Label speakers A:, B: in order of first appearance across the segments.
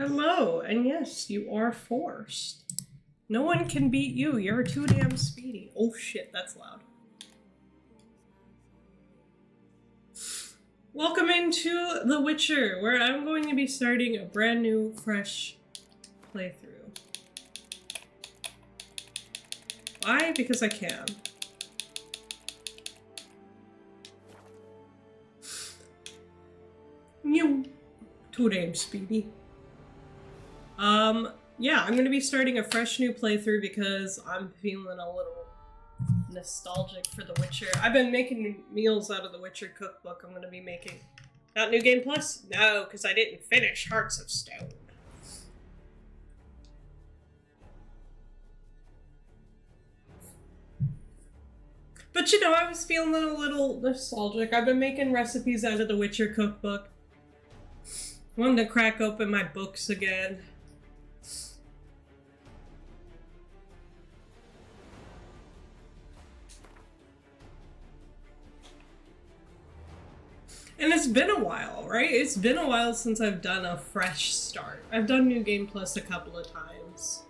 A: Hello, and yes, you are forced. No one can beat you. You're too damn speedy. Oh shit, that's loud. Welcome into The Witcher, where I'm going to be starting a brand new, fresh playthrough. Why? Because I can. You too damn speedy. Yeah, I'm gonna be starting a fresh new playthrough because I'm feeling a little nostalgic for The Witcher. I've been making meals out of The Witcher cookbook. I'm gonna be making... Not New Game Plus? No, because I didn't finish Hearts of Stone. But you know, I was feeling a little nostalgic. I've been making recipes out of The Witcher cookbook. Wanted to crack open my books again. And it's been a while, right? It's been a while since I've done a fresh start. I've done New Game Plus a couple of times.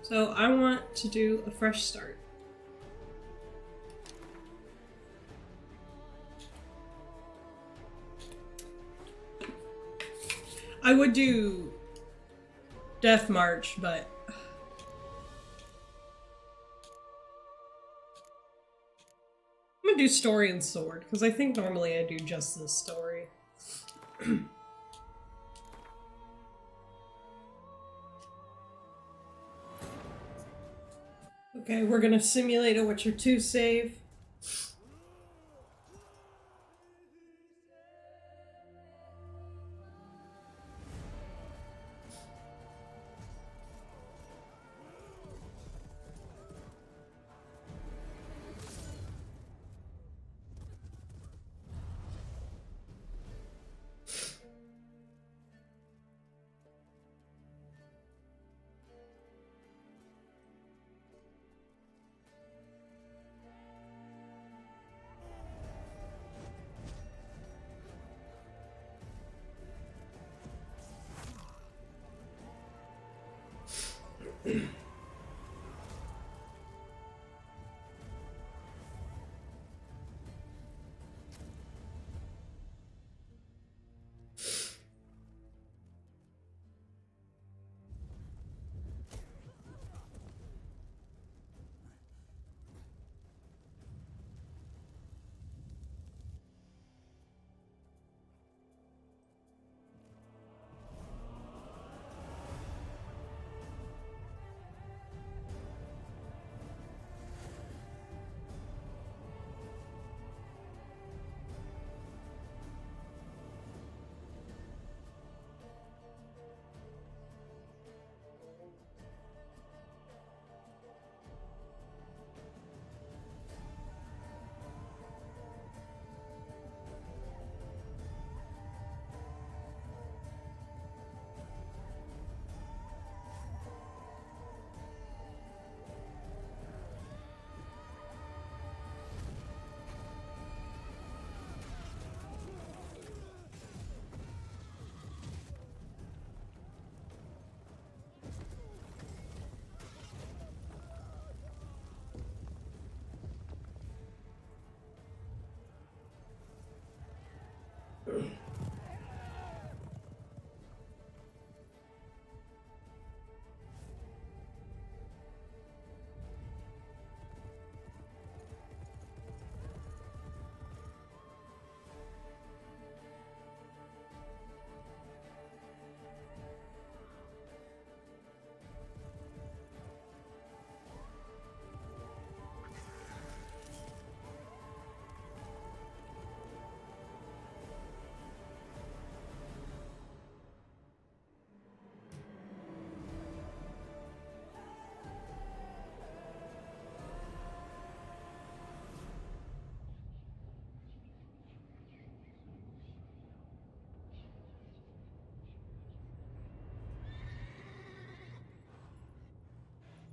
A: So I want to do a fresh start. I would do Death March, but... I'm gonna do story and sword, because I think normally I do just this story. Okay, we're gonna simulate a Witcher 2 save.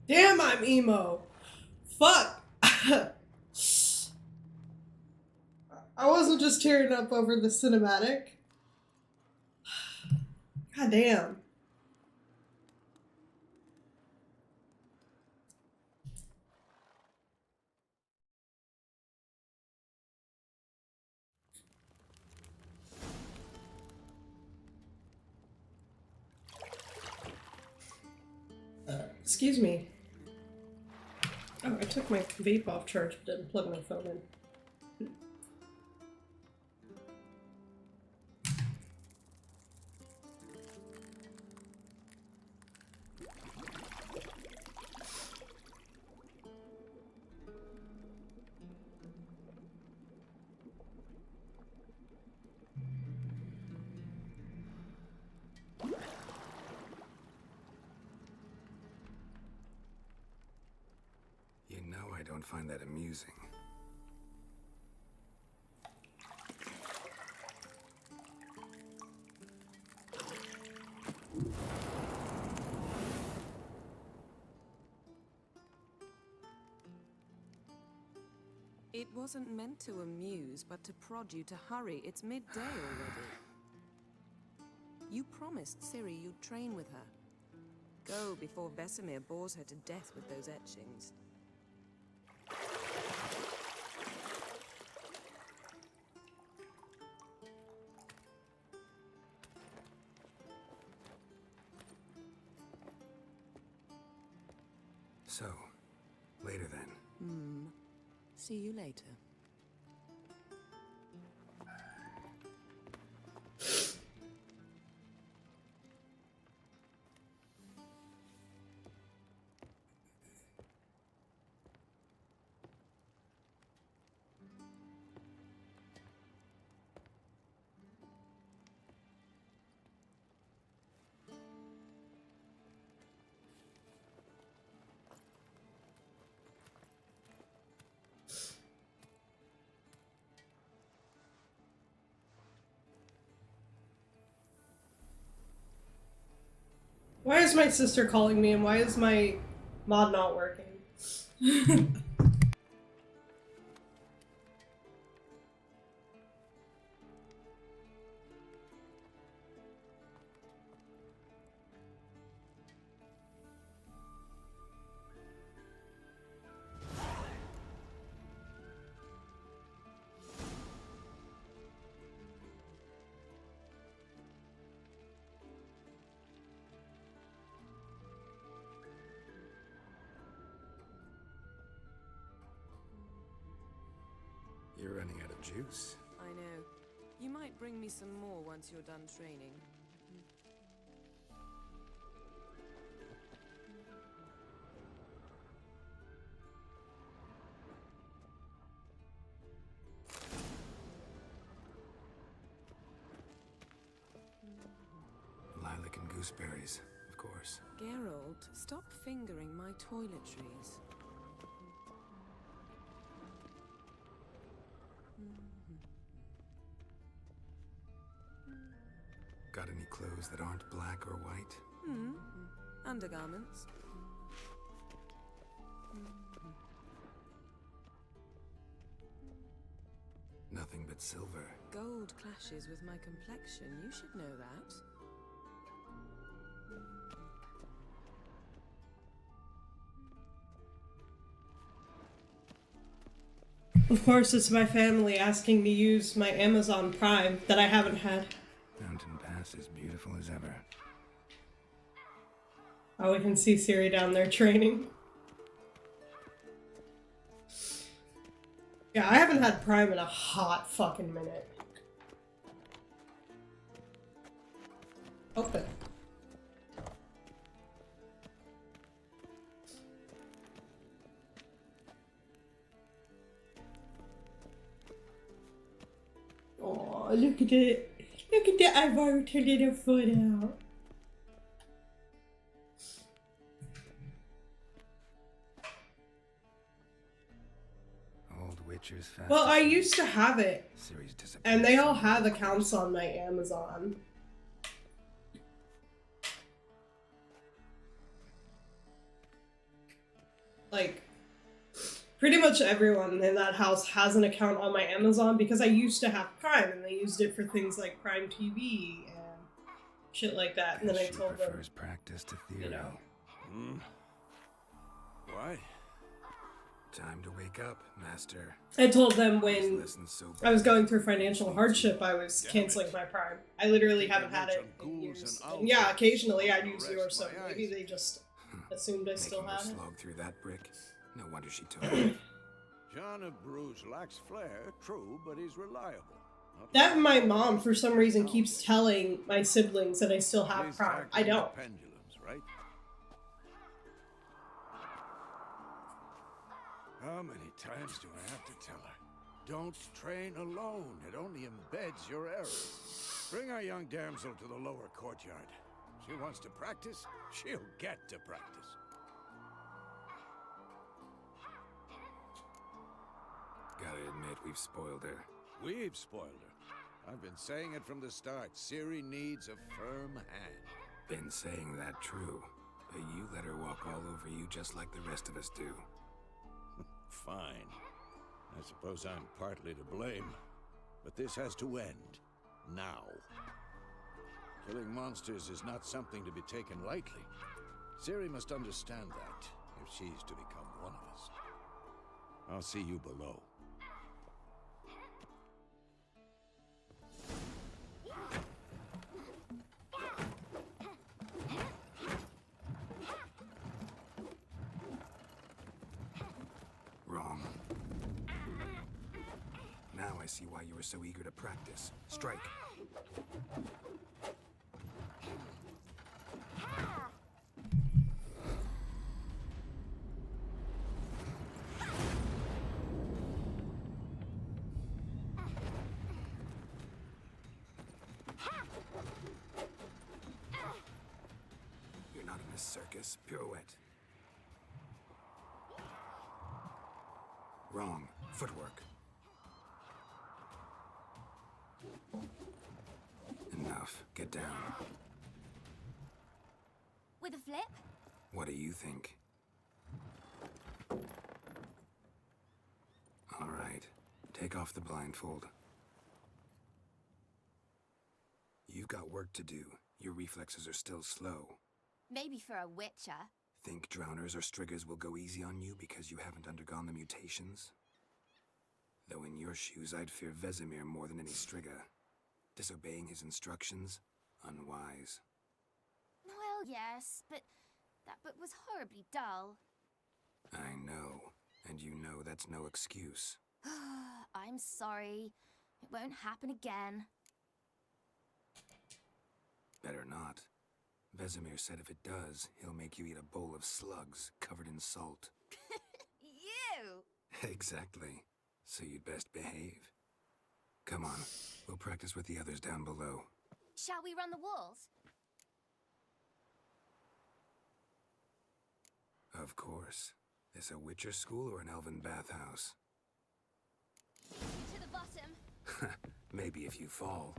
A: Damn, I'm emo. Fuck. I wasn't just tearing up over the cinematic. God damn. Excuse me. Oh, I took my vape off charge, but didn't plug my phone in.
B: You know I don't find that amusing.
C: It wasn't meant to amuse, but to prod you to hurry. It's midday already. You promised Ciri you'd train with her. Go before Vesemir bores her to death with those etchings.
B: So, later then.
C: See you later.
A: Why is my sister calling me and why is my mod not working?
B: You're running out of juice.
C: I know. You might bring me some more once you're done training.
B: Lilac and gooseberries, of course.
C: Geralt, stop fingering my toiletries.
B: Got any clothes that aren't black or white?
C: Undergarments.
B: Nothing but silver.
C: Gold clashes with my complexion. You should know that.
A: Of course, it's my family asking to use my Amazon Prime that I haven't had.
B: Mountain Pass is beautiful as ever.
A: Oh, we can see Ciri down there training. Yeah, I haven't had Prime in a hot fucking minute. Open. Oh, look at it. Look at that. I've already turned a foot out.
B: Old Witcher's fast.
A: Well, I used to have it.
B: Ciri's disappeared.
A: And they all have accounts on my Amazon. Like, pretty much everyone in that house has an account on my Amazon because I used to have Prime and they used it for things like Prime TV and shit like that. And then I
B: She
A: told them,
B: prefers practice to theory.
A: you know,
D: Why?
B: Time to wake up, Master.
A: I told them
B: These
A: when
B: lessons so
A: I was
B: bad.
A: going through financial hardship, I was canceling my Prime. I literally haven't had it in years. And yeah, occasionally I'd use yours, so maybe they just assumed I still
B: Making her
A: had it.
B: slog through that brick. No wonder she took it.
D: John of Bruges lacks flair, true, but he's reliable. Not
A: That
D: like
A: and my
D: the
A: mom,
D: rest
A: for
D: of
A: some
D: us
A: reason,
D: nowadays.
A: keeps telling my siblings that I still have
D: He's
A: Prime. I
D: tackling the
A: don't.
D: pendulums, right? How many times do I have to tell her? Don't train alone. It only embeds your errors. Bring our young damsel to the lower courtyard. She wants to practice, she'll get to practice.
B: Gotta admit, we've spoiled her.
D: We've spoiled her. I've been saying it from the start. Ciri needs a firm hand.
B: Been saying that true. But you let her walk all over you just like the rest of us do.
D: Fine. I suppose I'm partly to blame. But this has to end. Now. Killing monsters is not something to be taken lightly. Ciri must understand that, if she's to become one of us. I'll see you below.
B: Wrong. Now I see why you were so eager to practice. Strike. You're not in a circus. Pirouette. Wrong. Footwork. Enough. Get down.
E: With a flip?
B: What do you think? All right. Take off the blindfold. You've got work to do. Your reflexes are still slow.
E: Maybe for a witcher.
B: Think drowners or striggers will go easy on you because you haven't undergone the mutations? Though in your shoes, I'd fear Vesemir more than any strigger. Disobeying his instructions? Unwise.
E: Well, yes, but that book was horribly dull.
B: I know. And you know that's no excuse.
E: I'm sorry. It won't happen again.
B: Better not. Vesemir said if it does, he'll make you eat a bowl of slugs covered in salt.
E: You!
B: Exactly. So you'd best behave. Come on, we'll practice with the others down below.
E: Shall we run the walls?
B: Of course. This a Witcher school or an elven bathhouse?
E: To the bottom.
B: Maybe if you fall.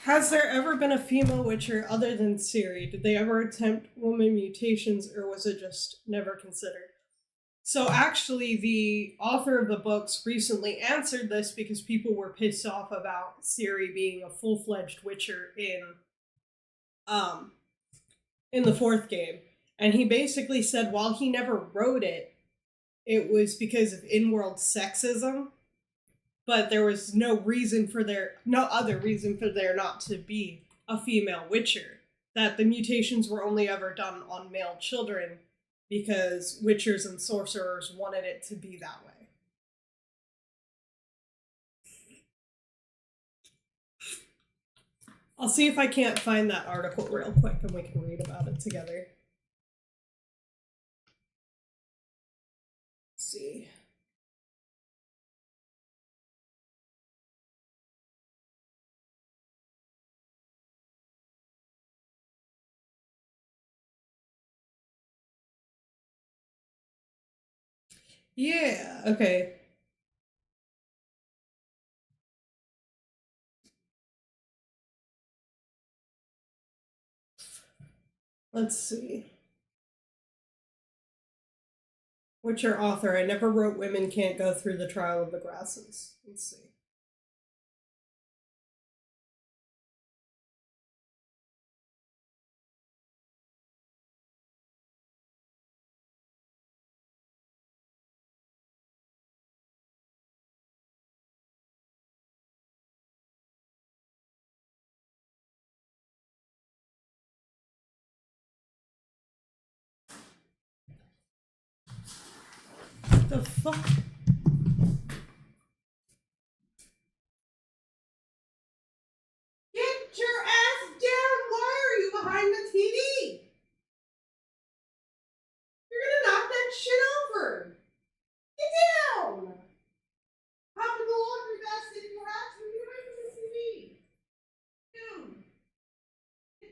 A: Has there ever been a female Witcher other than Ciri? Did they ever attempt woman mutations, or was it just never considered? So actually, the author of the books recently answered this because people were pissed off about Ciri being a full-fledged Witcher in the fourth game. And he basically said while he never wrote it, it was because of in-world sexism. But there was no other reason for there not to be a female Witcher. That the mutations were only ever done on male children because Witchers and sorcerers wanted it to be that way. I'll see if I can't find that article real quick and we can read about it together. Let's see. Yeah, okay. Let's see. Witcher author. I never wrote women can't go through the trial of the grasses. Let's see. The fuck? Get your ass down! Why are you behind the TV? You're gonna knock that shit over! Get down! Hop in the laundry basket if you have to. Get away from the TV! Dude!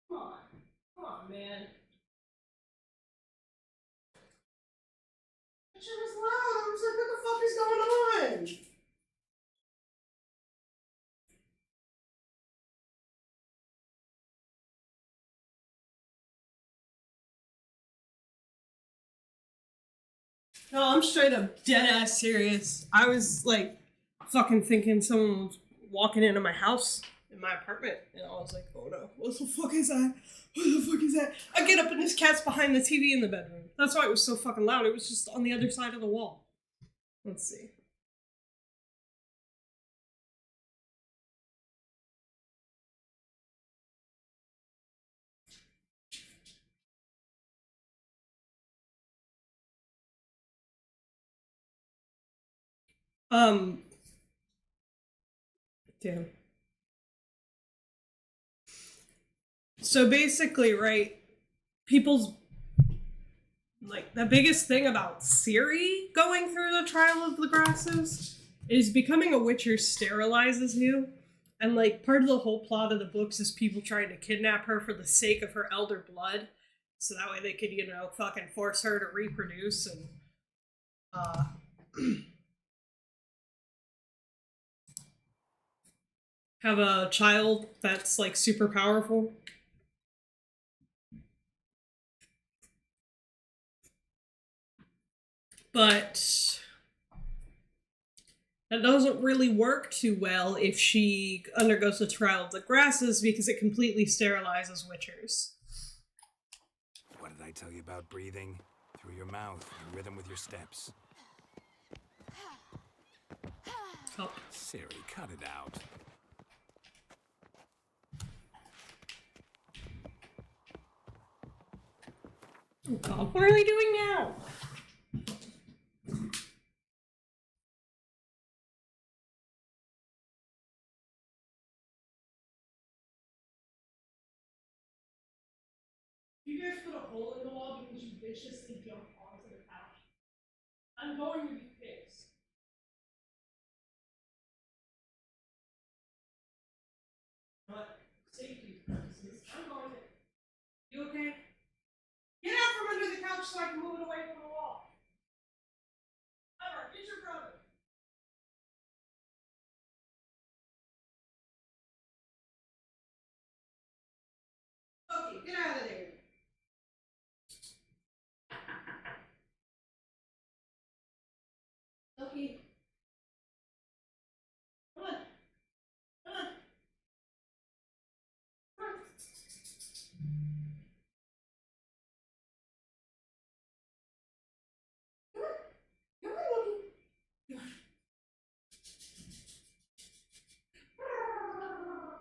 A: Come on. Come on, man. That shit was loud. I was like, what the fuck is going on? No, I'm straight up dead ass serious. I was like fucking thinking someone was walking into my house in my apartment, and I was like, oh no, what the fuck is that? What the fuck is that? I get up and this cat's behind the TV in the bedroom. That's why it was so fucking loud. It was just on the other side of the wall. Let's see. Um, damn. So basically, right, people's like the biggest thing about Ciri going through the trial of the grasses is becoming a witcher sterilizes you. And like part of the whole plot of the books is people trying to kidnap her for the sake of her elder blood. So that way they could, you know, fucking force her to reproduce and have a child that's like super powerful. But that doesn't really work too well if she undergoes the trial of the grasses because it completely sterilizes witchers.
B: What did I tell you about breathing? Through your mouth, in rhythm with your steps.
A: Oh.
B: Ciri, cut it out.
A: Oh god, what are they doing now? You guys put a hole in the wall because you viciously jumped onto the couch. I'm going to be fixed. But safety purposes, I'm going to. You okay? Get out from under the couch so I can move it away from the wall. Ever, get your brother. Okay, get out of there. Okay. Come on. Come on. Come on. Come on, Loki.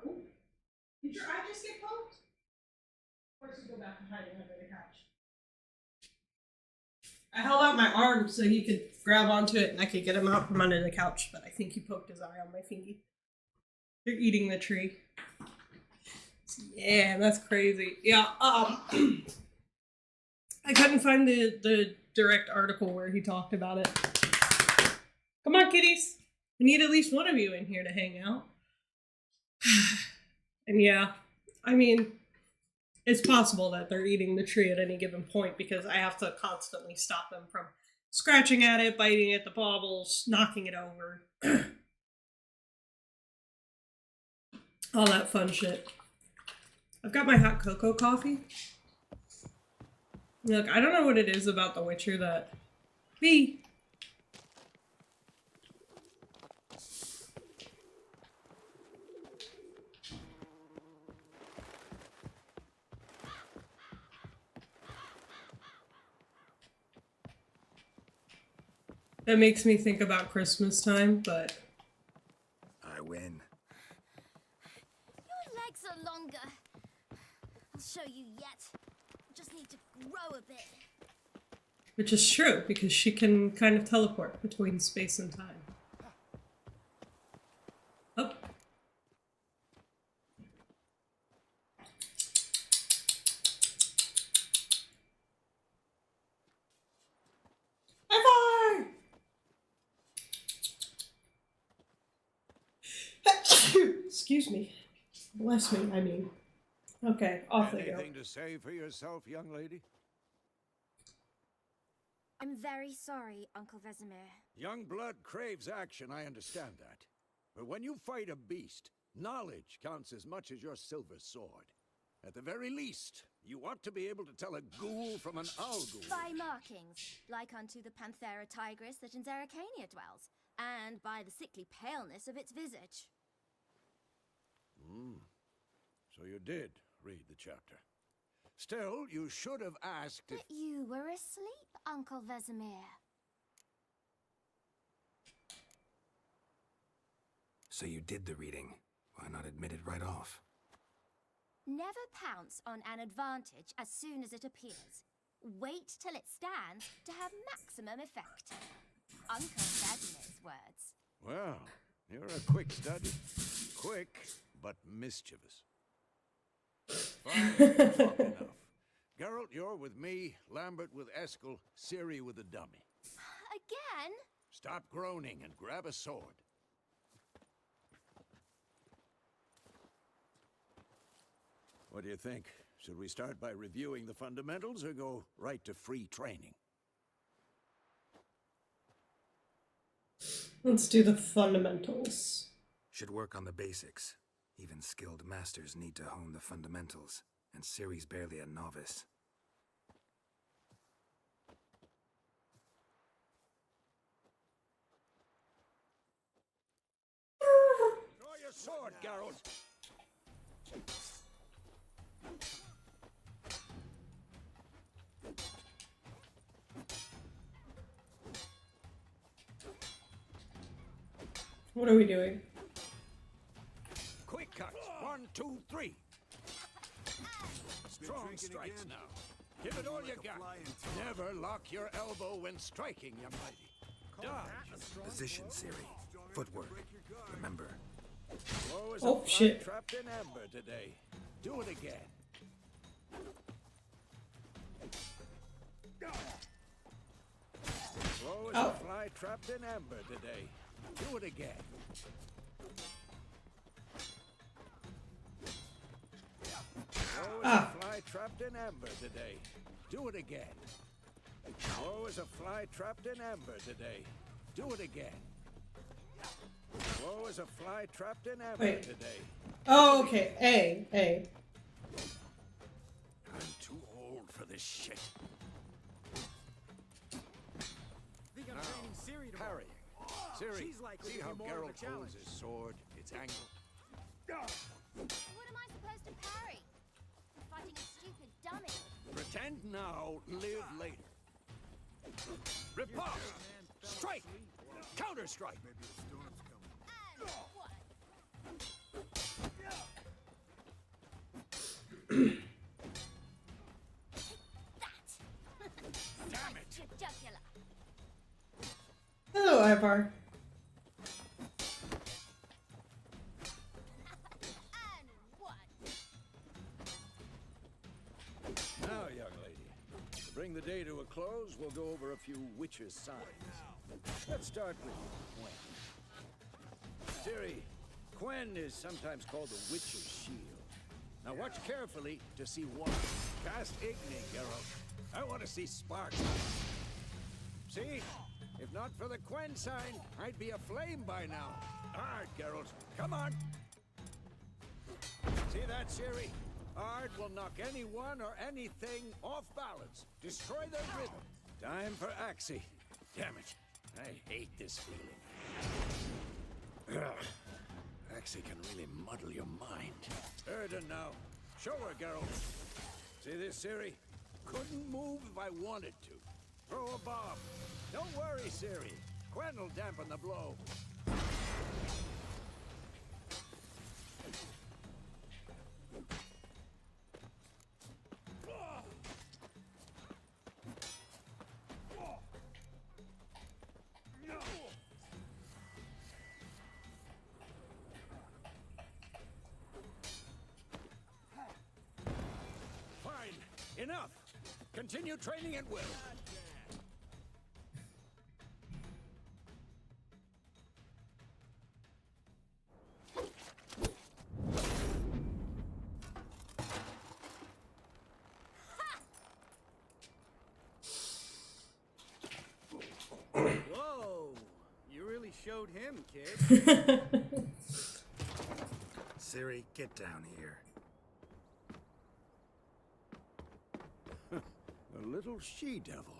A: Ooh. Did your eye just get poked? Of course, you go back to hiding under the couch. I held out my arm so he could grab onto it and I could get him out from under the couch, but I think he poked his eye on my fingy. They're eating the tree. Yeah, that's crazy. Yeah, I couldn't find the direct article where he talked about it. Come on, kitties. I need at least one of you in here to hang out. And yeah, I mean, it's possible that they're eating the tree at any given point because I have to constantly stop them from scratching at it, biting at the baubles, knocking it over. All that fun shit. I've got my hot cocoa coffee. Look, I don't know what it is about The Witcher that... Me! That makes me think about Christmas time, but...
B: I win.
E: Your legs are longer. I'll show you yet. Just need to grow a bit.
A: Which is true, because she can kind of teleport between space and time. Oh. Ever! Excuse me. Bless me, I mean. Okay, off they go.
D: Anything to say for yourself, young lady?
E: I'm very sorry, Uncle Vesemir.
D: Young blood craves action, I understand that. But when you fight a beast, knowledge counts as much as your silver sword. At the very least, you ought to be able to tell a ghoul from an owl ghoul.
E: By markings, like unto the Panthera tigris that in Zeracania dwells, and by the sickly paleness of its visage.
D: So you did read the chapter. Still, you should have asked if...
E: But you were asleep, Uncle Vesemir.
B: So you did the reading. Why not admit it right off?
E: Never pounce on an advantage as soon as it appears. Wait till it stands to have maximum effect. Uncle Vesemir's words.
D: Well, you're a quick study. Quick, but mischievous. Fine, enough. Geralt, you're with me, Lambert with Eskel, Ciri with the dummy.
E: Again?
D: Stop groaning and grab a sword. What do you think? Should we start by reviewing the fundamentals or go right to free training?
A: Let's do the fundamentals.
B: Should work on the basics. Even skilled masters need to hone the fundamentals, and Ciri's barely a novice.
D: Draw your sword, Geralt!
A: What are we doing?
D: Quick cut! 1, 2, 3! Strong strikes now. Give it all you got. Never lock your elbow when striking, young lady. Dodge.
B: Position, Ciri. Footwork. Remember.
D: Slow as
A: Oh,
D: a fly
A: shit.
D: trapped in amber today. Do it again. Slow as
A: Oh.
D: a fly trapped in amber today. Do it again. Slow as a fly trapped in amber today. Do it again. Slow as a fly trapped in amber today. Do it again. Slow as a fly trapped in amber
A: Wait.
D: today.
A: Oh, okay. A.
D: I'm too old for this shit.
F: Think I'm training Ciri tomorrow.
D: Parrying. Ciri,
F: She's likely
D: see
F: to be
D: how
F: more of a
D: Geralt
F: challenge.
D: holds his sword, its angle.
E: What am I supposed to parry? I'm fighting a stupid dummy.
D: Pretend now, live later. Riposte! Strike! Counter-strike!
E: And what? That!
D: Damn it!
E: Your jugular.
A: Hello, Ivar.
E: And what?
D: Now, young lady, to bring the day to a close, we'll go over a few witches' signs. Let's start with Quen. Ciri, Quen is sometimes called the Witcher's Shield. Now watch carefully to see why. Cast Igni, Geralt. I want to see sparks. See? If not for the Quen sign, I'd be aflame by now. Hard, Geralt. Come on. See that, Siri? Ard will knock anyone or anything off balance. Destroy their rhythm. Time for Axie. Damn it. I hate this feeling. Ugh. Axie can really muddle your mind. Erden now. Show her, Geralt. See this, Siri? Couldn't move if I wanted to. Throw a bomb. Don't worry, Siri. Quen will dampen the blow. Fine. Enough. Continue training at will.
F: Whoa! You really showed him, kid.
B: Siri, get down here.
D: A little she-devil.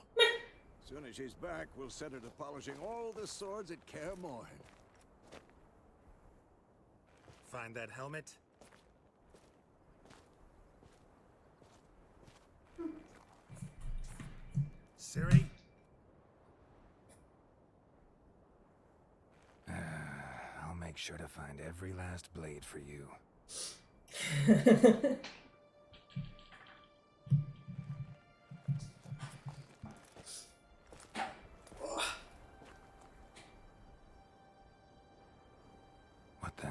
D: Soon as she's back, we'll set her to polishing all the swords at Kaer Morhen.
B: Find that helmet? Siri? I'll make sure to find every last blade for you. What the?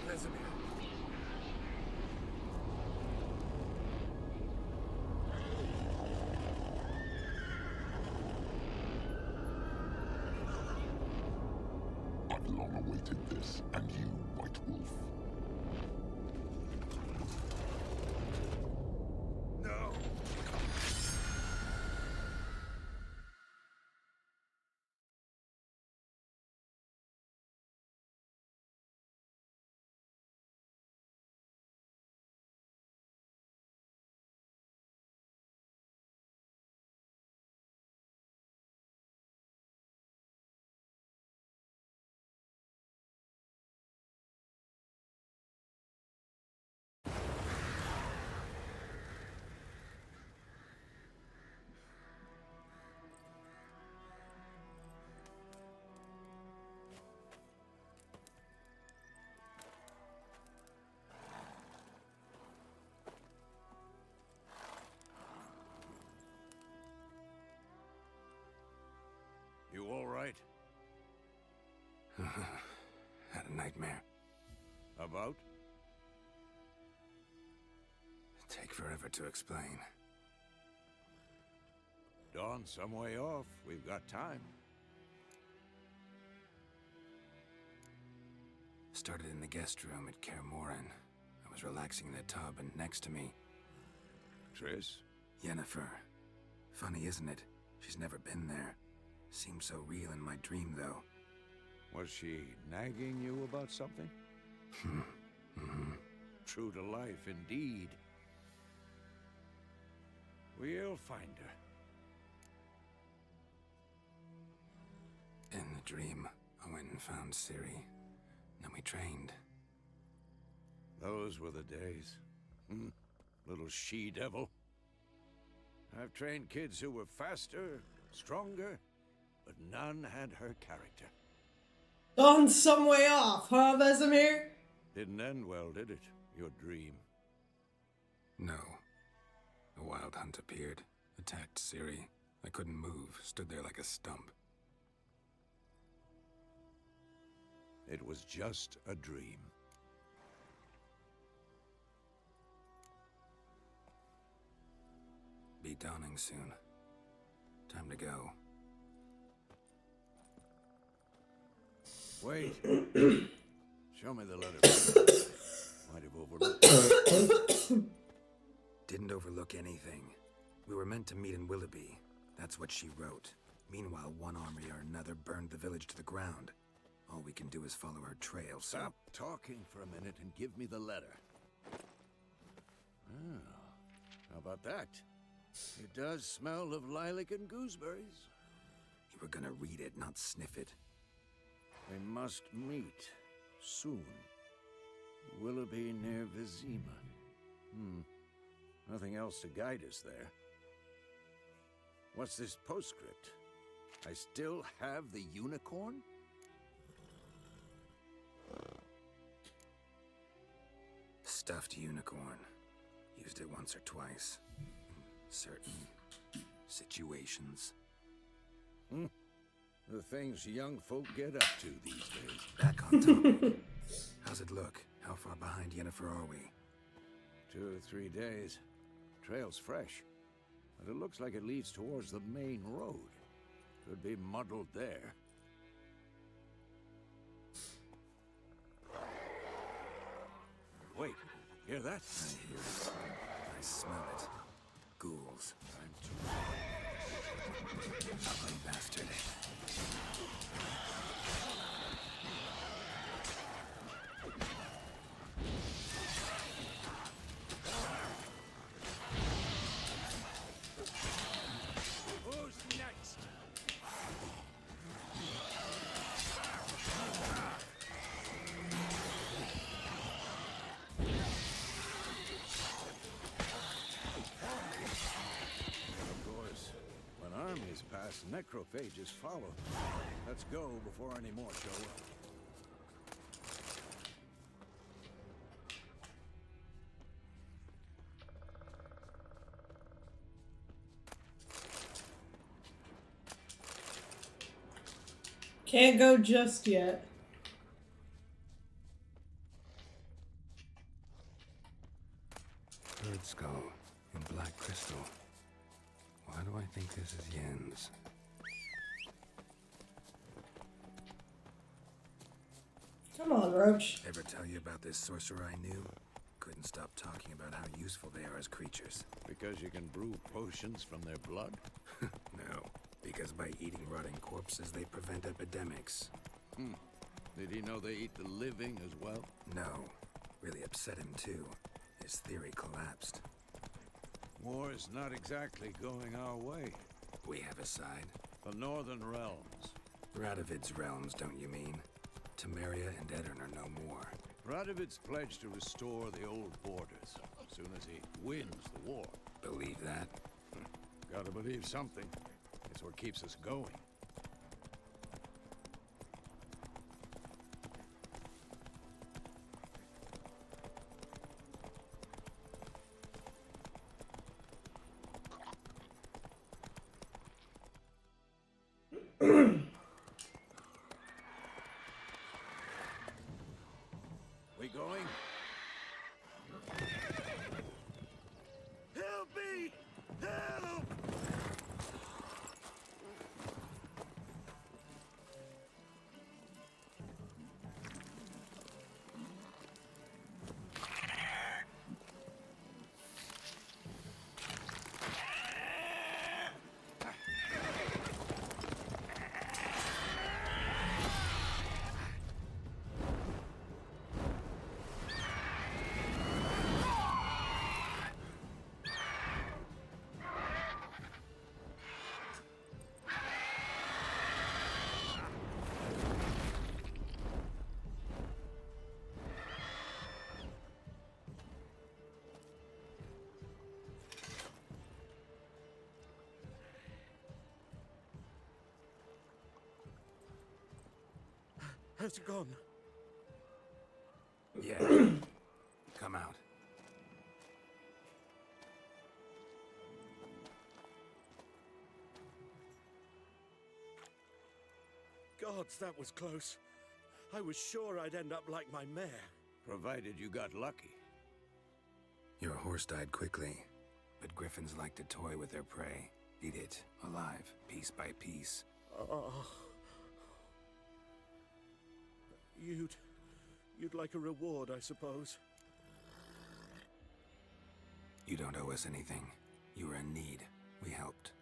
B: Vesemir.
G: I've long awaited this, and you, White Wolf.
B: No!
D: You all right?
B: Had a nightmare.
D: About?
B: Take forever to explain.
D: Dawn's some way off. We've got time.
B: Started in the guest room at Kaer Morhen. I was relaxing in the tub, and next to me,
D: Triss?
B: Yennefer. Funny, isn't it? She's never been there. Seemed so real in my dream, though.
D: Was she nagging you about something? True to life, indeed. We'll find her.
B: In the dream, I went and found Ciri. Then we trained.
D: Those were the days. Little she-devil. I've trained kids who were faster, stronger, but none had her character.
A: Gone some way off, huh, Vesemir?
D: Didn't end well, did it? Your dream.
B: No. A wild hunt appeared, attacked Ciri. I couldn't move, stood there like a stump.
D: It was just a dream.
B: Be dawning soon. Time to go.
D: Wait. Show me the letter. Might have overlooked it.
B: Didn't overlook anything. We were meant to meet in Willoughby. That's what she wrote. Meanwhile, one army or another burned the village to the ground. All we can do is follow her trail, so...
D: Stop talking for a minute and give me the letter. Oh, how about that? It does smell of lilac and gooseberries.
B: You were gonna read it, not sniff it.
D: We must meet soon. Willoughby near Vizima. Nothing else to guide us there. What's this postscript? I still have the unicorn?
B: Stuffed unicorn. Used it once or twice. In certain situations.
D: The things young folk get up to these days.
B: Back on top. How's it look? How far behind Yennefer are we?
D: 2 or 3 days. Trail's fresh, but it looks like it leads towards the main road. Could be muddled there. Wait, hear that?
B: I hear it. I smell it. Ghouls.
D: Time to...
B: Ugly bastard.
D: Who's next? Of course, when armies pass, necrophages follow. Let's go before any more show up.
A: Can't go just yet.
B: Bird skull and black crystal. Why do I think this is Yen's?
A: Come on, Roach.
B: Ever tell you about this sorcerer I knew? Couldn't stop talking about how useful they are as creatures.
D: Because you can brew potions from their blood?
B: No, because by eating rotting corpses, they prevent epidemics.
D: Did he know they eat the living as well?
B: No, really upset him too. His theory collapsed.
D: War is not exactly going our way.
B: We have a side.
D: The Northern Realms.
B: Radovid's realms, don't you mean? Temeria and Edirn are no more.
D: Radovid's pledged to restore the old borders as soon as he wins the war.
B: Believe that?
D: Gotta believe something. It's what keeps us going. We going? Help me! Help! Has it gone?
B: Yeah. Come out.
H: Gods, that was close. I was sure I'd end up like my mare.
D: Provided you got lucky.
B: Your horse died quickly, but griffins like to toy with their prey. Eat it, alive, piece by piece.
H: Oh. You'd like a reward, I suppose.
B: You don't owe us anything. You were in need. We helped.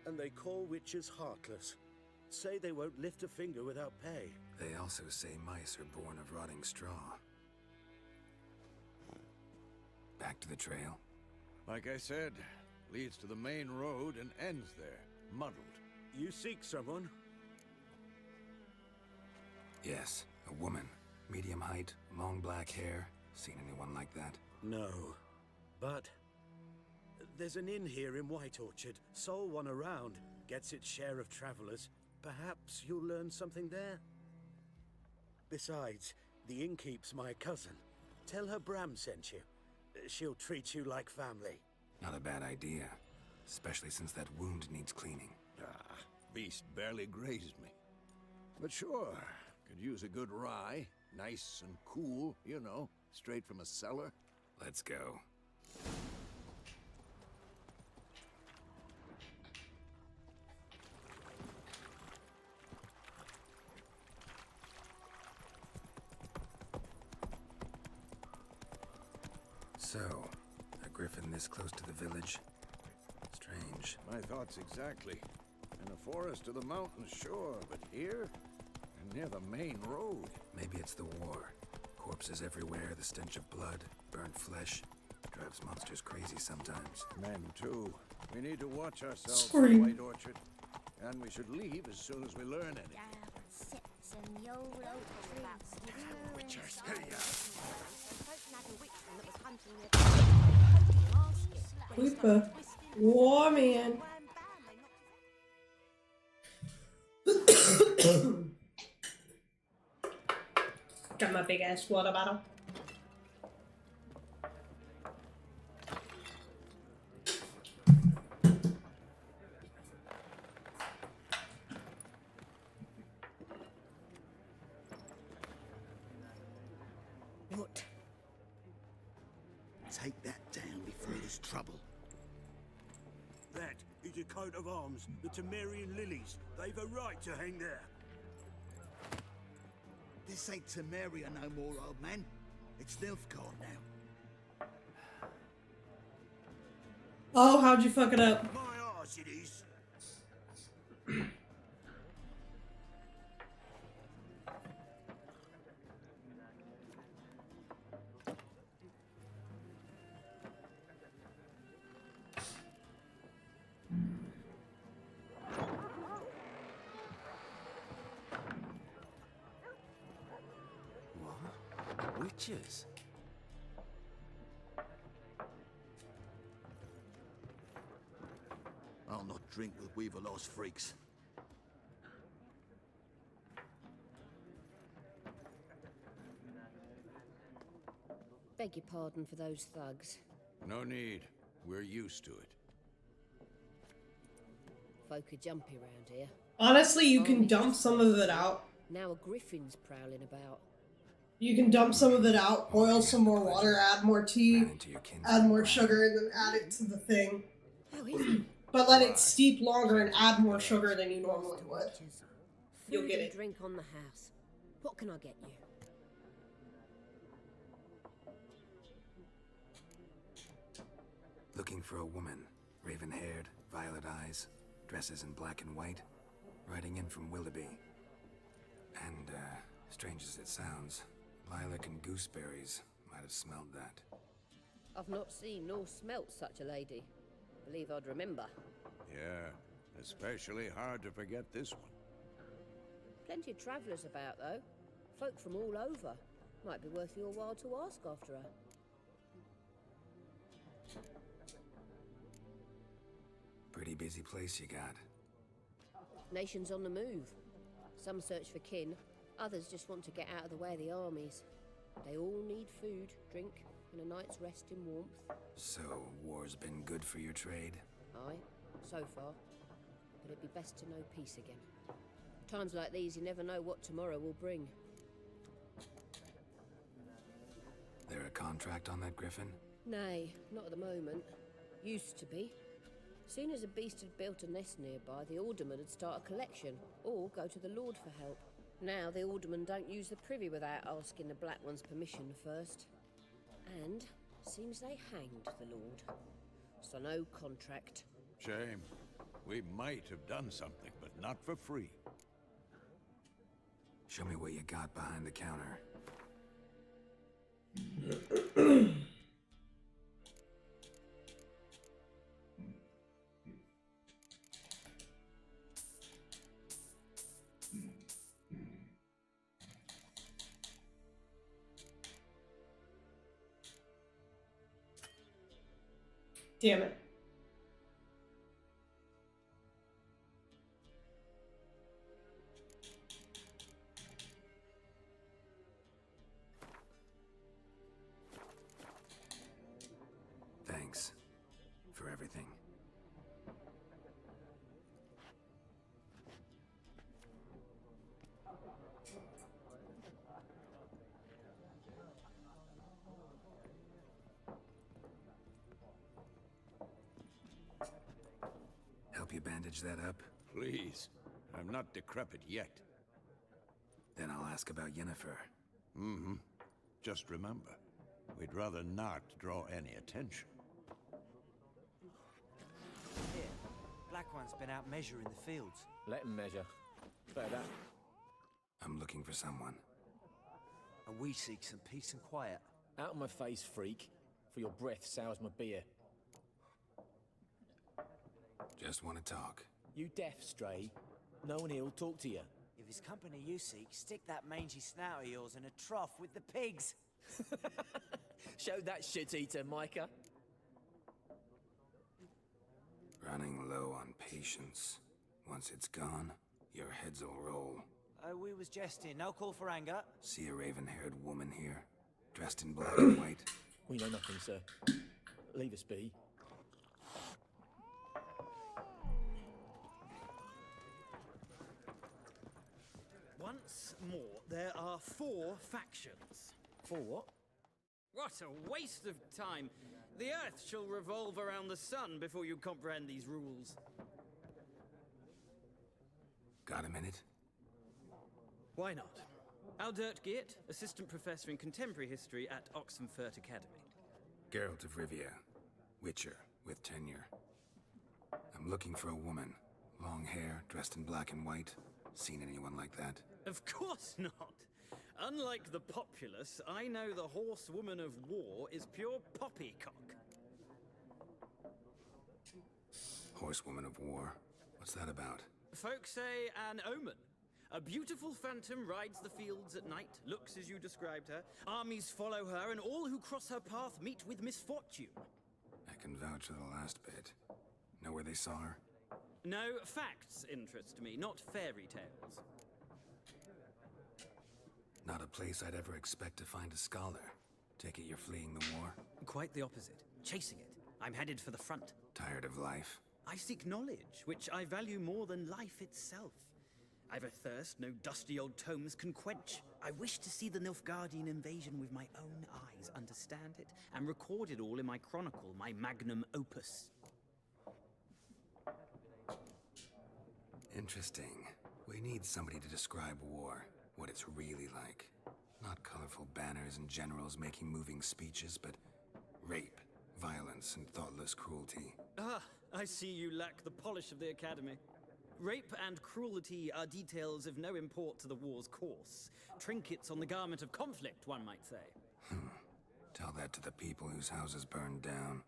H: And they call witches heartless. Say they won't lift a finger without pay.
B: They also say mice are born of rotting straw. Back to the trail.
D: Like I said, leads to the main road and ends there, muddled.
H: You seek someone?
B: Yes, a woman. Medium height, long black hair. Seen anyone like that?
H: No. But there's an inn here in White Orchard. Sole one around. Gets its share of travelers. Perhaps you'll learn something there? Besides, the innkeep's my cousin. Tell her Bram sent you. She'll treat you like family.
B: Not a bad idea. Especially since that wound needs cleaning.
D: Ah, beast barely grazed me. But sure, could use a good rye. Nice and cool, you know, straight from a cellar.
B: Let's go. So, a griffin this close to the village? Strange.
D: My thoughts exactly. In the forest or the mountains, sure, but here? And near the main road.
B: Maybe it's the war. Corpses everywhere, the stench of blood, burnt flesh. Drives monsters crazy sometimes.
D: Men, too. We need to watch ourselves
A: Scream.
D: in White Orchard. And we should leave as soon as we learn anything.
E: Sits in the old oak tree.
B: Witchers, hey ya!
A: Weeper. War man. Got my big ass water bottle.
I: What? Take that down before there's trouble.
H: That is a coat of arms, the Temerian lilies. They've a right to hang there.
I: This ain't Temeria no more, old man. It's Nilfgaard now.
A: Oh, how'd you fuck it up?
H: My arse it is.
B: What? Witches?
I: I'll not drink with Weaver-lost freaks.
J: Beg your pardon for those thugs.
D: No need. We're used to it.
J: Folk are jumpy round here.
A: Honestly, you can dump some of it out.
J: Now a griffin's prowling about.
A: You can dump some of it out, boil some more water, add more tea,
B: Ran into your kinsman
A: add more
B: bride.
A: sugar, and then add it to the thing.
J: How is it?
A: But let it steep longer and add more sugar than you normally would. You'll
J: Food
A: get
J: and
A: it.
J: drink on the house. What can I get you?
B: Looking for a woman. Raven-haired, violet eyes, dresses in black and white. Riding in from Willoughby. And, strange as it sounds, lilac and gooseberries might have smelled that.
J: I've not seen nor smelt such a lady. Believe I'd remember.
D: Yeah, especially hard to forget this one.
J: Plenty of travellers about, though. Folk from all over. Might be worth your while to ask after her.
B: Pretty busy place you got.
J: Nations on the move. Some search for kin, others just want to get out of the way of the armies. They all need food, drink, and a night's rest in warmth.
B: So, war's been good for your trade?
J: Aye, so far. But it'd be best to know peace again. Times like these, you never know what tomorrow will bring.
B: There a contract on that griffin?
J: Nay, not at the moment. Used to be. Soon as a beast had built a nest nearby, the alderman would start a collection, or go to the lord for help. Now the aldermen don't use the privy without asking the Black One's permission first. And Seems they hanged the Lord. So no contract.
D: Shame. We might have done something, but not for free.
B: Show me what you got behind the counter.
A: Damn it.
B: Thanks for everything. Help you bandage that up?
D: Please. I'm not decrepit yet.
B: Then I'll ask about Yennefer.
D: Mm-hmm. Just remember, we'd rather not draw any attention.
F: Here, Black One's been out measuring the fields.
K: Let him measure. Better that.
B: I'm looking for someone.
F: And we seek some peace and quiet.
K: Out of my face, freak. For your breath sours my beer.
B: Just want to talk.
K: You deaf, Stray? No one here'll talk to you.
F: If it's company you seek, stick that mangy snout of yours in a trough with the pigs.
K: Show that shit-eater, Micah.
B: Running low on patience. Once it's gone, your heads will roll.
F: Oh, we was jesting. No call for anger.
B: See a raven-haired woman here, dressed in black and white?
K: We know nothing, sir. Leave us be.
F: Once more, there are 4 factions.
K: For what?
F: What a waste of time. The Earth shall revolve around the sun before you comprehend these rules.
B: Got a minute?
F: Why not? Aldert Geert, Assistant Professor in Contemporary History at Oxenfurt Academy.
B: Geralt of Rivia, Witcher, with tenure. I'm looking for a woman. Long hair, dressed in black and white. Seen anyone like that?
F: Of course not. Unlike the populace, I know the horsewoman of war is pure poppycock.
B: Horsewoman of war? What's that about?
F: Folks say an omen. A beautiful phantom rides the fields at night, looks as you described her. Armies follow her, and all who cross her path meet with misfortune.
B: I can vouch for the last bit. Know where they saw her?
F: No, facts interest me, not fairy tales.
B: Not a place I'd ever expect to find a scholar. Take it you're fleeing the war?
F: Quite the opposite. Chasing it. I'm headed for the front.
B: Tired of life?
F: I seek knowledge, which I value more than life itself. I've a thirst no dusty old tomes can quench. I wish to see the Nilfgaardian invasion with my own eyes, understand it, and record it all in my chronicle, my magnum opus.
B: Interesting. We need somebody to describe war, what it's really like. Not colorful banners and generals making moving speeches, but rape, violence, and thoughtless cruelty.
F: Ah, I see you lack the polish of the Academy. Rape and cruelty are details of no import to the war's course. Trinkets on the garment of conflict, one might say.
B: Tell that to the people whose houses burned down.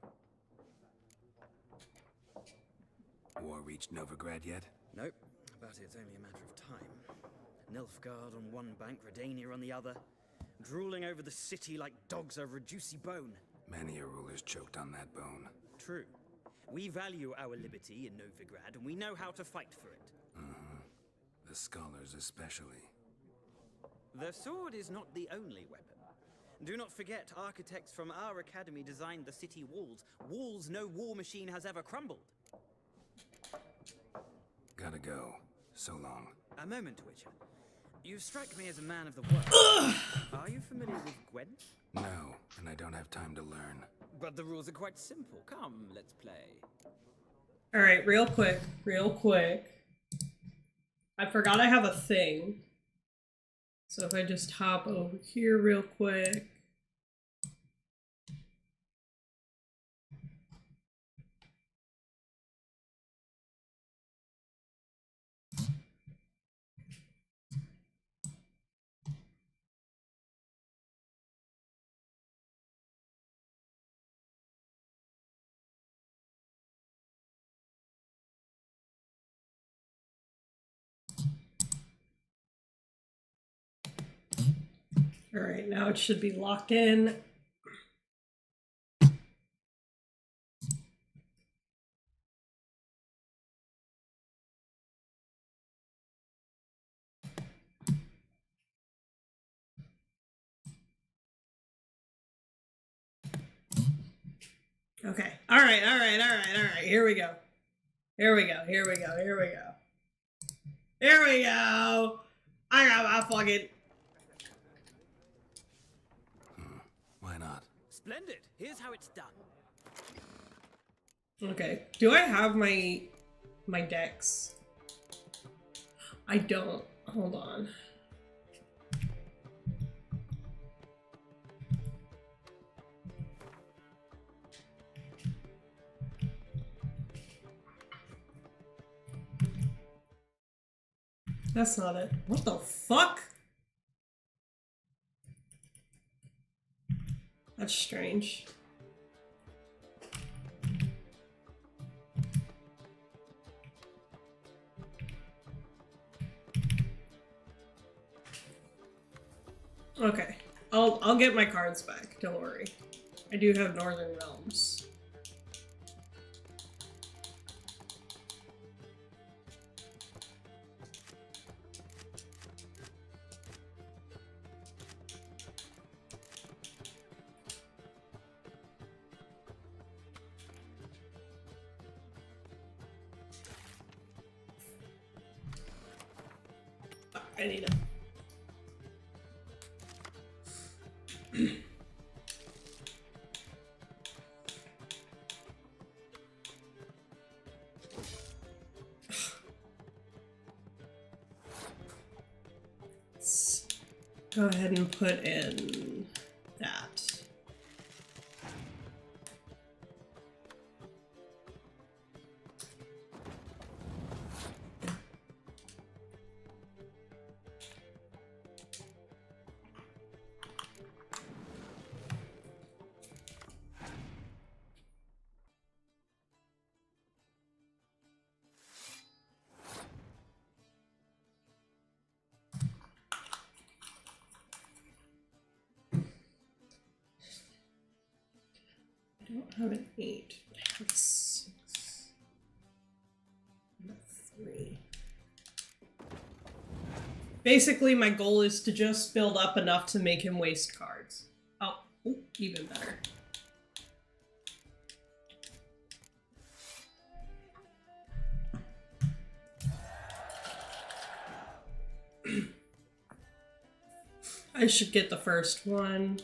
B: War reached Novigrad yet?
F: Nope, but it's only a matter of time. Nilfgaard on one bank, Redania on the other. Drooling over the city like dogs over a juicy bone.
B: Many a ruler's choked on that bone.
F: True. We value our liberty in Novigrad, and we know how to fight for it.
B: The scholars especially.
F: The sword is not the only weapon. Do not forget, architects from our academy designed the city walls. Walls no war machine has ever crumbled.
B: Gotta go. So long.
F: A moment, Witcher. You strike me as a man of the world. Are you familiar with Gwen?
B: No, and I don't have time to learn.
F: But the rules are quite simple. Come, let's play.
A: Alright, real quick. I forgot I have a thing. So if I just hop over here real quick. Alright, now it should be locked in. Okay. Alright. Here we go. Here we go. Here we go. I got my fucking...
B: Why not?
F: Splendid. Here's how it's done.
A: Okay. Do I have my decks? I don't. Hold on. That's not it. What the fuck? That's strange. Okay. I'll get my cards back, don't worry. I do have Northern Realms. I need it. Let's go ahead and put in that. I don't have an 8. I have a 6. And a 3. Basically, my goal is to just build up enough to make him waste cards. Oh, ooh, even better. I should get the first one.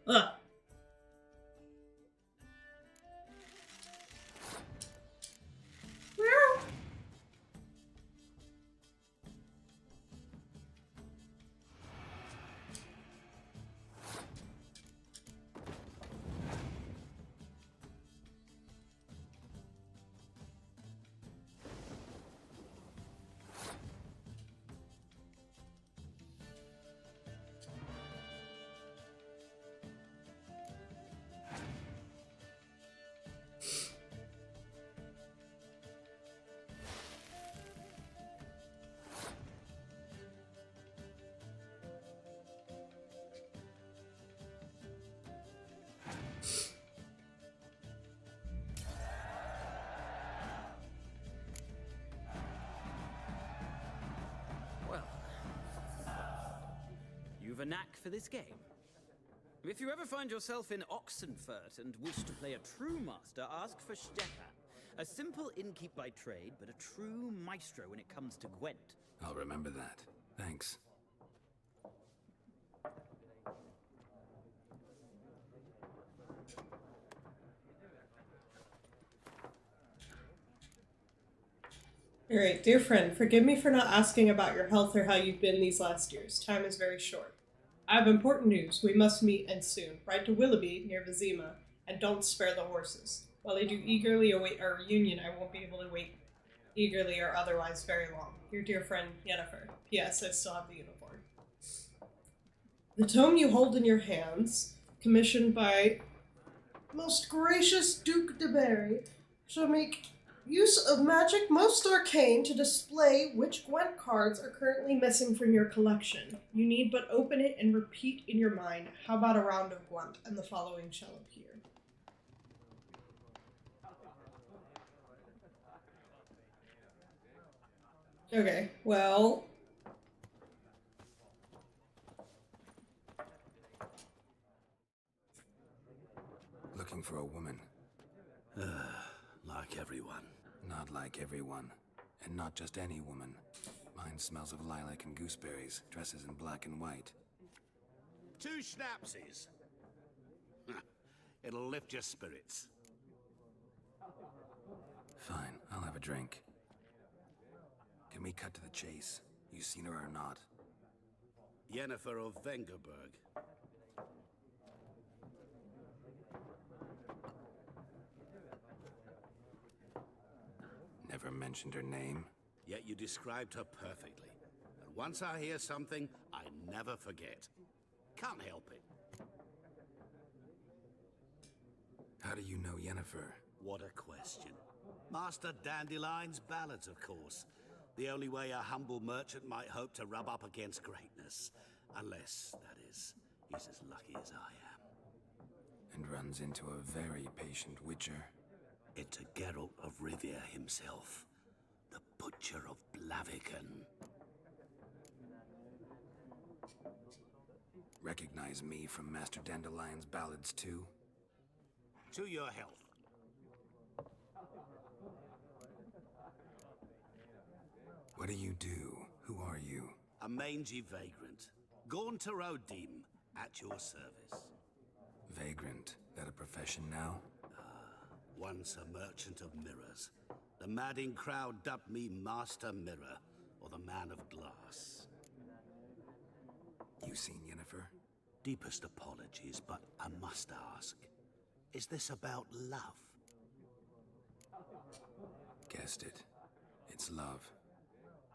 A: Ugh.
F: You've a knack for this game. If you ever find yourself in Oxenfurt and wish to play a true master, ask for Stepan. A simple innkeep by trade, but a true maestro when it comes to Gwent.
B: I'll remember that. Thanks.
A: Alright, dear friend, forgive me for not asking about your health or how you've been these last years. Time is very short. I have important news. We must meet, and soon. Ride to Willoughby, near Vizima, and don't spare the horses. While I do eagerly await our reunion, I won't be able to wait eagerly or otherwise very long. Your dear friend, Yennefer. P.S. I still have the uniform. The tome you hold in your hands, commissioned by most gracious Duke de Berry, shall make use of magic most arcane to display which Gwent cards are currently missing from your collection. You need but open it and repeat in your mind, how about a round of Gwent, and the following shall appear. Okay, well...
B: Looking for a woman.
H: Like everyone.
B: Not like everyone. And not just any woman. Mine smells of lilac and gooseberries, dresses in black and white.
H: 2 schnapsies. It'll lift your spirits.
B: Fine, I'll have a drink. Can we cut to the chase? You seen her or not?
H: Yennefer of Vengerberg.
B: Never mentioned her name.
H: Yet you described her perfectly. And once I hear something, I never forget. Can't help it.
B: How do you know Yennefer?
H: What a question. Master Dandelion's ballads, of course. The only way a humble merchant might hope to rub up against greatness. Unless, that is, he's as lucky as I am.
B: And runs into a very patient witcher.
H: It's a Geralt of Rivia himself. The Butcher of Blaviken.
B: Recognize me from Master Dandelion's ballads too?
H: To your health.
B: What do you do? Who are you?
H: A mangy vagrant. Gaunter O'Dim, at your service.
B: Vagrant. That a profession now?
H: Once a merchant of mirrors. The madding crowd dubbed me Master Mirror, or the Man of Glass.
B: You seen Yennefer?
H: Deepest apologies, but I must ask. Is this about love?
B: Guessed it. It's love.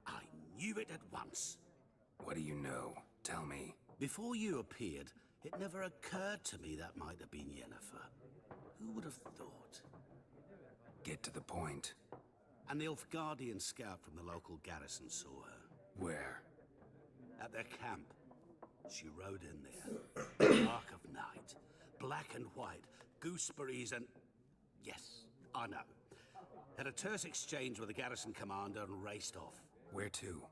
H: I knew it at once.
B: What do you know? Tell me.
H: Before you appeared, it never occurred to me that might have been Yennefer. Who would have thought?
B: Get to the point.
H: An Nilfgaardian scout from the local garrison saw her.
B: Where?
H: At their camp. She rode in there. Dark of night. Black and white. Gooseberries and... Yes, I know. Had a terse exchange with the garrison commander and raced off.
B: Where to?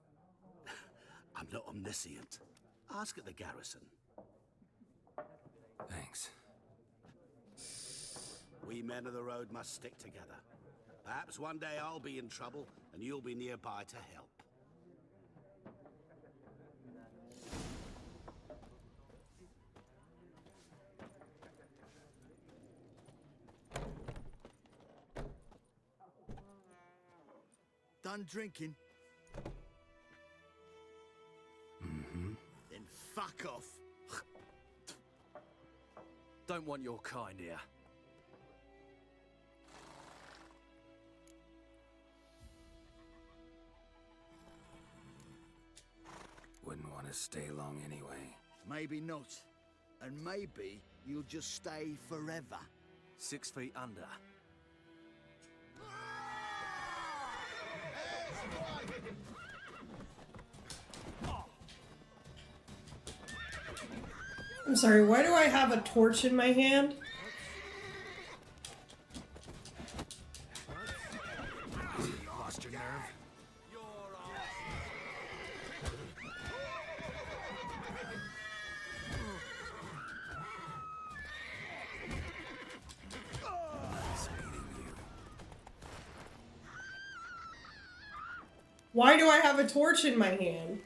H: I'm not omniscient. Ask at the garrison.
B: Thanks.
H: We men of the road must stick together. Perhaps one day I'll be in trouble, and you'll be nearby to help.
I: Done drinking?
B: Mm-hmm.
I: Then fuck off.
K: Don't want your kind here.
B: Wouldn't want to stay long anyway.
I: Maybe not. And maybe you'll just stay forever.
K: 6 feet under.
A: I'm sorry, why do I have a torch in my hand?
B: You lost your nerve?
A: Why do I have a torch in my hand?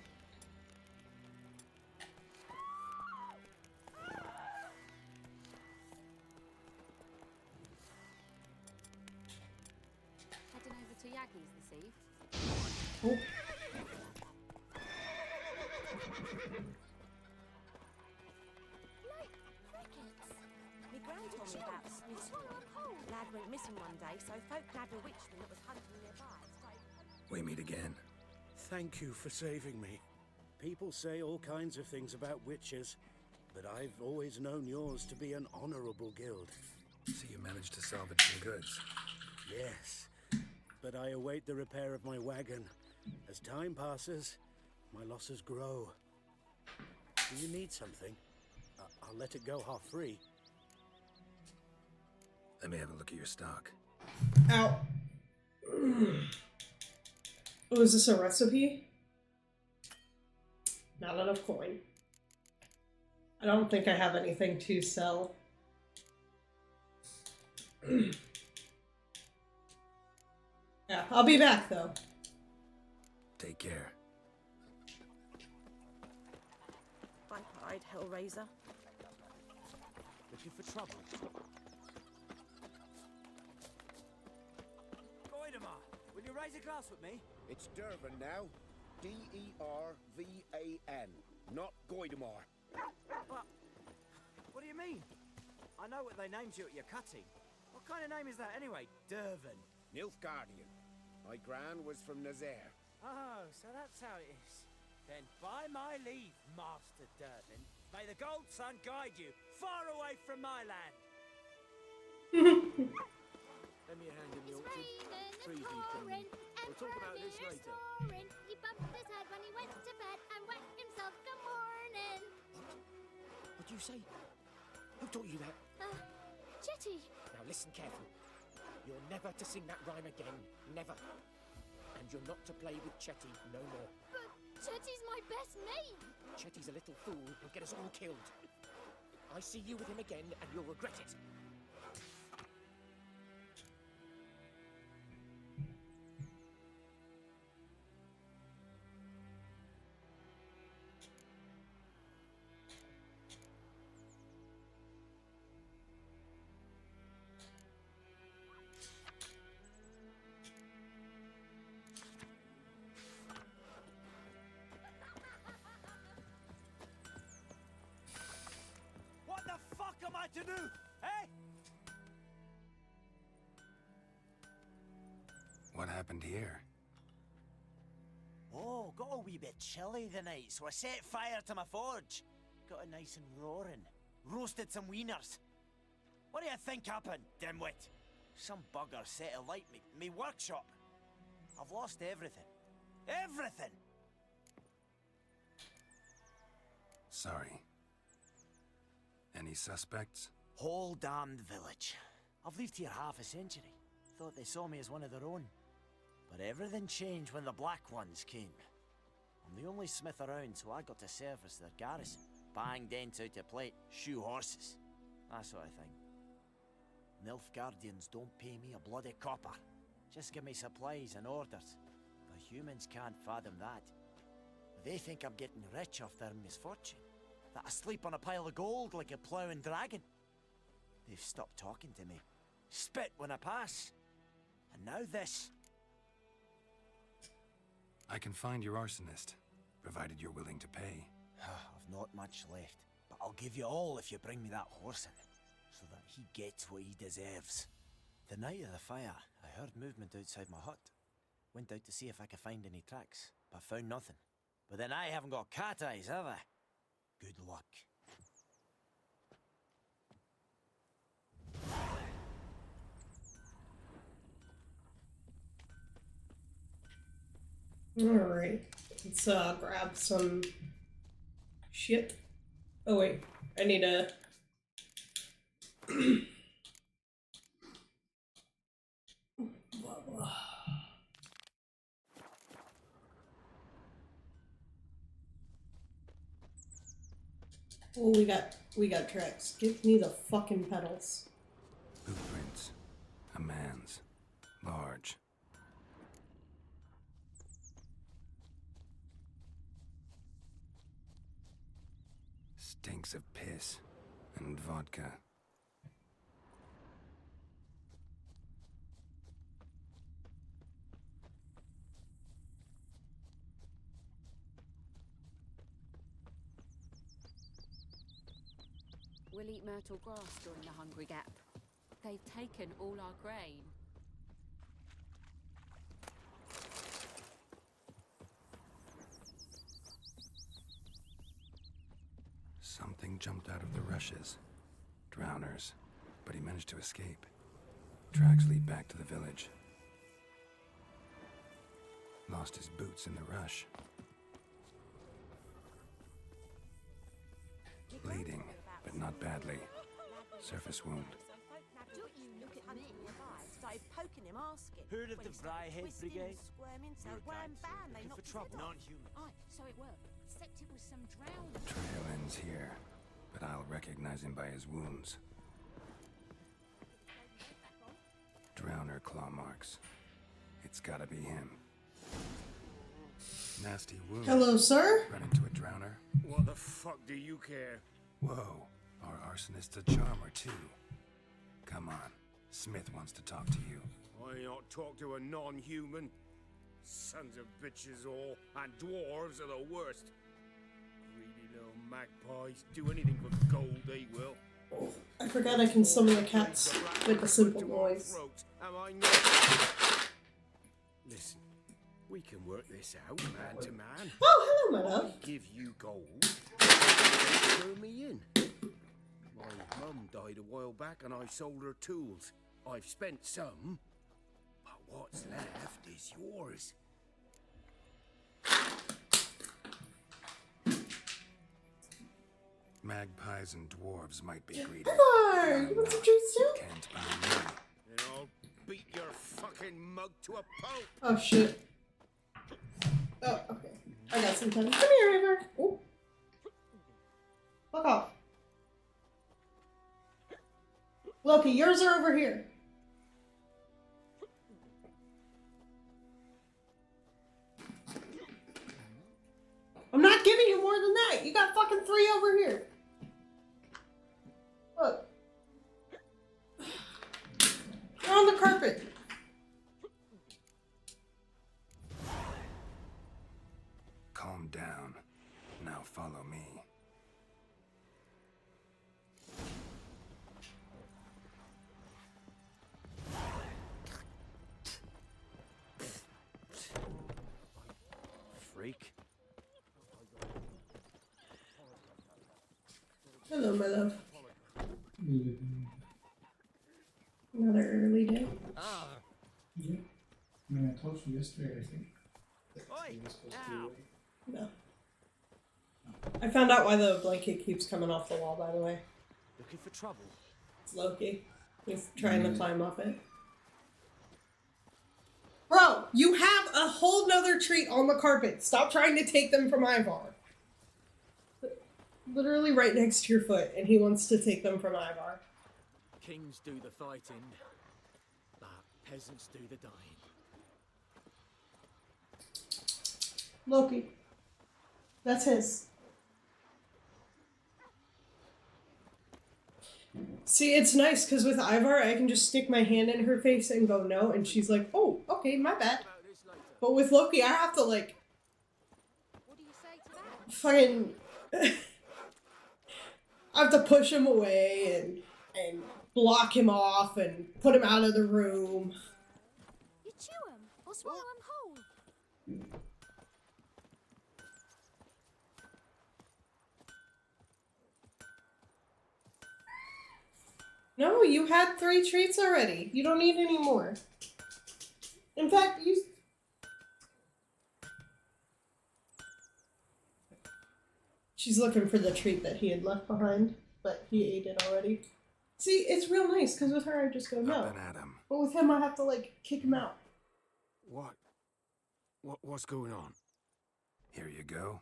J: Heading over to Yagi's this eve. so folk nabbed a witchman that was hunting nearby.
B: We meet again.
H: Thank you for saving me. People say all kinds of things about witches, but I've always known yours to be an honorable guild.
B: So you managed to salvage some goods?
H: Yes, but I await the repair of my wagon. As time passes, my losses grow. Do you need something? I'll let it go half free.
B: Let me have a look at your stock.
A: Ow. Oh, is this a recipe? Not enough coin. I don't think I have anything to sell. Yeah, I'll be back though.
B: Take care.
J: Bye-bye, Hellraiser.
K: Looking for trouble? Goidemar, will you raise a glass with me?
L: It's Dervan now. D-E-R-V-A-N, not Goidemar.
K: But, what do you mean? I know what they named you at your cutting. What kind of name is that anyway? Dervan.
L: Nilfgaardian. My gran was from Nazaire.
K: Oh, so that's how it is. Then by my leave, Master Dervan, may the Gold Sun guide you far away from my land.
L: Lend me a hand in the orchard. Trees need trimming. We'll talk about this later.
E: He bumped his head when he went to bed and whacked himself good morning.
K: What'd you say? Who taught you that?
E: Chetty.
K: Now listen carefully. You're never to sing that rhyme again. Never. And you're not to play with Chetty no more.
E: But Chetty's my best mate.
K: Chetty's a little fool who'll get us all killed. I see you with him again and you'll regret it. What the fuck am I to do? Eh?
B: What happened here?
M: Oh, got a wee bit chilly the night, so I set fire to my forge. Got it nice and roaring. Roasted some wieners. What do you think happened, dimwit? Some bugger set alight me workshop. I've lost everything. Everything!
B: Sorry. Any suspects?
M: Whole damned village. I've lived here half a century. Thought they saw me as one of their own. But everything changed when the Black Ones came. I'm the only smith around, so I got to service their garrison. Bang dents out of plate, shoe horses. That sort of thing. Nilfgaardians don't pay me a bloody copper. Just give me supplies and orders. The humans can't fathom that. They think I'm getting rich off their misfortune. That I sleep on a pile of gold like a ploughing dragon. They've stopped talking to me. Spit when I pass. And now this.
B: I can find your arsonist, provided you're willing to pay.
M: I've not much left, but I'll give you all if you bring me that horse in, so that he gets what he deserves. The night of the fire, I heard movement outside my hut. Went out to see if I could find any tracks, but found nothing. But then I haven't got cat eyes, have I? Good luck.
A: Alright, let's grab some shit. Oh wait, I need a... Oh, we got tracks. Give me the fucking pedals.
B: Blueprints. A man's. Large. Stinks of piss and vodka.
N: We'll eat myrtle grass during the Hungry Gap. They've taken all our grain.
B: Something jumped out of the rushes. Drowners. But he managed to escape. Tracks lead back to the village. Lost his boots in the rush. Bleeding, but not badly. Surface wound.
N: Don't you look at me. Started poking him, asking.
K: Heard of
N: When
K: the
N: he started
K: Fryhead
N: twisting and
K: Brigade?
N: Squirming, so
K: Your
N: wham
K: kind,
N: bam,
K: sir.
N: they
K: Looking
N: knocked
K: for
N: his head
K: trouble.
N: off.
K: Non-human.
N: Aye, so it were. Except it was some drowned.
B: Trail ends here, but I'll recognize him by his wounds. Drowner claw marks. It's gotta be him. Nasty wound.
A: Hello, sir?
B: Run into a drowner.
L: What the fuck do you care?
B: Whoa, our arsonist's a charmer too. Come on, Smith wants to talk to you.
L: I ain't not talk to a non-human. Sons of bitches all, and dwarves are the worst. Greedy little magpies. Do anything for gold, they will.
A: I forgot I can summon the cats with a simple noise.
L: Am I not? Listen, we can work this out, man to man.
A: Oh, hello, my love.
L: I give you gold. Throw me in. My mum died a while back and I sold her tools. I've spent some, but what's left is yours.
B: Magpies and dwarves might be greedy.
A: Hi, you want some treats too?
B: Can't buy me.
L: Then I'll beat your fucking mug to a pulp.
A: Oh, shit. Oh, okay. I got some time. Come here, River. Oh. Fuck off. Loki, yours are over here. I'm not giving you more than that. You got fucking 3 over here. Look. They're on the carpet.
B: Calm down. Now follow me.
L: Freak.
A: Hello, my love. Another early day.
O: Yeah. I mean, I told you yesterday, I think.
K: Oi!
A: No. I found out why the blanket keeps coming off the wall, by the way.
K: Looking for trouble?
A: It's Loki. He's trying to climb up it. Bro, you have a whole nother treat on the carpet. Stop trying to take them from Ivar. Literally right next to your foot, and he wants to take them from Ivar.
K: Kings do the fighting, but peasants do the dying.
A: Loki. That's his. See, it's nice, because with Ivar, I can just stick my hand in her face and go no, and she's like, oh, okay, my bad. But with Loki, I have to, like,
N: What do you say to that?
A: fucking... I have to push him away and block him off and put him out of the room.
N: You chew 'em or swallow 'em whole.
A: No, you had 3 treats already. You don't need any more. In fact, you... She's looking for the treat that he had left behind, but he ate it already. See, it's real nice, because with her I just go no.
B: Up and at him.
A: But with him I have to, like, kick him out.
L: What's going on?
B: Here you go.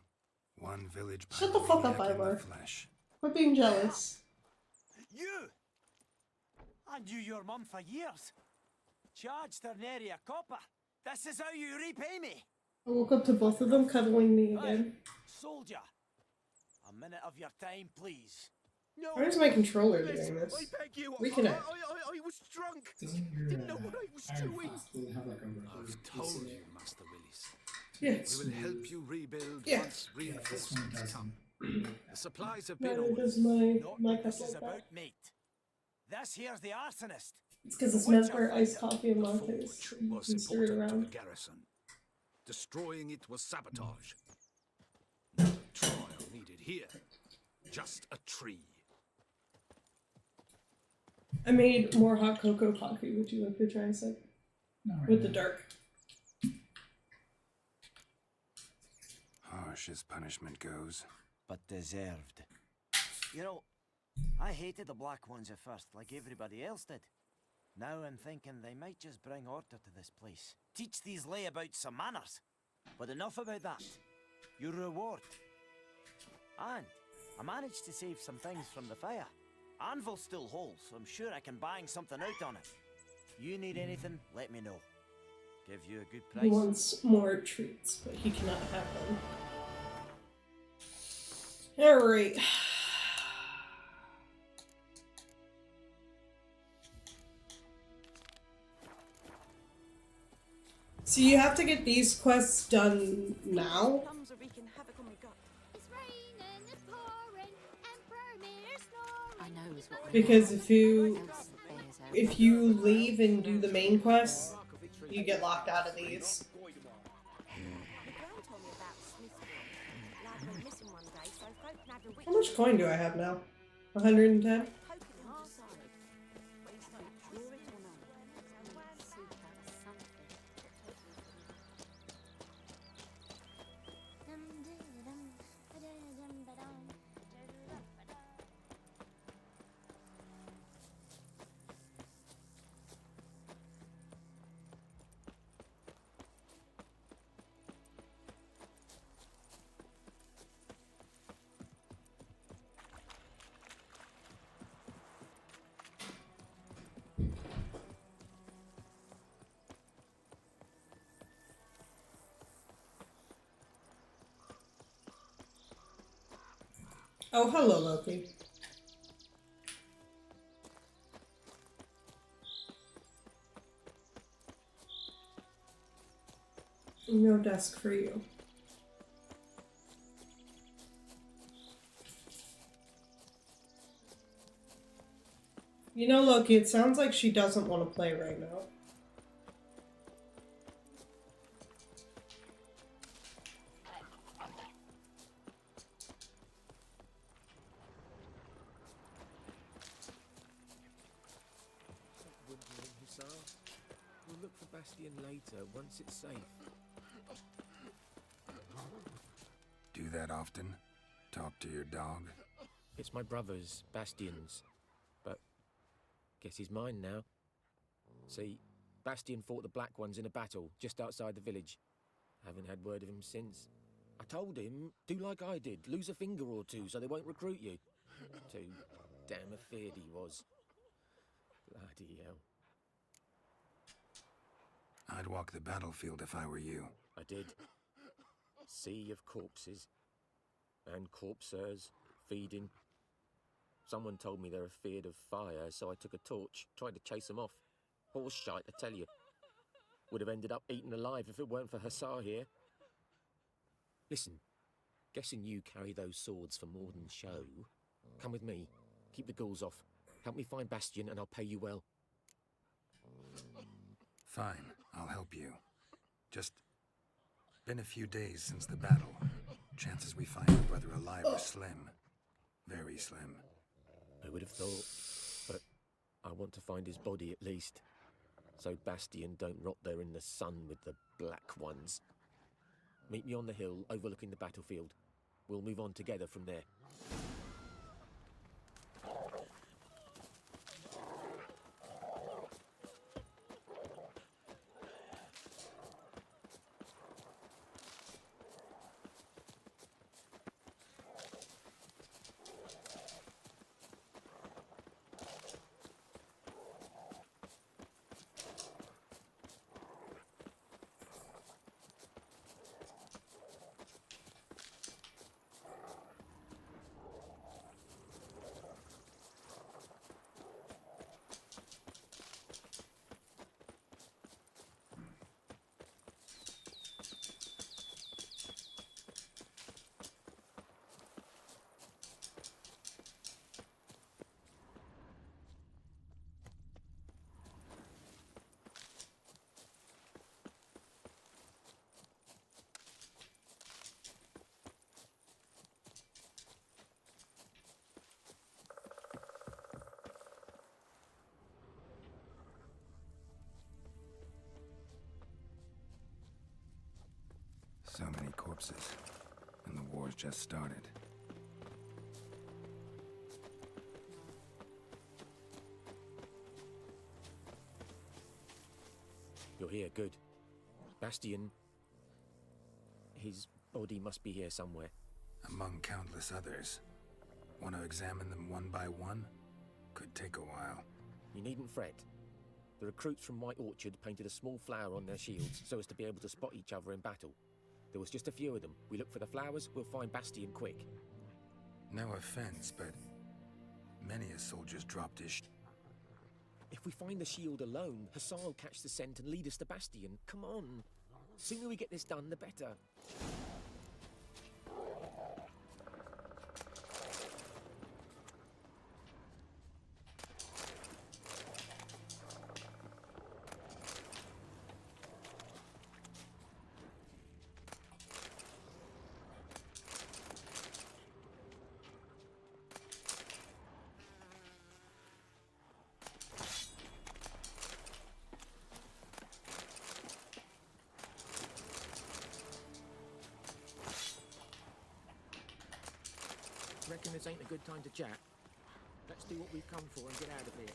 B: One village
A: Shut the fuck up,
B: pyromaniac in the
A: Ivar.
B: flesh.
A: Quit being jealous.
K: You! I knew your mum for years. Charged her nary a copper. This is how you repay me.
A: I woke up to both of them cuddling me again.
K: Soldier. A minute of your time, please. No.
A: Why is my controller doing
L: Listen,
A: this?
L: I beg you.
A: Reconnect.
L: I was drunk.
O: Doesn't your
L: Didn't know what I was
O: Iron
L: doing.
O: Fist will have like a
P: I've told you, Master Willis.
A: Yes.
P: We will help you rebuild
A: Yeah.
P: once
O: Yeah, this one
P: reinforcements
O: doesn't.
P: come. The supplies have been
A: Neither
P: ordered.
A: does my
K: Not
A: cup
K: this is
A: like
K: about,
A: that.
K: mate. This here's the arsonist.
A: It's because it's meant for iced coffee and lattes. So you
P: Was
A: can stir it
P: important to the
A: around.
P: garrison. Destroying it was sabotage. No trial needed here. Just a tree.
A: I made more hot cocoa coffee. Would you like to try a sip?
O: Not right
A: With the
O: now.
A: dark.
B: Harsh as punishment goes.
M: But deserved. You know, I hated the Black Ones at first, like everybody else did. Now I'm thinking they might just bring order to this place. Teach these layabouts some manners. But enough about that. Your reward. And I managed to save some things from the fire. Anvil's still whole, so I'm sure I can bang something out on it. You need anything, let me know. Give you a good price.
A: He wants more treats, but he cannot have them. Alright. So you have to get these quests done now?
N: Plums are wreaking havoc on my gut.
E: It's raining, it's pouring, Emperor Mirror's snoring.
J: I know is what
A: Because if you leave and do the main quests, you get locked out of these.
N: My gran told me about Smithville. Lad went missing one day, so folk can have a
A: How much coin do I have now? 110?
N: poking him on the side. But he's not draw it or not.
A: Oh, hello, Loki. No desk for you. You know, Loki, it sounds like she doesn't want to play right now.
L: Wondering, Hussar. We'll look for Bastion later, once it's safe.
B: Do that often? Talk to your dog?
L: It's my brother's, Bastion's. But guess he's mine now. See, Bastion fought the Black Ones in a battle just outside the village. Haven't had word of him since. I told him, do like I did, lose a finger or two so they won't recruit you. Too damn afeard he was. Bloody hell.
B: I'd walk the battlefield if I were you.
L: I did. Sea of corpses. And corpsers, feeding. Someone told me they're afeard of fire, so I took a torch, tried to chase them off. Horse shite, I tell you. Would have ended up eaten alive if it weren't for Hussar here. Listen, guessing you carry those swords for more than show. Come with me. Keep the ghouls off. Help me find Bastion and I'll pay you well.
B: Fine, I'll help you. Just been a few days since the battle. Chances we find your brother alive are slim. Very slim.
L: I would have thought, but I want to find his body at least. So Bastion don't rot there in the sun with the Black Ones. Meet me on the hill overlooking the battlefield. We'll move on together from there.
B: So many corpses, and the war's just started.
Q: You're here, good. Bastion... his body must be here somewhere.
B: Among countless others. Want to examine them one by one? Could take a while.
Q: You needn't fret. The recruits from White Orchard painted a small flower on their shields so as to be able to spot each other in battle. There was just a few of them. We look for the flowers, we'll find Bastion quick.
B: No offense, but many a soldier's dropped his
Q: If we find the shield alone, Hussar will catch the scent and lead us to Bastion. Come on. Sooner we get this done, the better. Reckon this ain't a good time to chat? Let's do what we've come for and get out of here.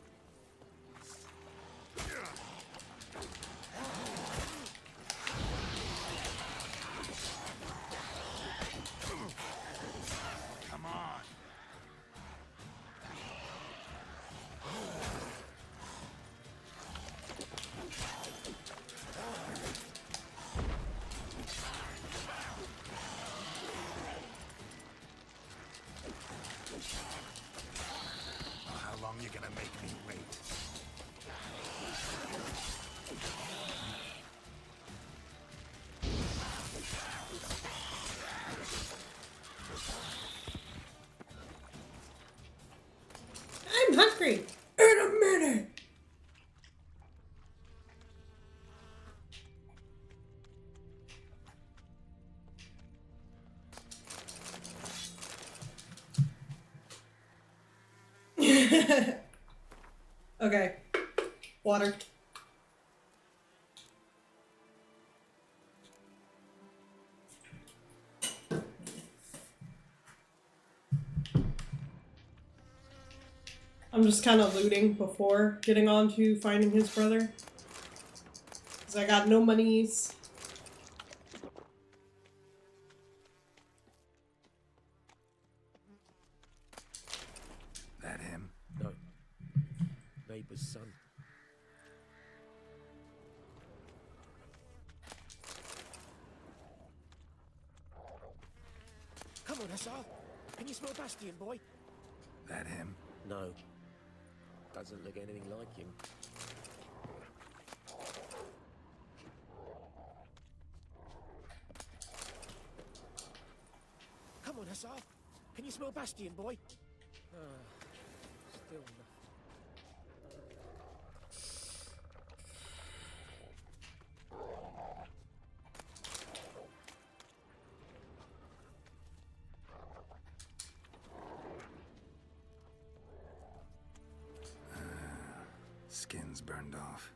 B: Come on! How long you gonna make me wait?
A: I'm hungry. In a minute. Okay. Water. I'm just kind of looting before getting on to finding his brother. Because I got no monies.
B: That him?
Q: No. Neighbor's son. Come on, Hussar. Can you smell Bastion, boy?
B: That him?
Q: No. Doesn't look anything like him. Come on, Hussar. Can you smell Bastion, boy? Still nothing.
B: Skin's burned off.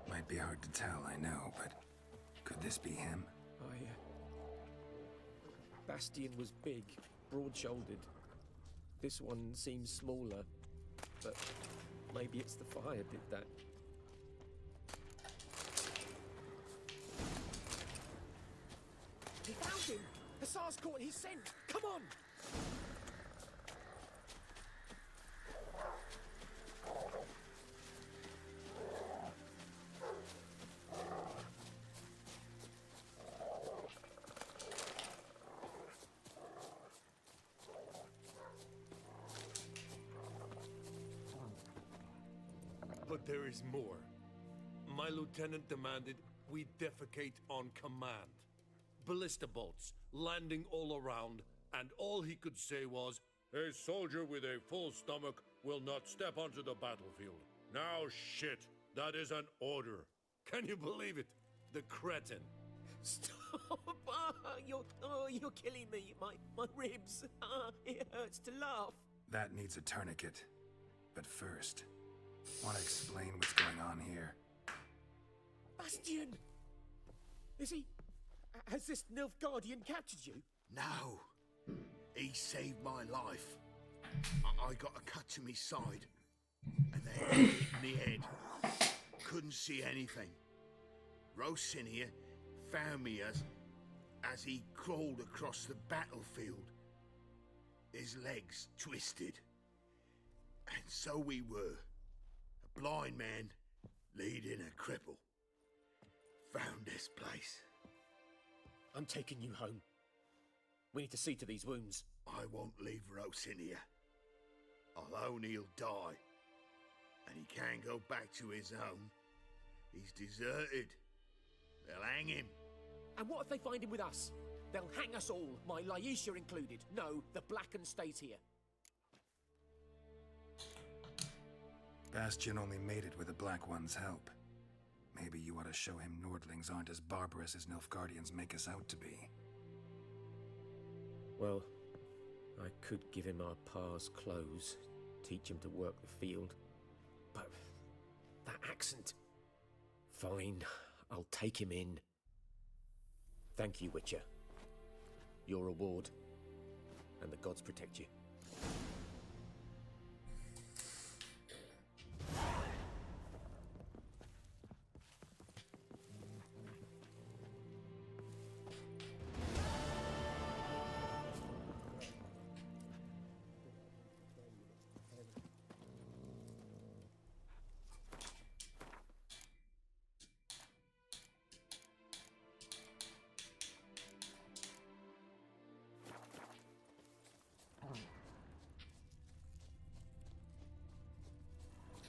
B: Might be hard to tell, I know, but could this be him?
Q: Bastion was big, broad-shouldered. This one seems smaller, but maybe it's the fire did that. He found him! Hussar's caught his scent! Come on!
R: But there is more. My lieutenant demanded we defecate on command. Ballista bolts landing all around, and all he could say was, "A soldier with a full stomach will not step onto the battlefield." Now shit, that is an order. Can you believe it? The cretin.
Q: Stop! You're killing me. My ribs. It hurts to laugh.
B: That needs a tourniquet. But first, want to explain what's going on here?
Q: Bastion! Is he Has this Nilfgaardian captured you?
I: No. He saved my life. I got a cut to me side, and then hit me head. Couldn't see anything. Rosinia found me as he crawled across the battlefield. His legs twisted. And so we were. A blind man leading a cripple. Found this place.
Q: I'm taking you home. We need to see to these wounds.
I: I won't leave Rosinia. Alone he'll die. And he can't go back to his home. He's deserted. They'll hang him.
Q: And what if they find him with us? They'll hang us all, my Laisha included. No, the Blacken stays here.
B: Bastion only made it with the Black One's help. Maybe you ought to show him Nordlings aren't as barbarous as Nilfgaardians make us out to be.
Q: Well, I could give him our pa's clothes, teach him to work the field. But that accent... Fine, I'll take him in. Thank you, Witcher. Your reward, and the gods protect you.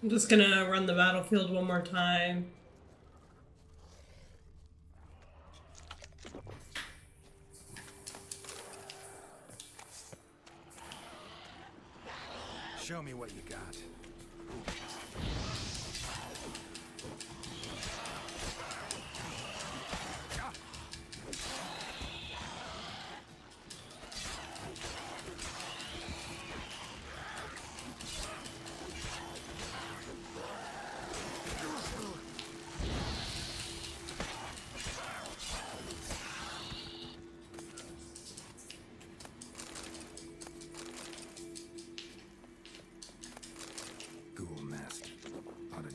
A: I'm just gonna run the battlefield one more time.
B: Show me what you got.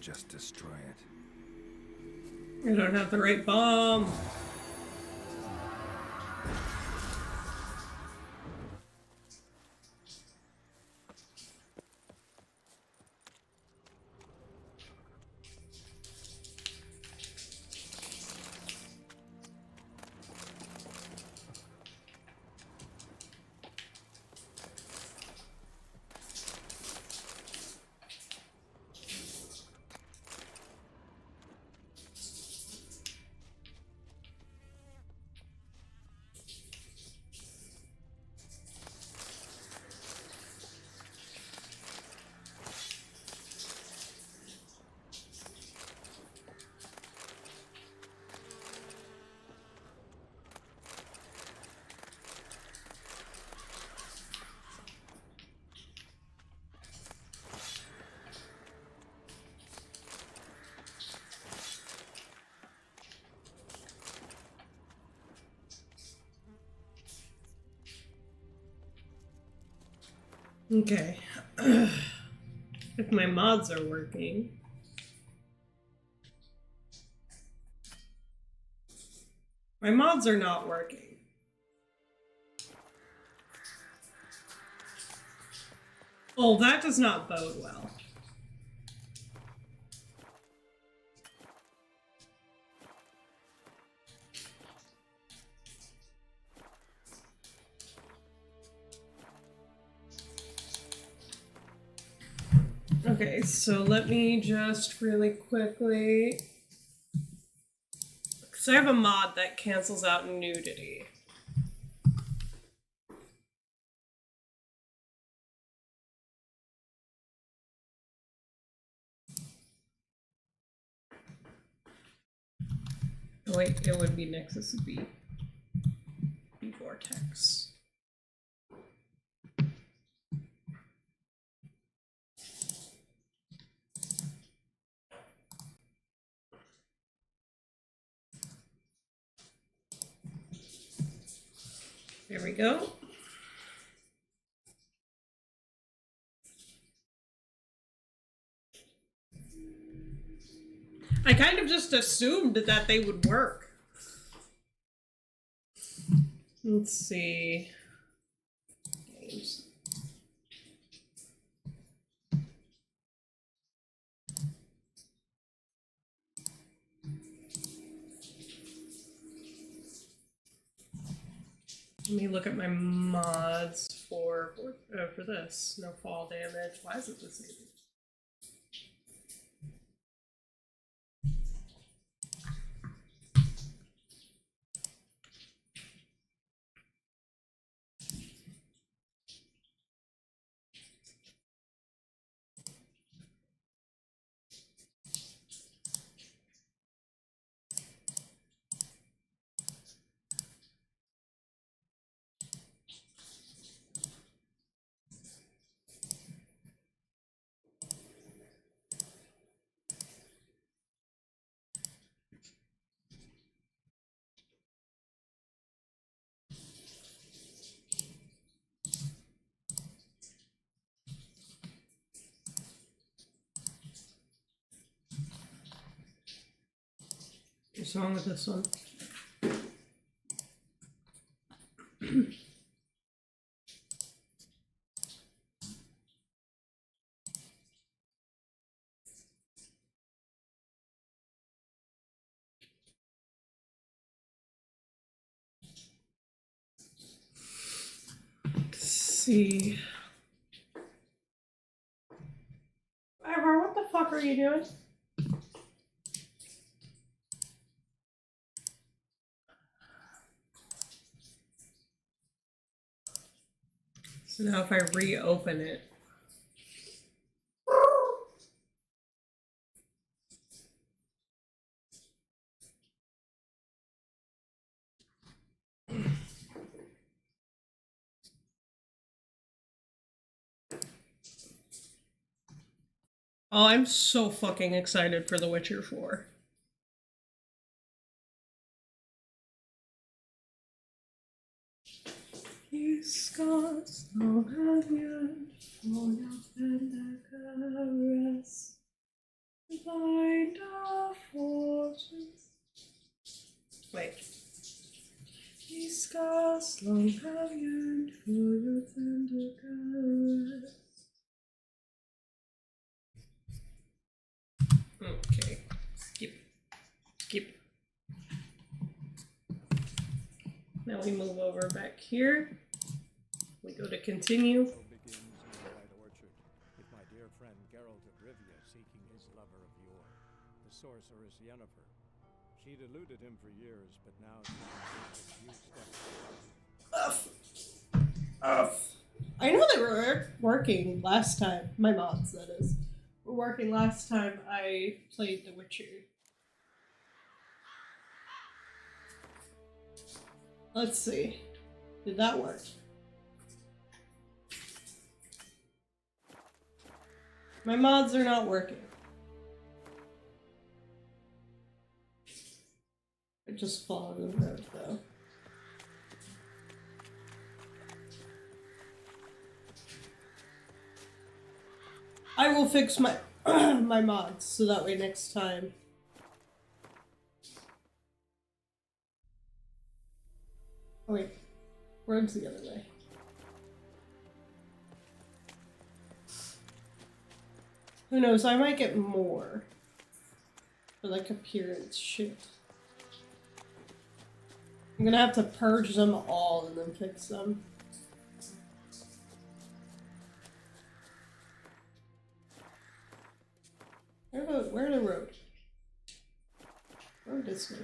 B: Just destroy it.
A: I don't have the right bomb. Okay. If my mods are working. My mods are not working. Oh, that does not bode well. Okay, so let me just really quickly... Because I have a mod that cancels out nudity. Oh, wait, it would be Nexus B. B Vortex. There we go. I kind of just assumed that they would work. Let's see. Games. Let me look at my mods for this. No fall damage. Why is it disabled? What's wrong with this one? Let's see. Ivor, what the fuck are you doing? So now if I reopen it. Oh, I'm so fucking excited for The Witcher 4. These scars no have yearned for your tender caress. Bind our fortunes. Wait. These scars long have yearned for your tender caress. Okay. Skip. Now we move over back here. We go to continue.
S: Begins in the White Orchard, with my dear friend Geralt of Rivia seeking his lover of yore, the sorceress Yennefer. She'd eluded him for years, but now she can take a few steps.
A: I know they were working last time. My mods, that is. Were working last time I played The Witcher. Let's see. Did that work? My mods are not working. I just followed the road though. I will fix my my mods so that way next time. Oh wait, road's the other way. Who knows, I might get more. For like appearance shit. I'm gonna have to purge them all and then fix them. Where the road? Road this way.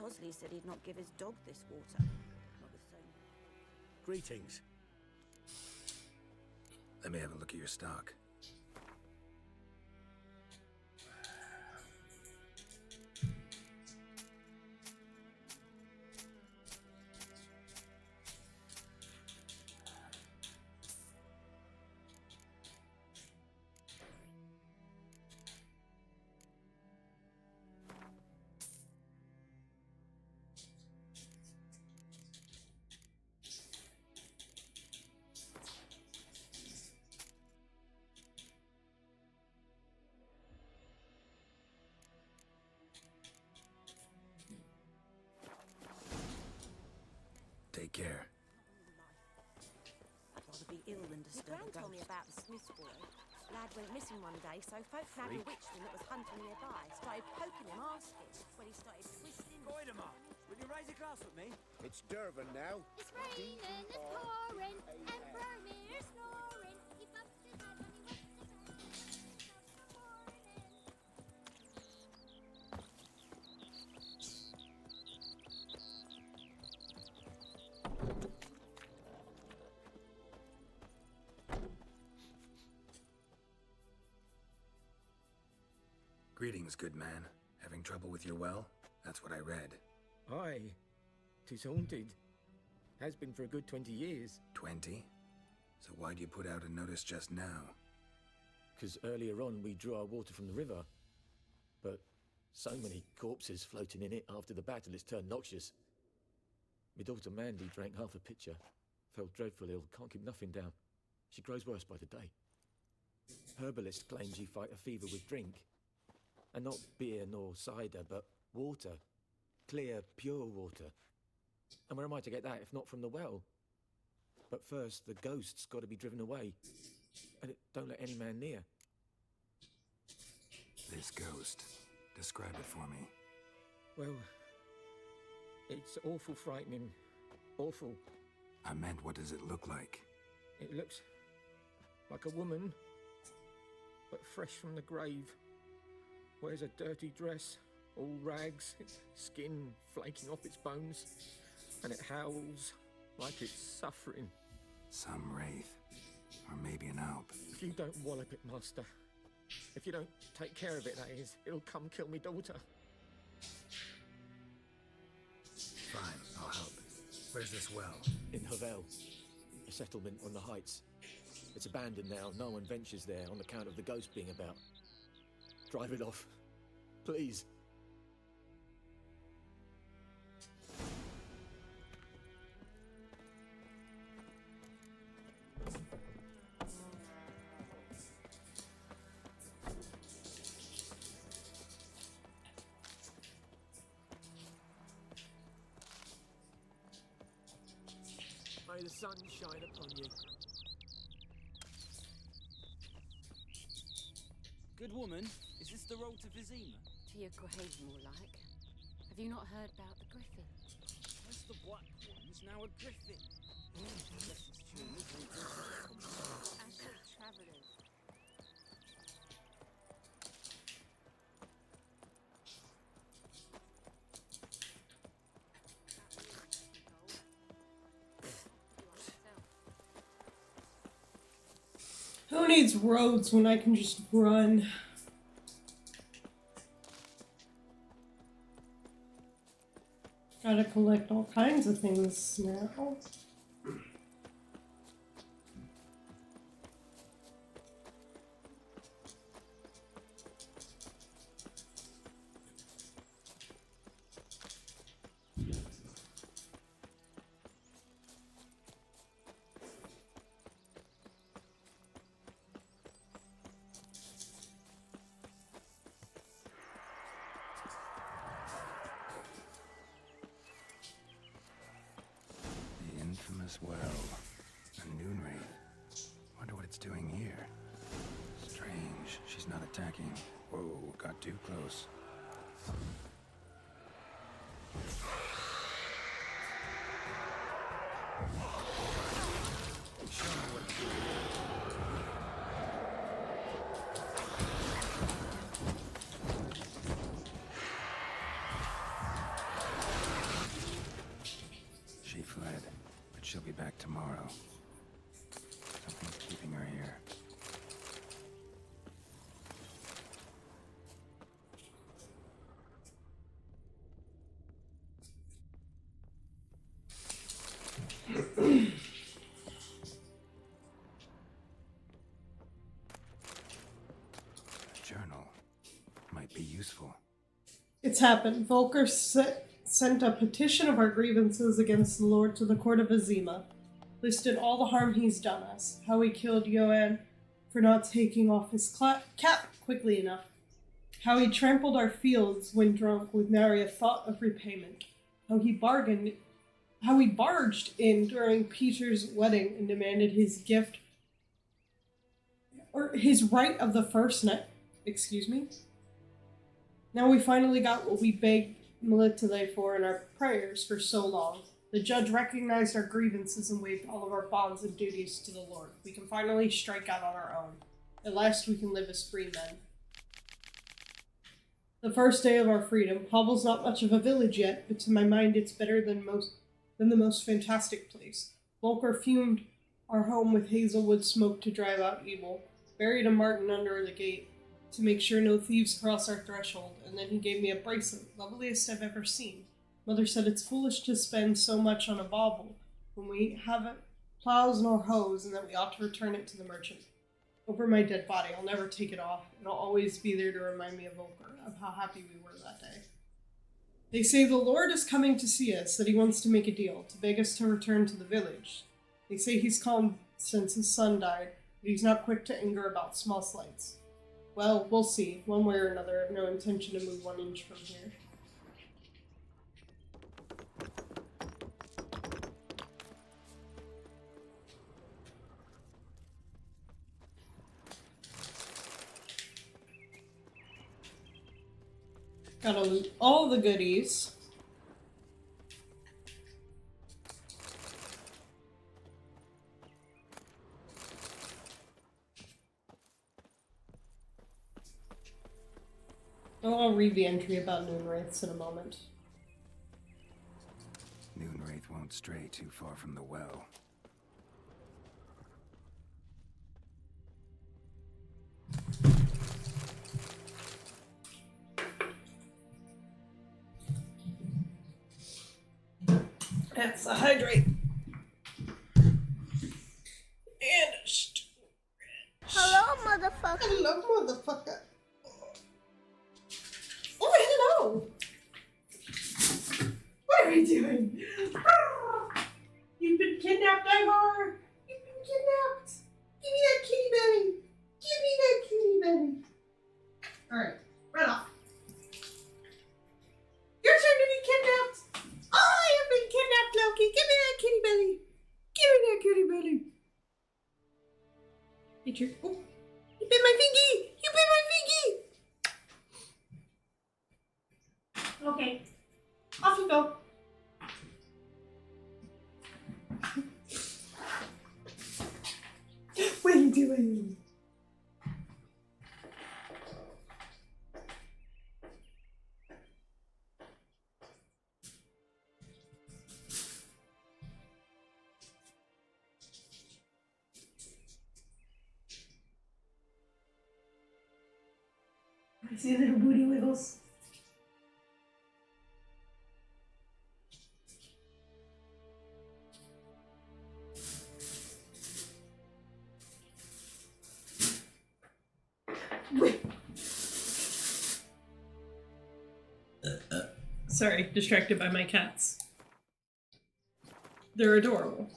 N: Cosley said he'd not give his dog this water. Not the same.
H: Greetings.
B: Let me have a look at your stock. Take care.
N: I'd rather be ill than disturb a told me about the Smith's boy. Lad went missing one day, so folk found a witchling that was hunting nearby. Started poking him, asking. When he started twisting...
K: Goidemar, will you raise a glass with me?
L: It's Durban now.
E: It's raining, it's pouring, and Bromir's snoring. He bumped his head when he went to
B: Greetings, good man. Having trouble with your well? That's what I read.
Q: Aye. 'Tis haunted. Has been for a good 20 years.
B: 20? So why'd you put out a notice just now?
Q: 'Cause earlier on we drew our water from the river. But so many corpses floating in it after the battle it's turned noxious. My daughter Mandy drank half a pitcher. Fell dreadful ill, can't keep nothing down. She grows worse by the day. Herbalist claims you fight a fever with drink. And not beer nor cider, but water. Clear, pure water. And where am I to get that if not from the well? But first, the ghost's got to be driven away. And it don't let any man near.
B: This ghost. Describe it for me.
Q: Well, it's awful frightening. Awful.
B: I meant, what does it look like?
Q: It looks like a woman, but fresh from the grave. Wears a dirty dress, all rags, its skin flaking off its bones, and it howls like it's suffering.
B: Some wraith. Or maybe an alp.
Q: If you don't wallop it, Master, if you don't take care of it, that is, it'll come kill me daughter.
B: Fine, I'll help. Where's this well?
Q: In Havel, a settlement on the heights. It's abandoned now, no one ventures there on account of the ghost being about. Drive it off, please. May the sun shine upon you.
F: Good woman, is this the road to Vizima?
T: To your grave, more like. Have you not heard about the griffin?
F: Where's the black one's now a griffin? Yes, it's true.
T: I said travellers.
A: Who needs roads when I can just run? Gotta collect all kinds of things now.
B: Infamous well. A noon wraith. Wonder what it's doing here. Strange. She's not attacking. Whoa, got too close. Show me what it's doing.
A: It's happened. Volker sent a petition of our grievances against the Lord to the court of Azima. Listed all the harm he's done us. How he killed Joanne for not taking off his cap quickly enough. How he trampled our fields when drunk with nary a thought of repayment. How he barged in during Peter's wedding and demanded his gift, or his right of the first night. Excuse me? Now we finally got what we begged Melitele for in our prayers for so long. The judge recognized our grievances and waived all of our bonds and duties to the Lord. We can finally strike out on our own. At last we can live as free men. The first day of our freedom. Hobble's not much of a village yet, but to my mind it's better than the most fantastic place. Volker fumed our home with hazelwood smoke to drive out evil. Buried a marten under the gate to make sure no thieves cross our threshold, and then he gave me a bracelet, loveliest I've ever seen. Mother said it's foolish to spend so much on a bauble when we haven't plows nor hoes, and that we ought to return it to the merchant. Over my dead body, I'll never take it off. It'll always be there to remind me of Volker, of how happy we were that day. They say the Lord is coming to see us, that he wants to make a deal, to beg us to return to the village. They say he's calm since his son died, but he's not quick to anger about small slights. Well, we'll see. One way or another, I have no intention to move 1 inch from here. Gotta loot all the goodies. I'll read the entry about Noonwraiths in a moment.
B: Noonwraith won't stray too far from the well.
A: That's a hydrate. And a
E: Hello, motherfucker.
A: Hello, motherfucker. Oh, hello. What are we doing? You've been kidnapped, Ivar. You've been kidnapped. Give me that kitty belly. Give me that kitty belly. Alright, right off. Your turn to be kidnapped. I have been kidnapped, Loki. Give me that kitty belly. Give me that kitty belly. Get your... Oh, you bit my fingy. You bit my fingy. Okay, off you go. What are you doing? I see little booty wiggles. Sorry, distracted by my cats. They're adorable.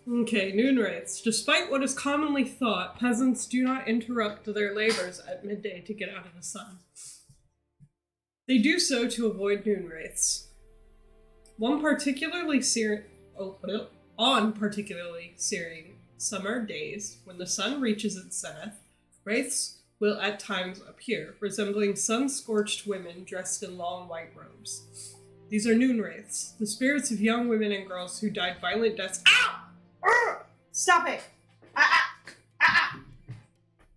A: Okay, Noonwraiths. Despite what is commonly thought, peasants do not interrupt their labors at midday to get out of the sun. They do so to avoid Noonwraiths. On particularly searing summer days, when the sun reaches its zenith, wraiths will at times appear, resembling sun-scorched women dressed in long white robes. These are Noonwraiths, the spirits of young women and girls who died violent deaths. Ow! Stop it!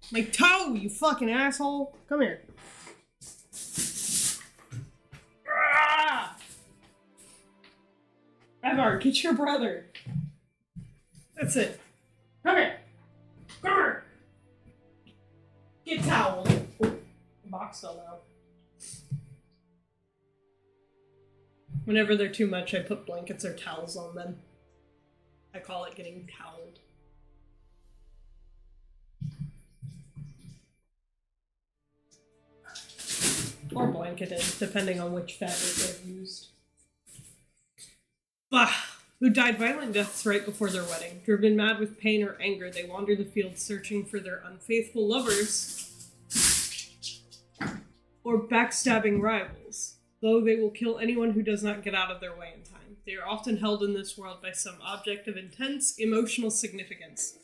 A: My toe, you fucking asshole! Come here. Evar, get your brother. That's it. Come here. Come here. Get towel. Oh, the box fell out. Whenever they're too much, I put blankets or towels on them. I call it getting toweled. Or blanketed, depending on which fabric they've used. Bah! Who died violent deaths right before their wedding. Driven mad with pain or anger, they wander the fields searching for their unfaithful lovers or backstabbing rivals, though they will kill anyone who does not get out of their way in time. They are often held in this world by some object of intense emotional significance.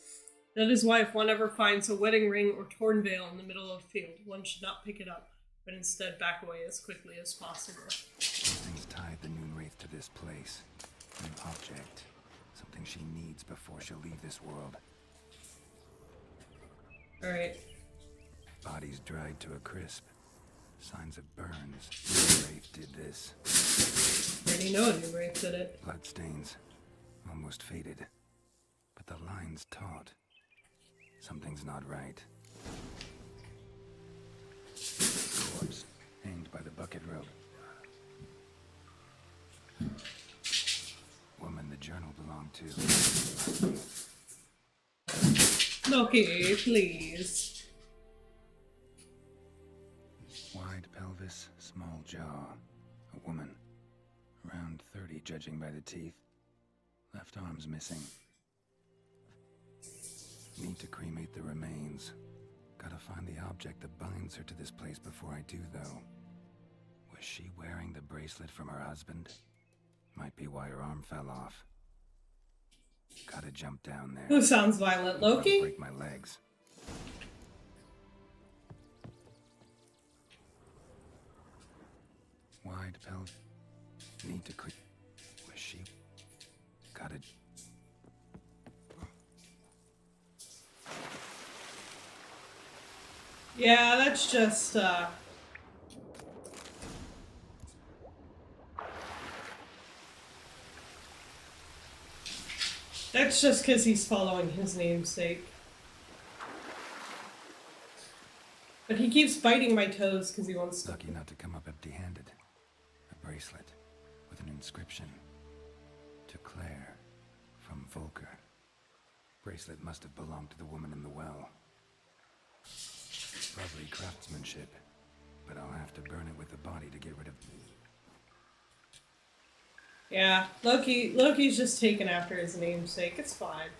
A: That is why if one ever finds a wedding ring or torn veil in the middle of a field, one should not pick it up, but instead back away as quickly as possible.
B: Something's tied the Noon Wraith to this place. An object. Something she needs before she'll leave this world.
A: Alright.
B: Bodies dried to a crisp. Signs of burns. The Wraith did this.
A: Already know a New Wraith did it.
B: Bloodstains. Almost faded. But the line's taut. Something's not right. Corpse. Hanged by the bucket rope. Woman the journal belonged to.
A: Loki, please.
B: Wide pelvis, small jaw. A woman. Around 30, judging by the teeth. Left arm's missing. Need to cremate the remains. Gotta find the object that binds her to this place before I do, though. Was she wearing the bracelet from her husband? Might be why her arm fell off. Gotta jump down there.
A: Who sounds violent, Loki?
B: Break my legs. Wide pelvis. Need to quit. Was she? Gotta.
A: Yeah, that's just, that's just because he's following his namesake. But he keeps biting my toes because he wants to.
B: Lucky not to come up empty-handed. A bracelet with an inscription. To Claire, from Volker. Bracelet must have belonged to the woman in the well. Lovely craftsmanship, but I'll have to burn it with the body to get rid of.
A: Yeah, Loki's just taken after his namesake. It's fine.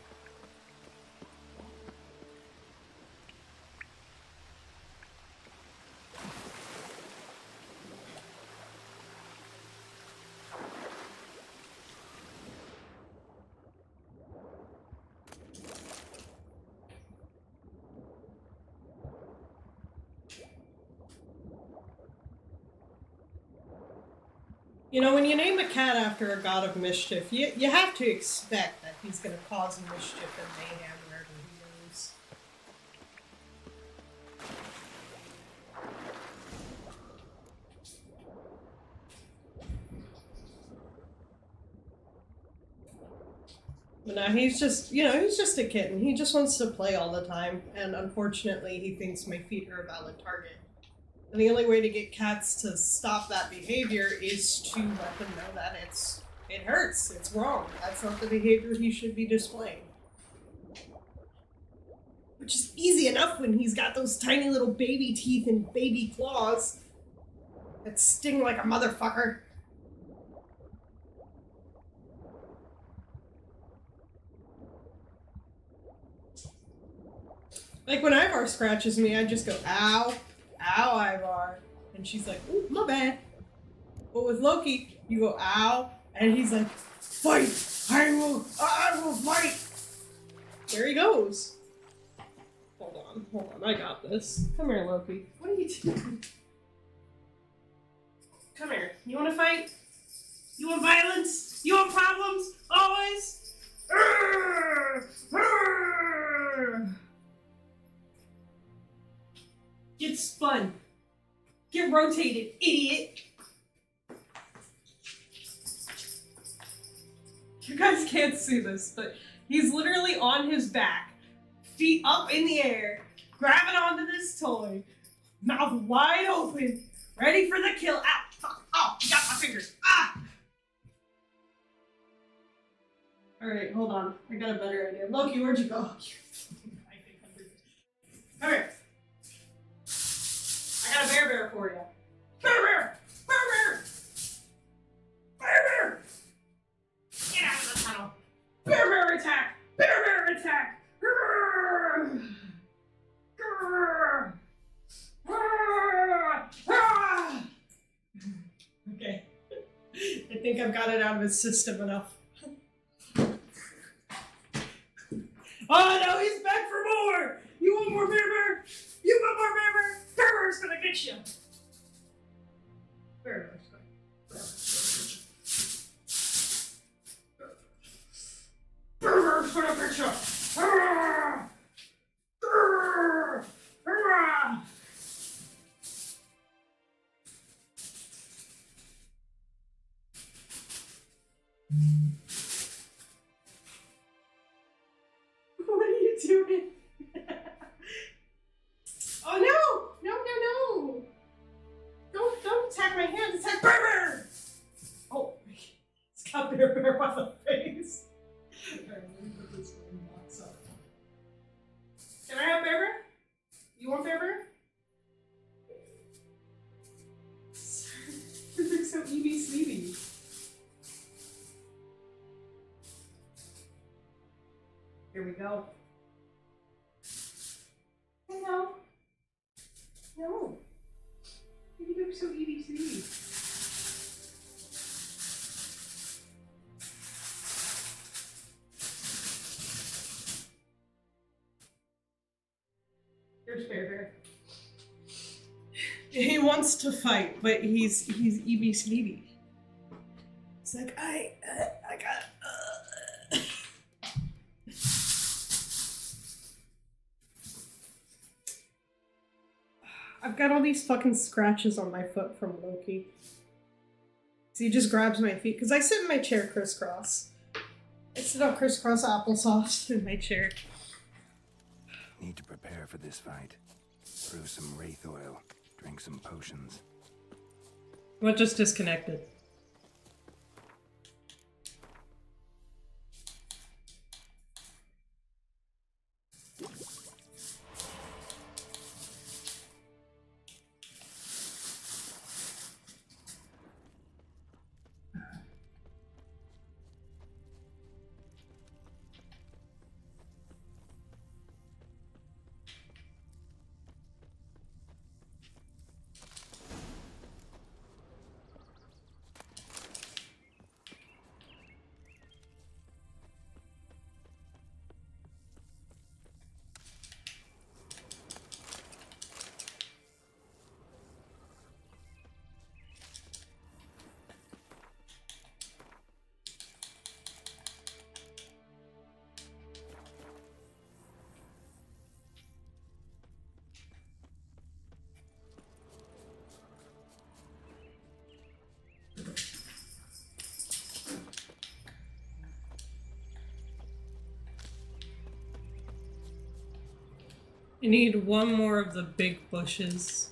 A: You know, when you name a cat after a god of mischief, you have to expect that he's going to cause mischief and mayhem wherever he goes. But now he's just, he's just a kitten. He just wants to play all the time, and unfortunately he thinks my feet are a valid target. And the only way to get cats to stop that behavior is to let them know that it hurts, it's wrong. That's not the behavior he should be displaying. Which is easy enough when he's got those tiny little baby teeth and baby claws that sting like a motherfucker. Like when Ivar scratches me, I just go, ow. Ow, Ivar. And she's like, ooh, my bad. But with Loki, you go, ow, and he's like, fight! I will fight! There he goes. Hold on, I got this. Come here, Loki. What are you doing? Come here. You want to fight? You want violence? You want problems? Always? Get spun. Get rotated, idiot. You guys can't see this, but he's literally on his back, feet up in the air, grabbing onto this toy, mouth wide open, ready for the kill. Ow, fuck, oh, you got my fingers. Ah! Alright, hold on. I got a better idea. Loki, where'd you go? Come here. I got a bear for you. think I've got it out of his system enough. Oh no, he's back for more! You want more Bear Bear? You want more Bear Bear? Bear Bear's gonna get you! Bear Bear's gonna. Bear Bear's gonna get you! Ah! Ah! Ah! What are you doing? Oh no! No, no, no! Don't attack my hand, attack Bear Bear! Oh, it's got Bear Bear by the face. Alright, let me put this ring box up. Can I have Bear Bear? You want Bear Bear? They're so Eevee Sleevey. Here we go. No. No. You look so Eevee Sleevey. Here's Bear Bear. He wants to fight, but he's Eevee Sleevey. It's like I got. I've got all these fucking scratches on my foot from Loki. So he just grabs my feet because I sit in my chair crisscross. I sit on crisscross applesauce in my chair.
B: Need to prepare for this fight. Brew some wraith oil. Drink some potions.
A: What just disconnected? I need one more of the big bushes.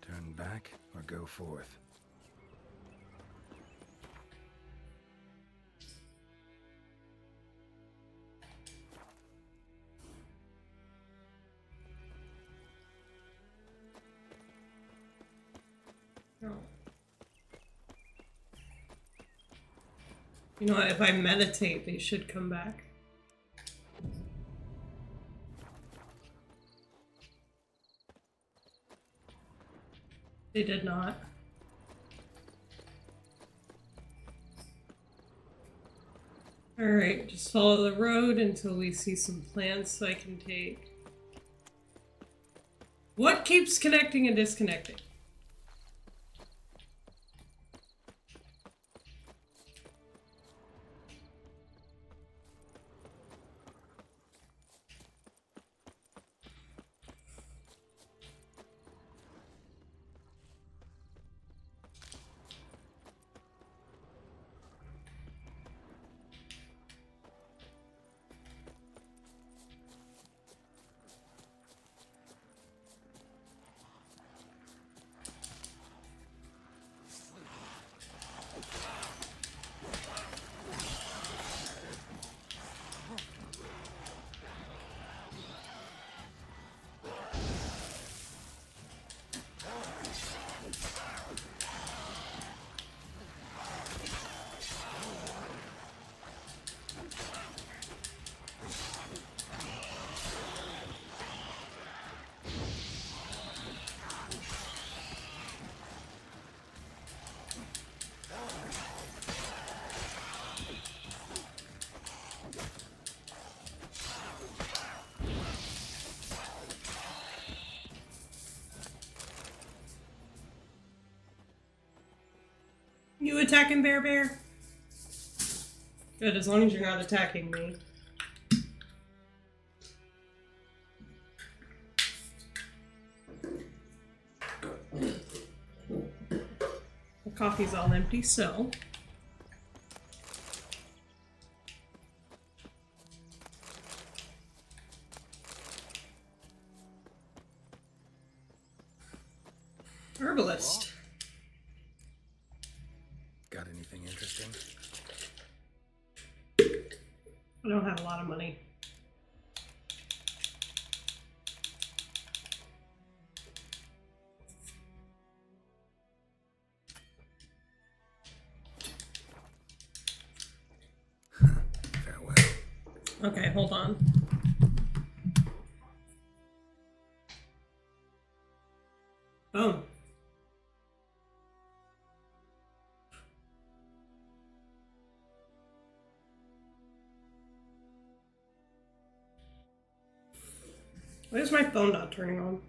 B: Turn back or go forth.
A: You know what, if I meditate, they should come back. They did not. Alright, just follow the road until we see some plants I can take. What keeps connecting and disconnecting? You attacking Bear Bear? Good, as long as you're not attacking me. The coffee's all empty, so... Herbalist.
B: Got anything interesting?
A: I don't have a lot of money.
B: Farewell.
A: Okay, hold on. Boom. Why is my phone not turning on?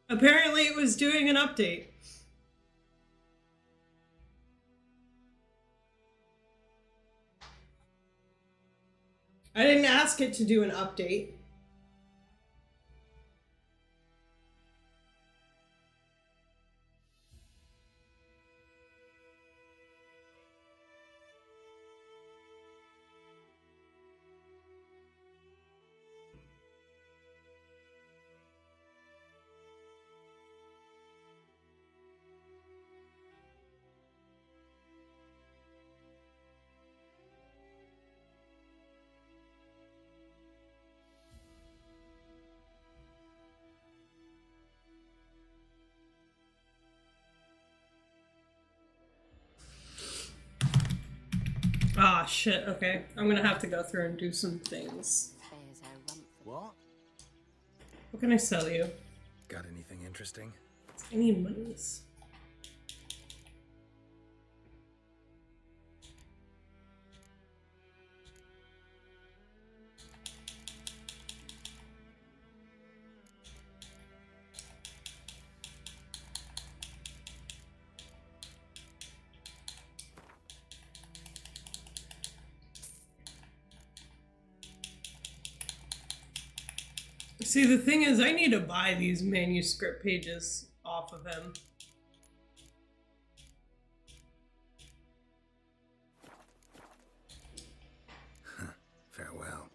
A: Apparently it was doing an update. I didn't ask it to do an update. Ah, shit, okay. I'm gonna have to go through and do some things.
M: What?
A: What can I sell you?
B: Got anything interesting?
A: I need monies. See, the thing is, I need to buy these manuscript pages off of him.
B: Farewell.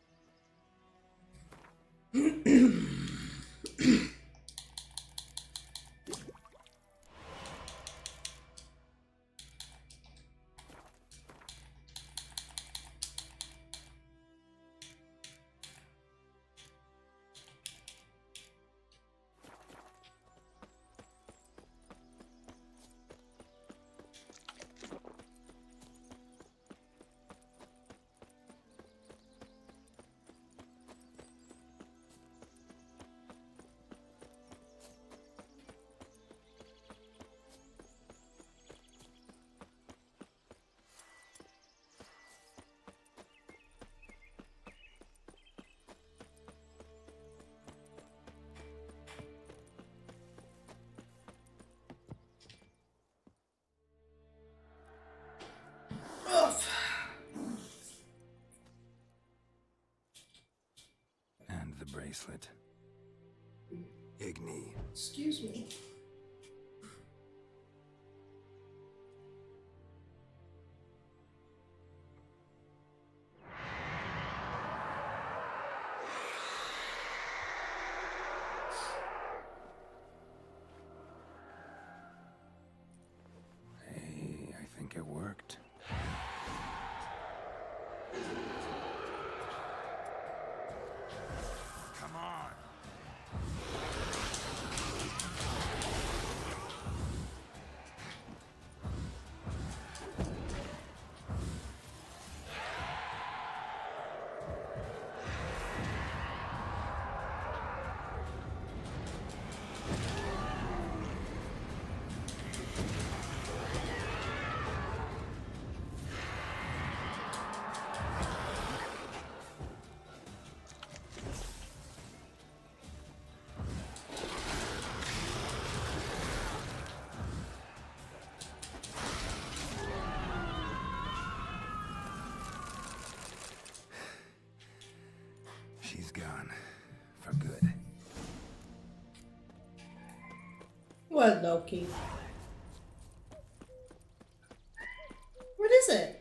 B: And the bracelet. Igni.
A: Excuse me.
B: Hey, I think it worked.
M: Come on.
A: What, Loki? What is it?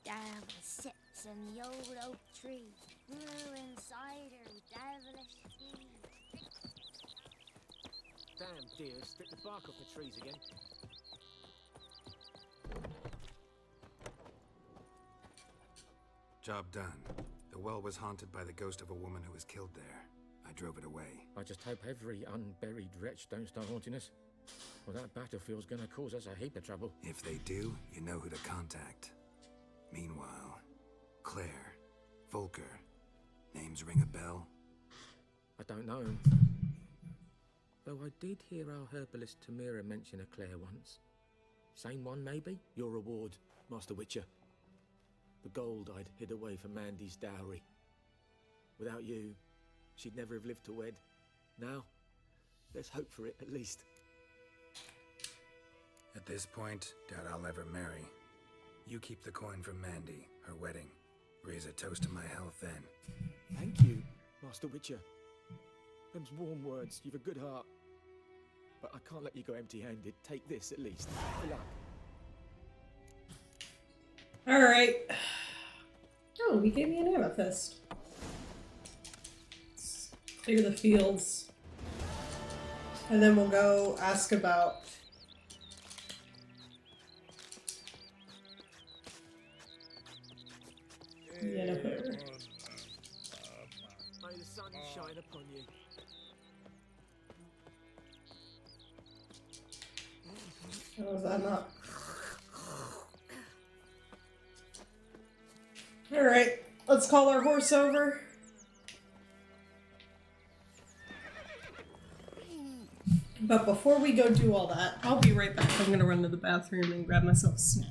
E: Down sits in the old oak tree, brewing cider with devilish speed.
Q: Damn deer, strip the bark off the trees again.
B: Job done. The well was haunted by the ghost of a woman who was killed there. I drove it away.
Q: I just hope every unburied wretch don't start haunting us. Well, that battlefield's gonna cause us a heap of trouble.
B: If they do, you know who to contact. Meanwhile, Claire, Volker, names ring a bell?
Q: I don't know. Though I did hear our herbalist Tamira mention a Claire once. Same one, maybe? Your reward, Master Witcher. The gold I'd hid away for Mandy's dowry. Without you, she'd never have lived to wed. Now, there's hope for it, at least.
B: At this point, doubt I'll ever marry. You keep the coin from Mandy, her wedding. Raise a toast to my health then.
Q: Thank you, Master Witcher. Them's warm words. You've a good heart. But I can't let you go empty-handed. Take this, at least. Good luck.
A: Alright. Oh, he gave me an amethyst. Let's clear the fields. And then we'll go ask about... Yennefer.
Q: May the sun shine upon you.
A: How is that not? Alright, let's call our horse over. But before we go do all that, I'll be right back. I'm gonna run to the bathroom and grab myself a snack.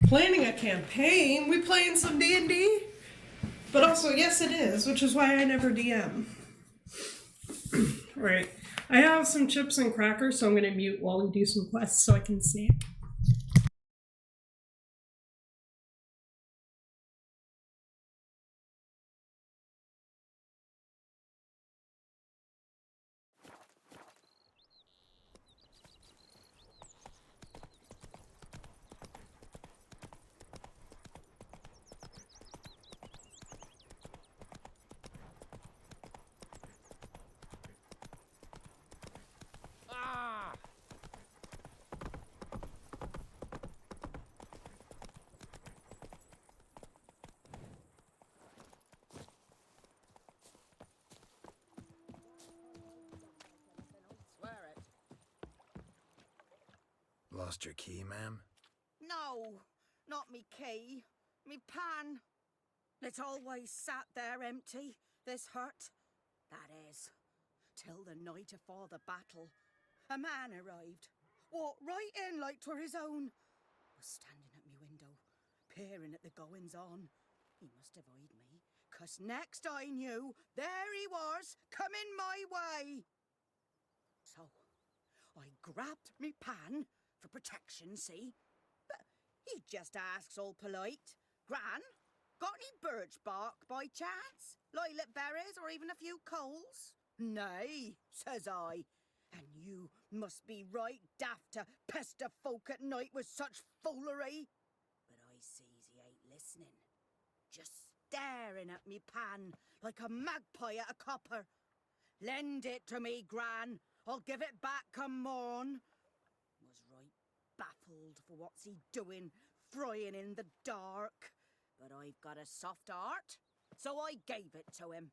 A: planning a campaign. We playing some D&D? But also, yes, it is, which is why I never DM. Right. I have some chips and crackers, so I'm gonna mute while we do some quests so I can snack.
B: Swear it. Lost your key, ma'am?
U: No, not me key. Me pan. It's always sat there empty, this hut. That is, till the night afore the battle. A man arrived, walked right in like 'twere his own. Was standing at me window, peering at the goings-on. He must have eyed me, 'cause next I knew, there he was, coming my way. So, I grabbed me pan, for protection, see? But he just asks all polite, Gran, got any birch bark by chance? Lilac berries or even a few coals? Nay, says I. And you must be right daft to pester folk at night with such foolery. But I sees he ain't listening. Just staring at me pan like a magpie at a copper. Lend it to me, Gran. I'll give it back come morn. Was right baffled for what's he doing, frying in the dark. But I've got a soft heart, so I gave it to him.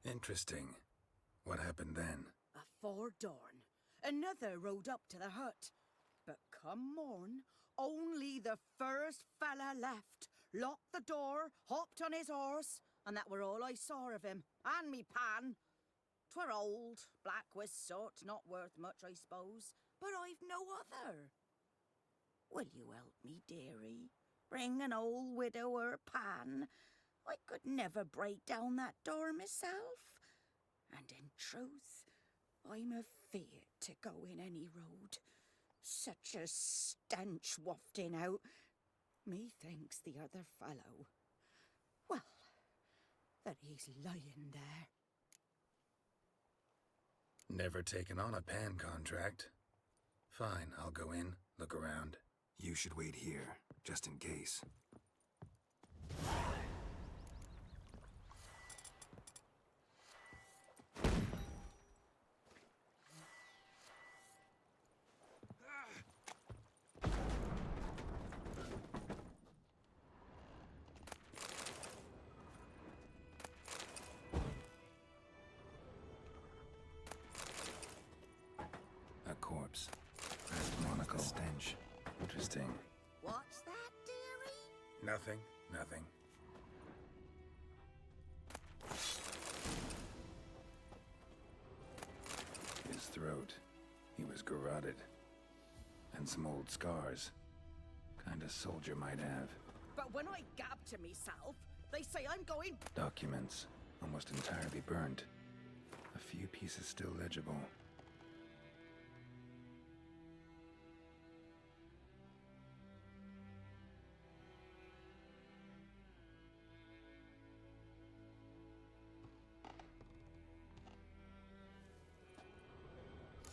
B: Interesting. What happened then?
U: Afore dawn, another rode up to the hut. But come morn, only the first fella left, locked the door, hopped on his horse, and that were all I saw of him, and me pan. 'Twere old, black with soot, not worth much, I suppose, but I've no other. Will you help me, dearie? Bring an old widower pan. I could never break down that door myself. And in truth, I'm afeard to go in any road. Such a stench wafting out. Methinks the other fellow, well, that he's lying there.
B: Never taken on a pan contract. Fine, I'll go in, look around. You should wait here, just in case. A corpse. Monocle. Stench. Interesting.
U: What's that, dearie?
B: Nothing, nothing. His throat. He was garroted. And some old scars. Kinda soldier might have.
U: But when I gab to myself, they say I'm going...
B: Documents. Almost entirely burnt. A few pieces still legible.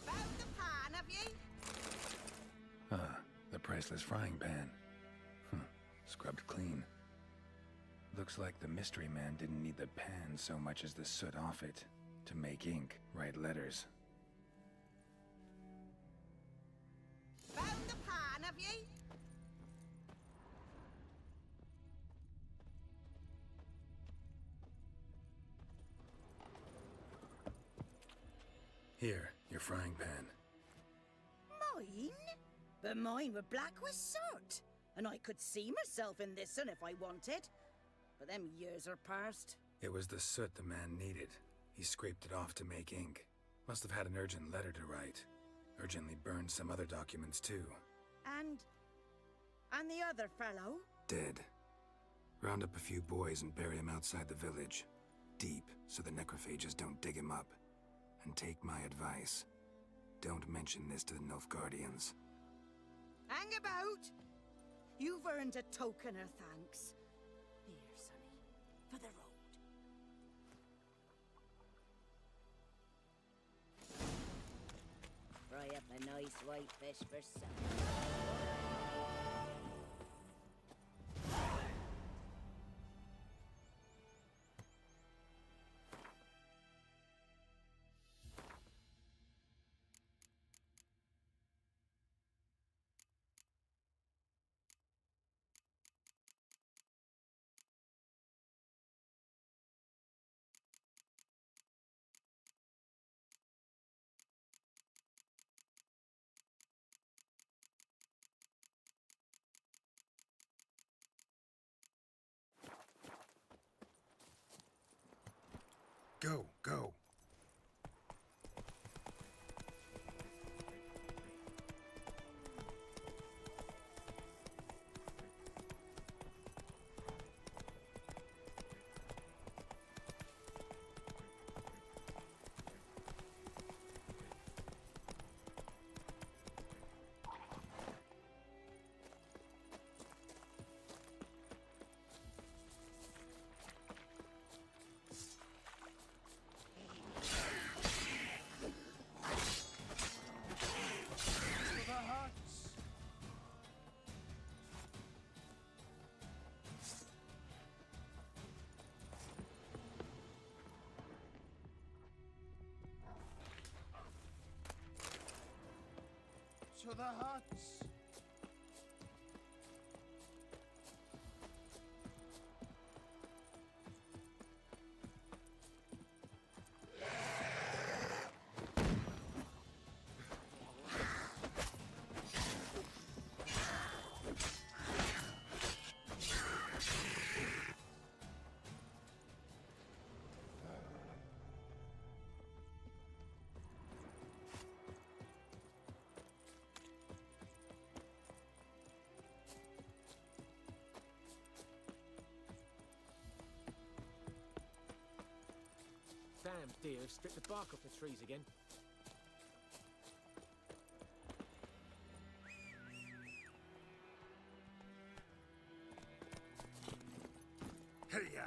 U: Found the pan, have you?
B: Ah, the priceless frying pan. Scrubbed clean. Looks like the mystery man didn't need the pan so much as the soot off it to make ink, write letters.
U: Found the pan, have you?
B: Here, your frying pan.
U: Mine? But mine were black with soot. And I could see myself in this one if I wanted. But them years are past.
B: It was the soot the man needed. He scraped it off to make ink. Must have had an urgent letter to write. Urgently burn some other documents too.
U: And the other fellow?
B: Dead. Round up a few boys and bury him outside the village. Deep, so the necrophages don't dig him up. And take my advice. Don't mention this to the Nilfgaardians.
U: Hang about! You've earned a token of thanks. Here, sonny, for the road.
J: Fry up a nice white fish for supper.
B: Go, go.
L: To the huts!
Q: Damn deer have stripped the bark off the trees again.
B: Hey-ya!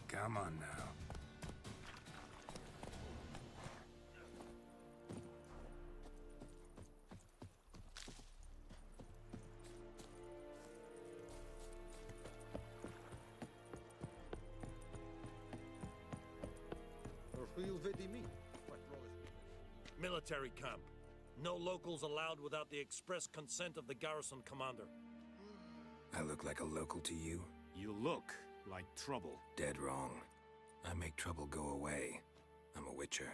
B: Come on now.
R: Military camp. No locals allowed without the express consent of the garrison commander.
B: I look like a local to you?
P: You look like trouble.
B: Dead wrong. I make trouble go away. I'm a witcher.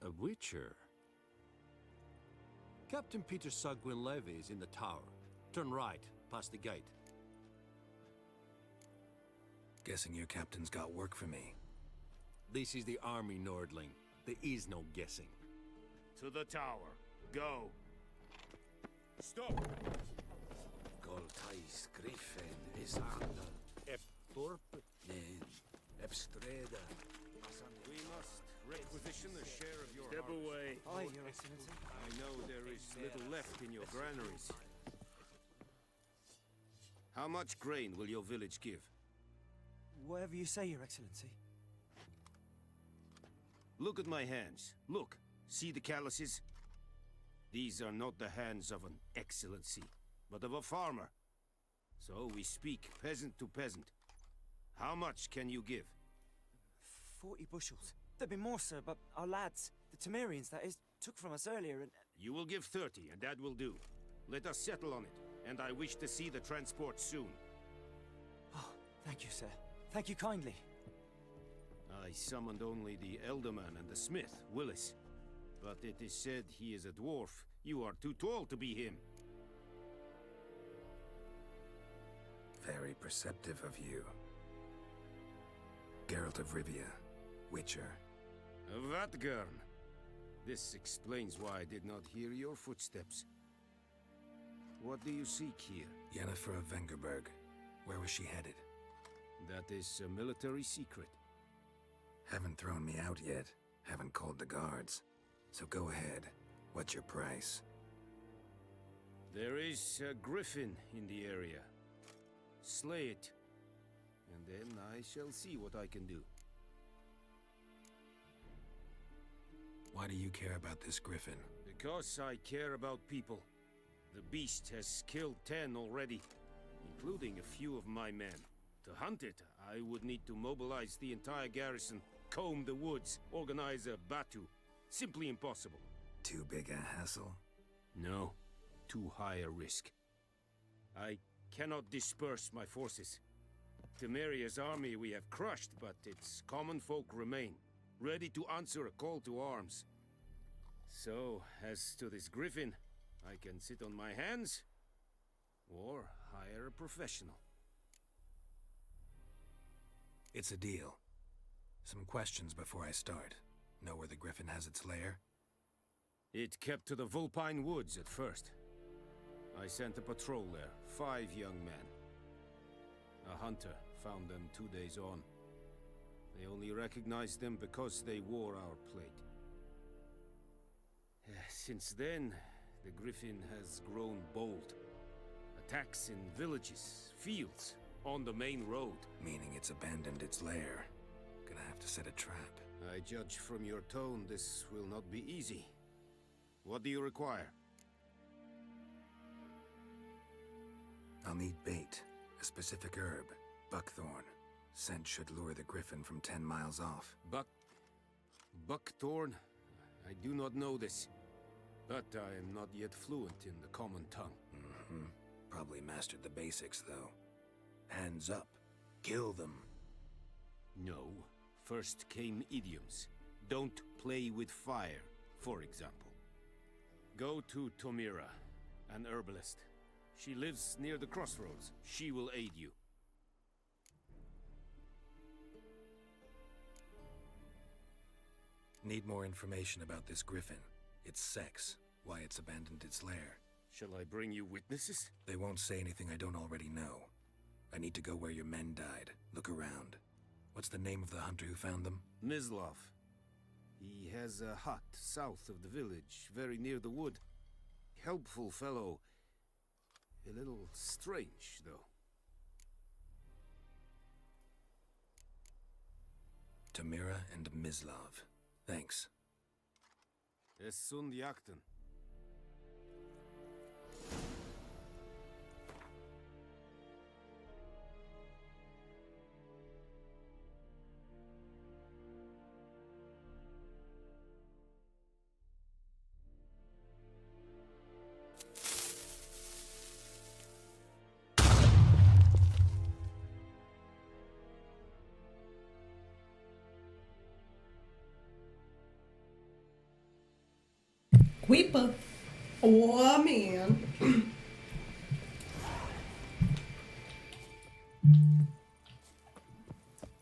P: A witcher? Captain Peter Sagwin Levy is in the tower. Turn right, past the gate.
B: Guessing your captain's got work for me.
P: This is the army, Nordling. There is no guessing.
L: To the tower. Go. Stop!
P: Goltais Griffin is under.
R: Ep Thorpe?
P: Nen. Epstreda.
L: We must requisition a share of your
C: Step
L: harvest.
C: away.
L: Aye, Your Excellency. I know there is little left in your granaries. How much grain will your village give?
C: Whatever you say, Your Excellency.
L: Look at my hands. Look. See the calluses? These are not the hands of an excellency, but of a farmer. So we speak peasant to peasant. How much can you give?
C: 40 bushels. There'd be more, sir, but our lads, the Temerians, that is, took from us earlier and...
D: You will give 30, and that will do. Let us settle on it, and I wish to see the transport soon.
C: Oh, thank you, sir. Thank you kindly.
D: I summoned only the Elderman and the smith, Willis. But it is said he is a dwarf. You are too tall to be him.
B: Very perceptive of you. Geralt of Rivia, Witcher.
D: Vatgern. This explains why I did not hear your footsteps. What do you seek here?
B: Yennefer of Vengerberg. Where was she headed?
D: That is a military secret.
B: Haven't thrown me out yet. Haven't called the guards. So go ahead. What's your price?
D: There is a griffin in the area. Slay it, and then I shall see what I can do.
B: Why do you care about this griffin?
D: Because I care about people. The beast has killed 10 already, including a few of my men. To hunt it, I would need to mobilize the entire garrison, comb the woods, organize a batu. Simply impossible.
B: Too big a hassle?
D: No, too high a risk. I cannot disperse my forces. Temeria's army we have crushed, but its common folk remain, ready to answer a call to arms. So, as to this griffin, I can sit on my hands, or hire a professional.
B: It's a deal. Some questions before I start. Know where the griffin has its lair?
D: It kept to the Vulpine Woods at first. I sent a patrol there, 5 young men. A hunter found them 2 days on. They only recognized them because they wore our plate. Since then, the griffin has grown bold. Attacks in villages, fields, on the main road.
B: Meaning it's abandoned its lair. Gonna have to set a trap.
D: I judge from your tone this will not be easy. What do you require?
B: I'll need bait. A specific herb. Buckthorn. Scent should lure the griffin from 10 miles off.
D: Buckthorn? I do not know this. But I am not yet fluent in the common tongue.
B: Mm-hmm. Probably mastered the basics, though. Hands up. Kill them.
D: No. First came idioms. Don't play with fire, for example. Go to Tomira, an herbalist. She lives near the crossroads. She will aid you.
B: Need more information about this griffin. Its sex, why it's abandoned its lair.
D: Shall I bring you witnesses?
B: They won't say anything I don't already know. I need to go where your men died. Look around. What's the name of the hunter who found them?
D: Mislav. He has a hut south of the village, very near the wood. Helpful fellow. A little strange, though.
B: Tamira and Mislav. Thanks.
D: Es sunt jakten.
A: Weepa. Oh, man.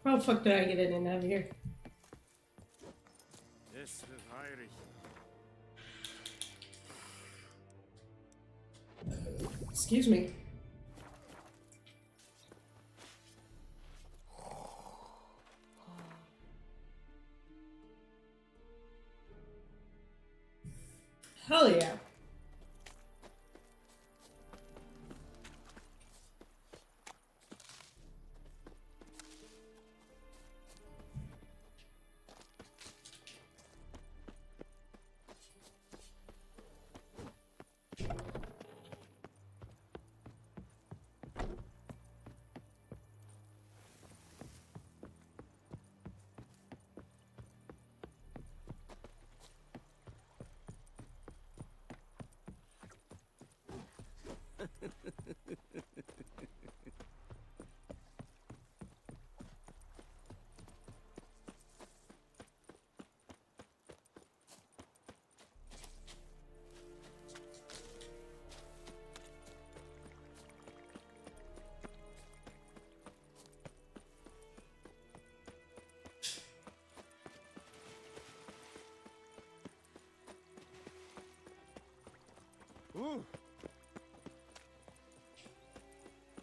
A: How the fuck did I get in and out of here?
D: Es ist Heinrich.
A: Excuse me. Hell yeah.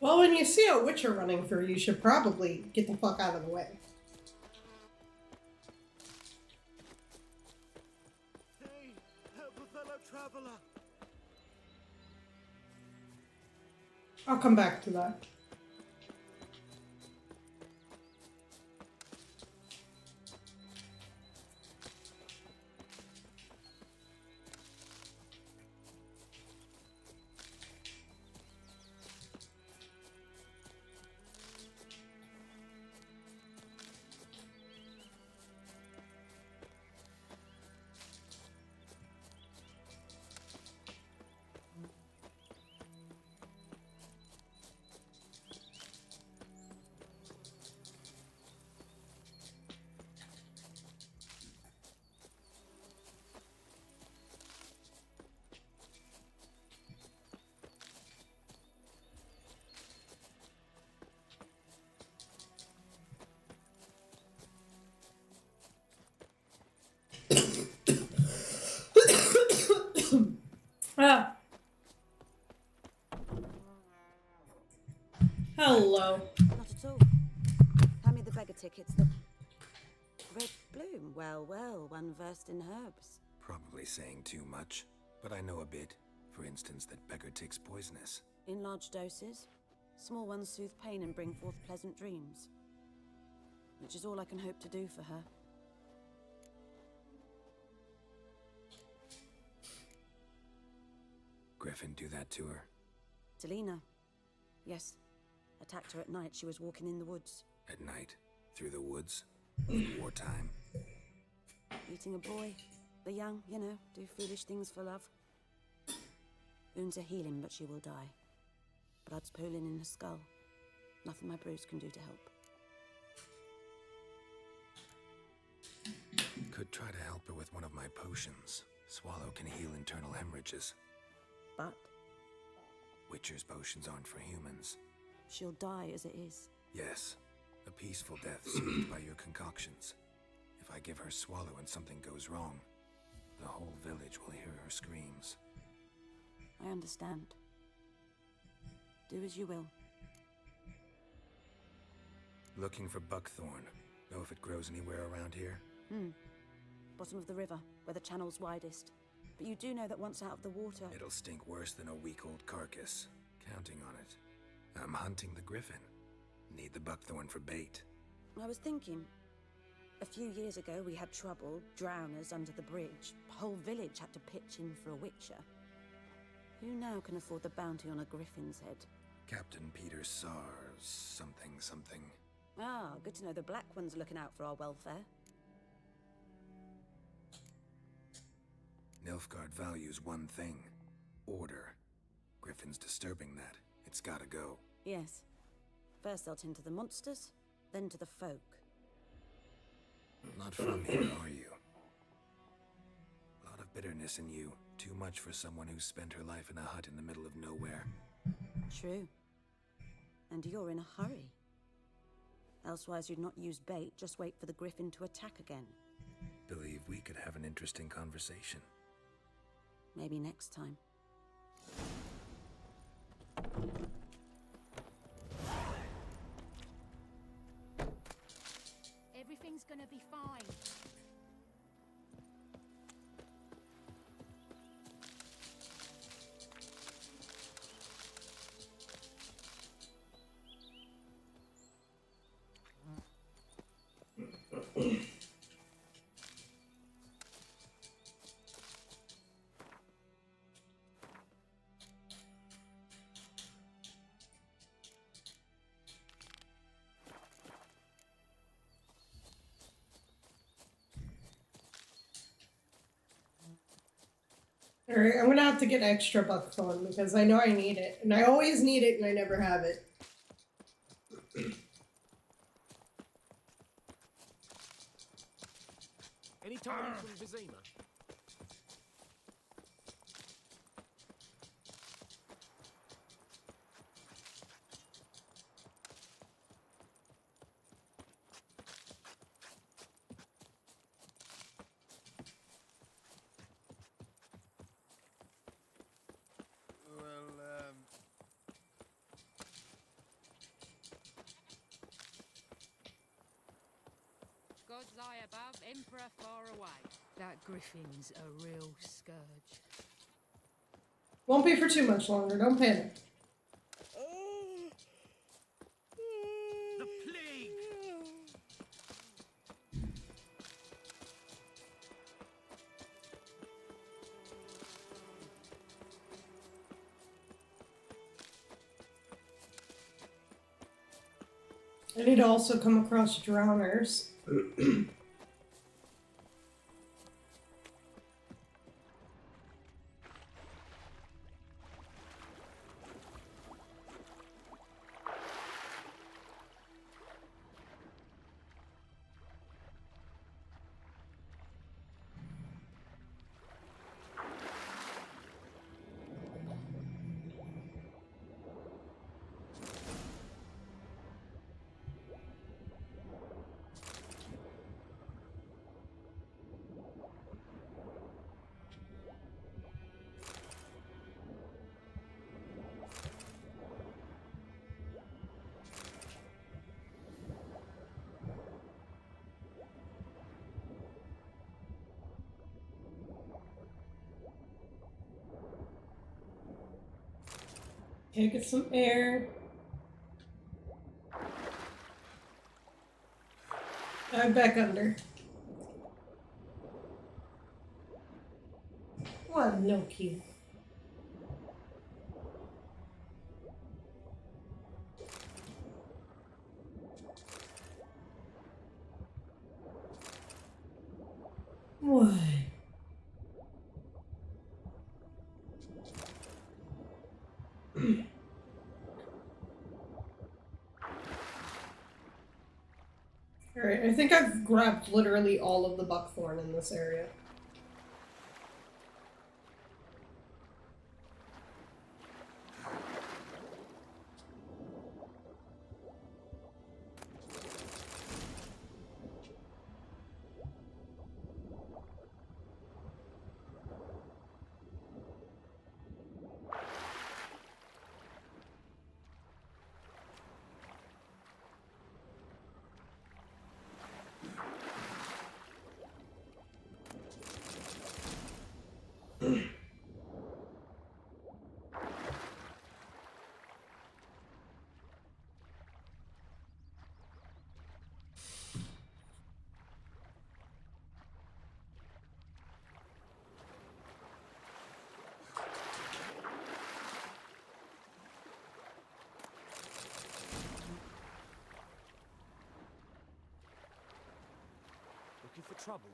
A: Well, when you see a Witcher running through, you should probably get the fuck out of the way.
H: Hey, help a fellow traveler.
A: I'll come back to that. Ah. Hello.
N: Not at all. Hand me the beggar tickets. The red bloom. Well, well, one versed in herbs.
B: Probably saying too much, but I know a bit. For instance, that beggar tick's poisonous.
N: In large doses. Small ones soothe pain and bring forth pleasant dreams. Which is all I can hope to do for her.
B: Griffin do that to her?
N: Delina. Yes. Attacked her at night. She was walking in the woods.
B: At night? Through the woods? Wartime?
N: Eating a boy. The young, you know, do foolish things for love. Wounds are healing, but she will die. Blood's pooling in her skull. Nothing my brews can do to help.
B: Could try to help her with one of my potions. Swallow can heal internal hemorrhages.
N: But
B: Witcher's potions aren't for humans.
N: she'll die as it is.
B: Yes. A peaceful death soothed by your concoctions. If I give her Swallow and something goes wrong, the whole village will hear her screams.
N: I understand. Do as you will.
B: Looking for buckthorn. Know if it grows anywhere around here?
N: Bottom of the river, where the channel's widest. But you do know that once out of the water...
B: It'll stink worse than a week-old carcass. Counting on it. I'm hunting the griffin. Need the buckthorn for bait.
N: I was thinking... A few years ago, we had trouble, drowners under the bridge. The whole village had to pitch in for a witcher. Who now can afford the bounty on a griffin's head?
B: Captain Peter Sars, something.
N: Ah, good to know the Black One's looking out for our welfare.
B: Nilfgaard values one thing. Order. Griffin's disturbing that. It's gotta go.
N: Yes. First they'll tend to the monsters, then to the folk.
B: Not from here, are you? A lot of bitterness in you. Too much for someone who spent her life in a hut in the middle of nowhere.
N: True. And you're in a hurry. Elsewise you'd not use bait, just wait for the griffin to attack again.
B: Believe we could have an interesting conversation.
N: Maybe next time.
E: Everything's gonna be fine.
A: Alright, I'm gonna have to get extra buckthorn because I know I need it. And I always need it and I never have it.
Q: Any tidings from Vizima?
G: Gods lie above, Emperor far away. That griffin's a real scourge.
A: Won't be for too much longer, don't panic.
F: The plague!
A: I need to also come across drowners. Okay, get some air. I'm back under. What? No key. Why? Alright, I think I've grabbed literally all of the buckthorn in this area.
M: Looking for trouble?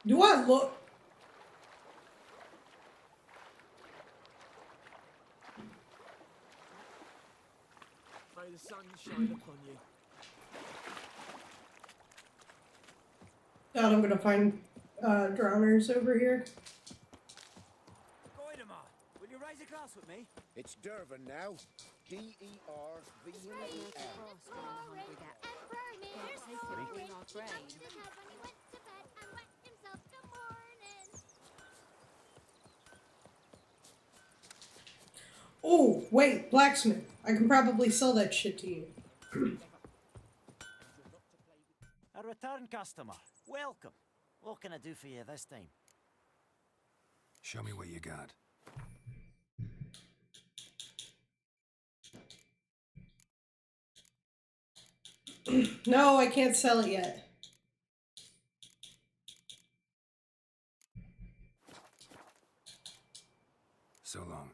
A: Do I look?
Q: May the sun shine upon you.
A: God, I'm gonna find drowners over here.
K: Goidemar, will you raise a glass with me?
L: It's Dervin now.
A: Oh, wait, blacksmith. I can probably sell that shit to you.
M: A return customer. Welcome. What can I do for you this time?
B: Show me what you got.
A: No, I can't sell it yet.
B: So long.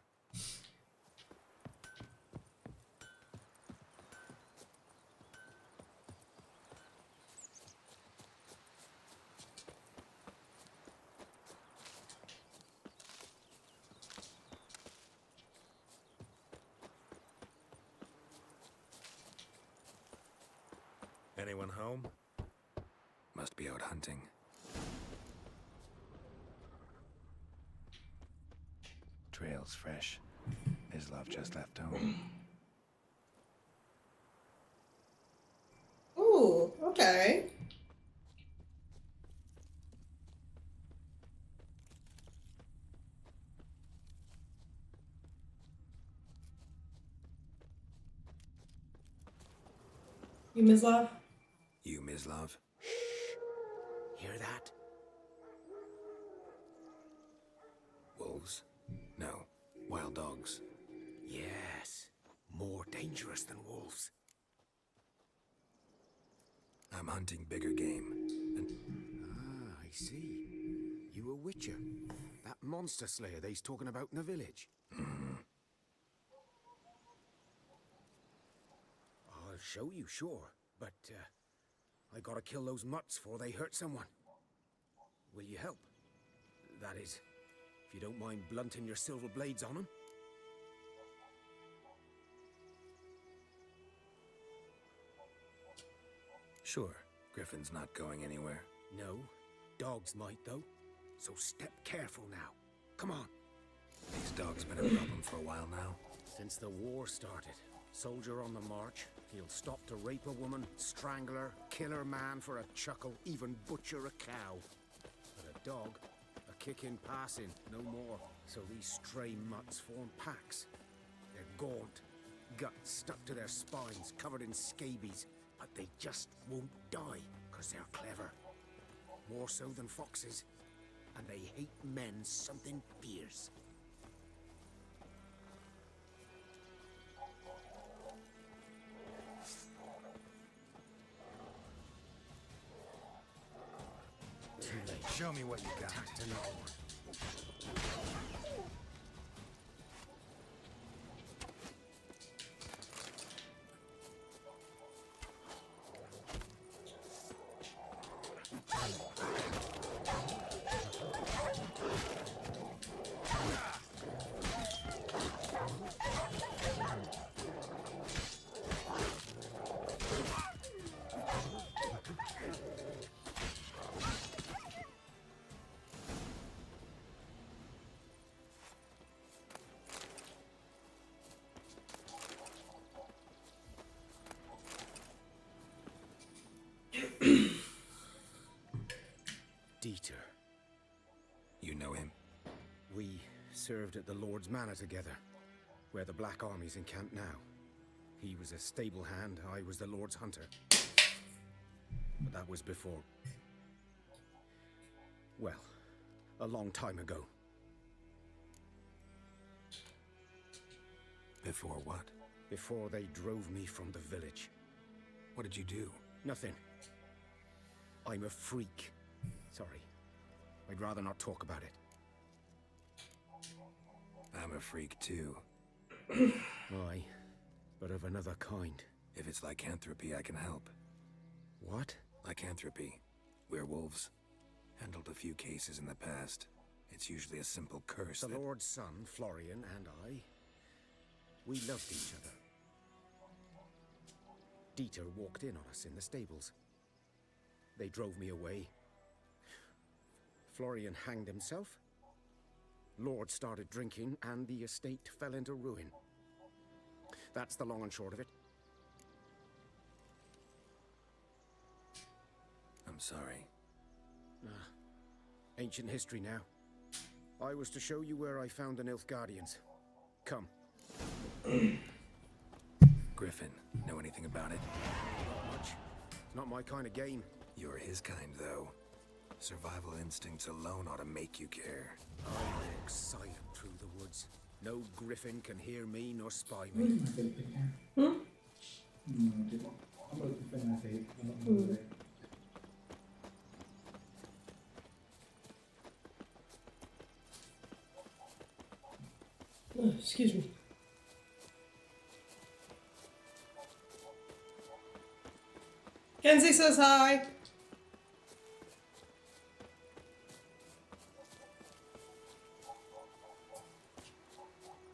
O: Anyone home?
B: Must be out hunting. Trail's fresh. Mislav just left home.
A: Ooh, okay. You, Mislav?
B: You, Mislav?
L: Hear that?
B: Wolves? No. Wild dogs.
L: Yes. More dangerous than wolves.
B: I'm hunting bigger game.
L: Ah, I see. You a witcher. That monster slayer they's talking about in the village. I'll show you, sure. But, I gotta kill those mutts before they hurt someone. Will you help? That is, if you don't mind blunting your silver blades on them.
B: Sure. Griffin's not going anywhere.
L: No. Dogs might, though. So step careful now. Come on.
B: These dogs been a problem for a while now.
L: Since the war started. Soldier on the march. He'll stop to rape a woman, strangle her, kill her man for a chuckle, even butcher a cow. But a dog, a kick in passing, no more. So these stray mutts form packs. They're gaunt, guts stuck to their spines, covered in scabies. But they just won't die, 'cause they're clever. More so than foxes. And they hate men something fierce. Too late.
O: Show me what you got.
L: Attacked another one. Dieter.
B: You know him?
L: We served at the Lord's Manor together, where the Black Army's encamped now. He was a stable hand, I was the Lord's hunter. But that was before... well, a long time ago.
B: Before what?
L: Before they drove me from the village.
B: What did you do?
L: Nothing. I'm a freak. Sorry. I'd rather not talk about it.
B: I'm a freak too.
L: Aye, but of another kind.
B: If it's lycanthropy, I can help.
L: What?
B: Lycanthropy. Werewolves. Handled a few cases in the past. It's usually a simple curse
L: The
B: that...
L: Lord's son, Florian, and I, we loved each other. Dieter walked in on us in the stables. They drove me away. Florian hanged himself. Lord started drinking, and the estate fell into ruin. That's the long and short of it.
B: I'm sorry.
L: Ancient history now. I was to show you where I found the Nilfgaardians. Come.
B: Griffin, know anything about it?
L: Not much. It's not my kind of game.
B: You're his kind, though. Survival instincts alone ought to make you care.
L: I walk silent through the woods. No griffin can hear me nor spy me.
A: Excuse me. Kenzie says hi.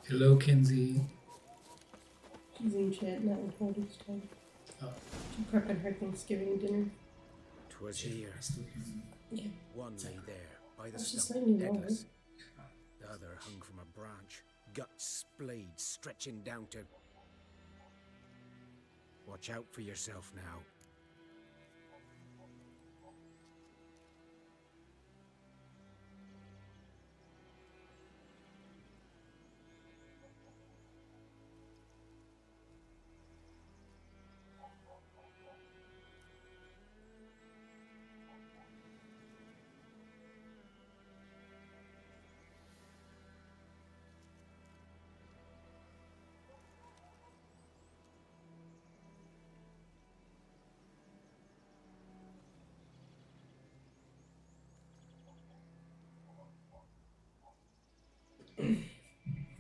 V: Hello, Kenzie.
A: She's in chat, not recording stuff. Prepping her Thanksgiving dinner.
L: 'Twas here.
A: Yeah.
L: One lay there, by the
A: That's just
L: stump,
A: letting you know.
L: deadless. The other hung from a branch, guts splayed, stretching down to... Watch out for yourself now.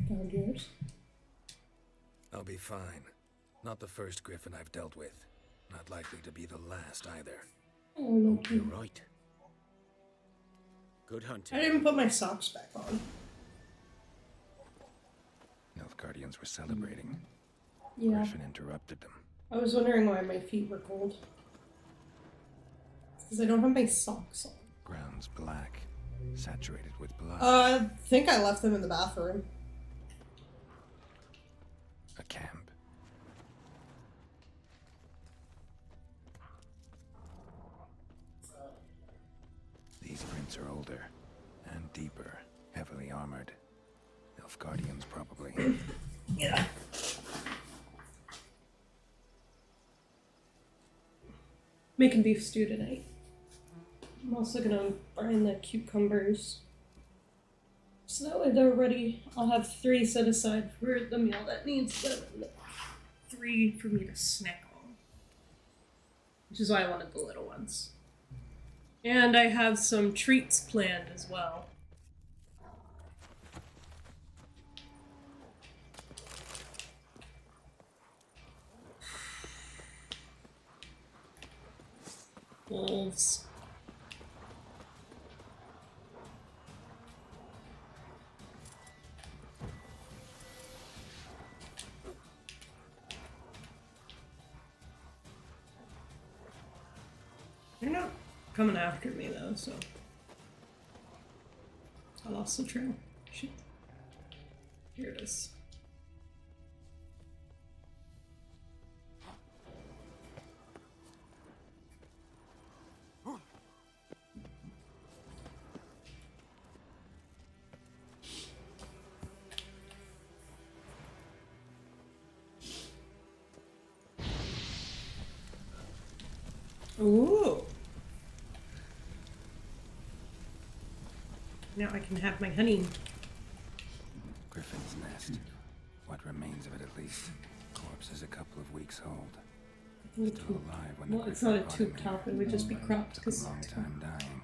A: Found yours.
B: I'll be fine. Not the first griffin I've dealt with. Not likely to be the last either.
A: Oh, no.
L: Hope you're right. Good hunting.
A: I didn't put my socks back on.
B: Nilfgaardians were celebrating.
A: Yeah.
B: Griffin interrupted them.
A: I was wondering why my feet were cold. Because I don't have my socks on.
B: Ground's black, saturated with blood.
A: I think I left them in the bathroom.
B: A camp. These prints are older and deeper, heavily armored. Nilfgaardians probably.
A: Yeah. Making beef stew tonight. I'm also gonna brine the cucumbers. So that way they're ready. I'll have 3 set aside for the meal that needs them, and 3 for me to snack on. Which is why I wanted the little ones. And I have some treats planned as well. Wolves. They're not coming after me though, so I lost the trail. Shit. Here it is. Ooh. Now I can have my honey.
B: Griffin's nest. What remains of it at least. Corpse is a couple of weeks old. Still alive when the
A: Well, it's not a
B: Griffin
A: tube
B: brought him
A: top, it would just be cropped
B: Took
A: because
B: a long time dying.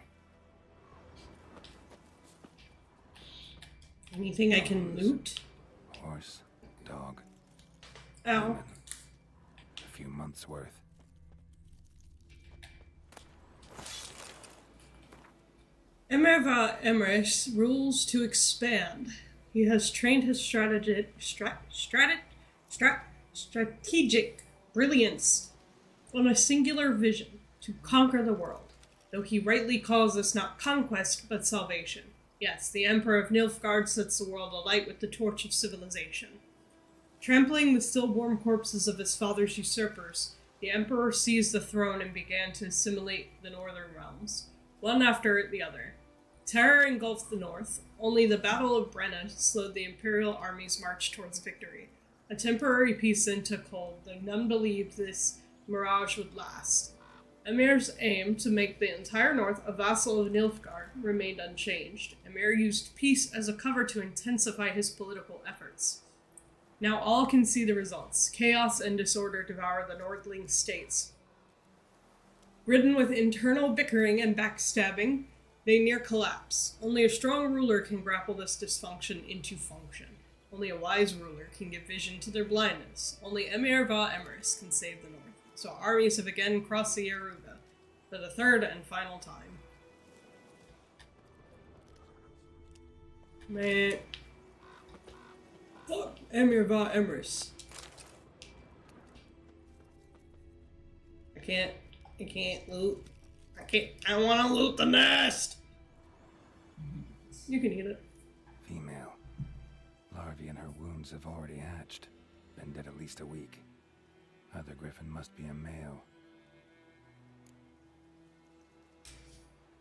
A: anything I can loot.
B: Horse, dog,
A: Ow.
B: human. A few months worth.
A: Emerva Emrys rules to expand. He has trained his strategic brilliance on a singular vision to conquer the world, though he rightly calls this not conquest but salvation. Yes, the Emperor of Nilfgaard sets the world alight with the torch of civilization. Trampling the stillborn corpses of his father's usurpers, the Emperor seized the throne and began to assimilate the northern realms, one after the other. Terror engulfed the north. Only the Battle of Brenna slowed the Imperial army's march towards victory. A temporary peace then took hold, though none believed this mirage would last. Emir's aim to make the entire north a vassal of Nilfgaard remained unchanged. Emir used peace as a cover to intensify his political efforts. Now all can see the results. Chaos and disorder devour the Nordling states. Ridden with internal bickering and backstabbing, they near collapse. Only a strong ruler can grapple this dysfunction into function. Only a wise ruler can give vision to their blindness. Only Emir Va Emrys can save the north. So armies have again crossed the Yaruga for the 3rd and final time. Man. Fuck Emir Va Emrys. can't loot. I don't want to loot the nest! You can eat it.
B: Female. Larvae in her wounds have already hatched. Been dead at least a week. Other griffin must be a male.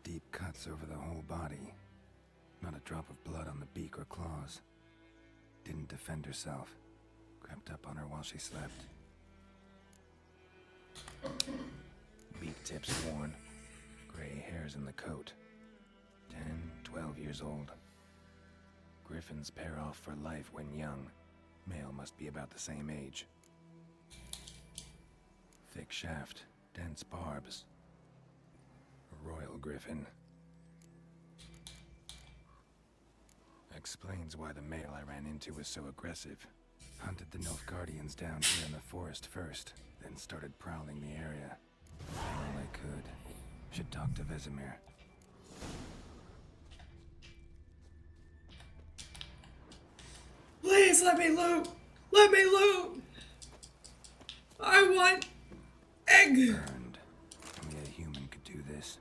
B: Deep cuts over the whole body. Not a drop of blood on the beak or claws. Didn't defend herself. Crept up on her while she slept. Beak tips worn. Gray hairs in the coat. 10, 12 years old. Griffins pair off for life when young. Male must be about the same age. Thick shaft, dense barbs. A royal griffin. Explains why the male I ran into was so aggressive. Hunted the Nilfgaardians down here in the forest first, then started prowling the area. All I could. Should talk to Vesemir.
A: Please let me loot! Let me loot! I want egg!
B: Burned. Only a human could do this.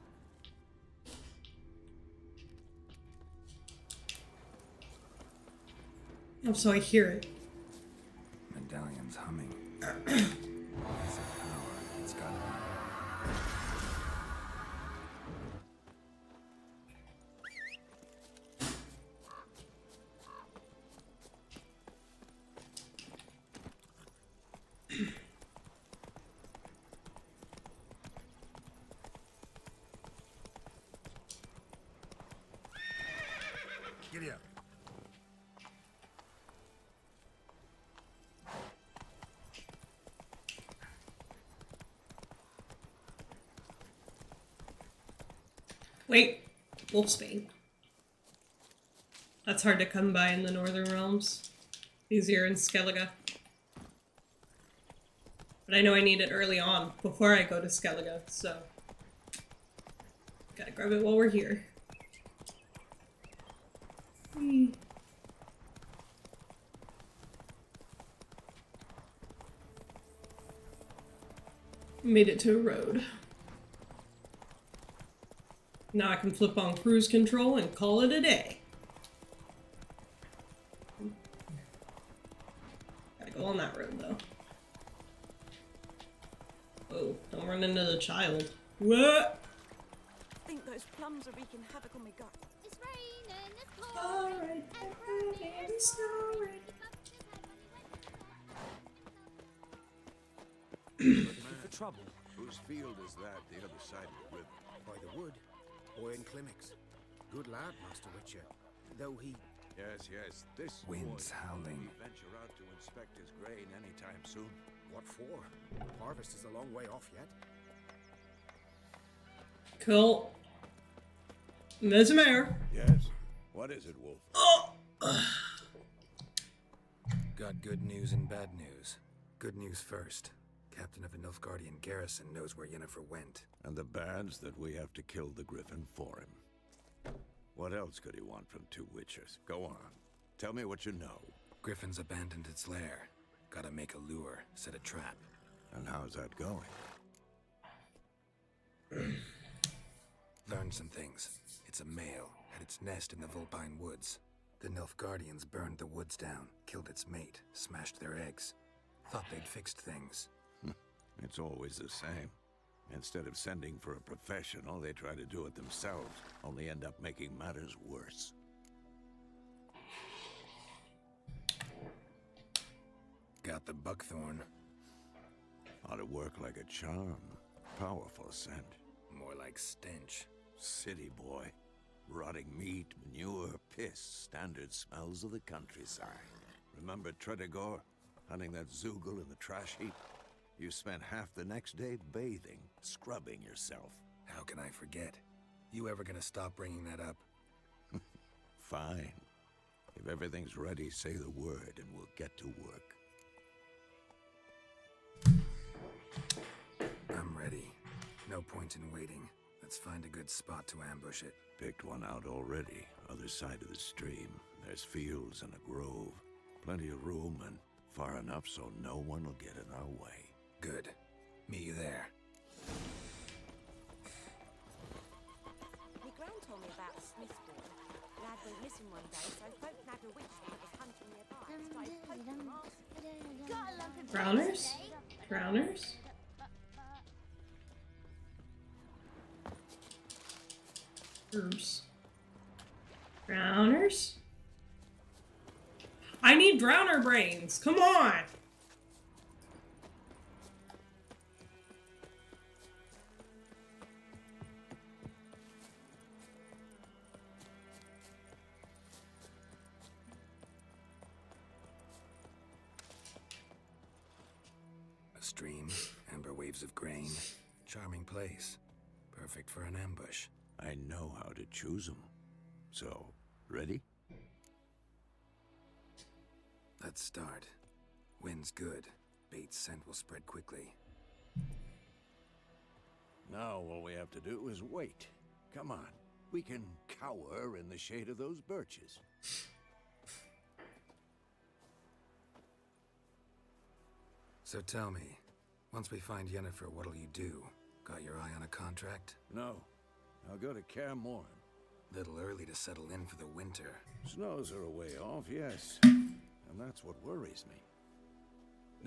A: Oh, so I hear it.
B: Medallion's humming. Piece of power. It's gotta be.
I: Giddy up.
A: Wait, Wolfsbane. That's hard to come by in the Northern Realms. Easier in Skellige. But I know I need it early on, before I go to Skellige, so... Gotta grab it while we're here. Made it to a road. Now I can flip on cruise control and call it a day. Gotta go on that road though. Oh, don't run into the child. What?
N: I think those plums are wreaking havoc on my gut.
E: It's raining, it's pouring, and
A: it's snowing.
L: Looking for trouble.
D: Whose field is that, the other side of the river?
L: By the wood. Boy in Climmix. Good lad, Master Witcher. Though he...
D: Yes, this
B: Wind's
D: boy
B: howling.
D: will venture out to inspect his grain anytime soon.
L: What for? Harvest is a long way off yet.
A: Cool. Vesemir.
D: Yes? What is it, Wolf?
B: Got good news and bad news. Good news first. Captain of the Nilfgaardian garrison knows where Yennefer went.
D: And the bad's that we have to kill the griffin for him. What else could he want from two witchers? Go on. Tell me what you know.
B: Griffin's abandoned its lair. Gotta make a lure, set a trap.
D: And how's that going?
B: Learned some things. It's a male, had its nest in the Vulpine Woods. The Nilfgaardians burned the woods down, killed its mate, smashed their eggs. Thought they'd fixed things.
D: It's always the same. Instead of sending for a professional, they try to do it themselves, only end up making matters worse.
B: Got the buckthorn.
D: Ought to work like a charm. Powerful scent.
B: More like stench.
D: City boy. Rotting meat, manure, piss. Standard smells of the countryside. Remember Tredegor? Hunting that Zoogle in the trash heap? You spent half the next day bathing, scrubbing yourself.
B: How can I forget? You ever gonna stop bringing that up?
D: Fine. If everything's ready, say the word and we'll get to work.
B: I'm ready. No point in waiting. Let's find a good spot to ambush it.
D: Picked one out already. Other side of the stream. There's fields and a grove. Plenty of room and far enough so no one will get in our way.
B: Good. Meet you there.
A: Drowners? Drowners? Drowners? I need drowner brains. Come on.
B: A stream, amber waves of grain. Charming place. Perfect for an ambush.
D: I know how to choose them. So, ready?
B: Let's start. Wind's good. Bait's scent will spread quickly.
D: Now all we have to do is wait. Come on. We can cower in the shade of those birches.
B: So tell me, once we find Yennefer, what'll you do? Got your eye on a contract?
D: No. I'll go to Kaer Morhen.
B: Little early to settle in for the winter.
D: Snows are a way off, yes. And that's what worries me.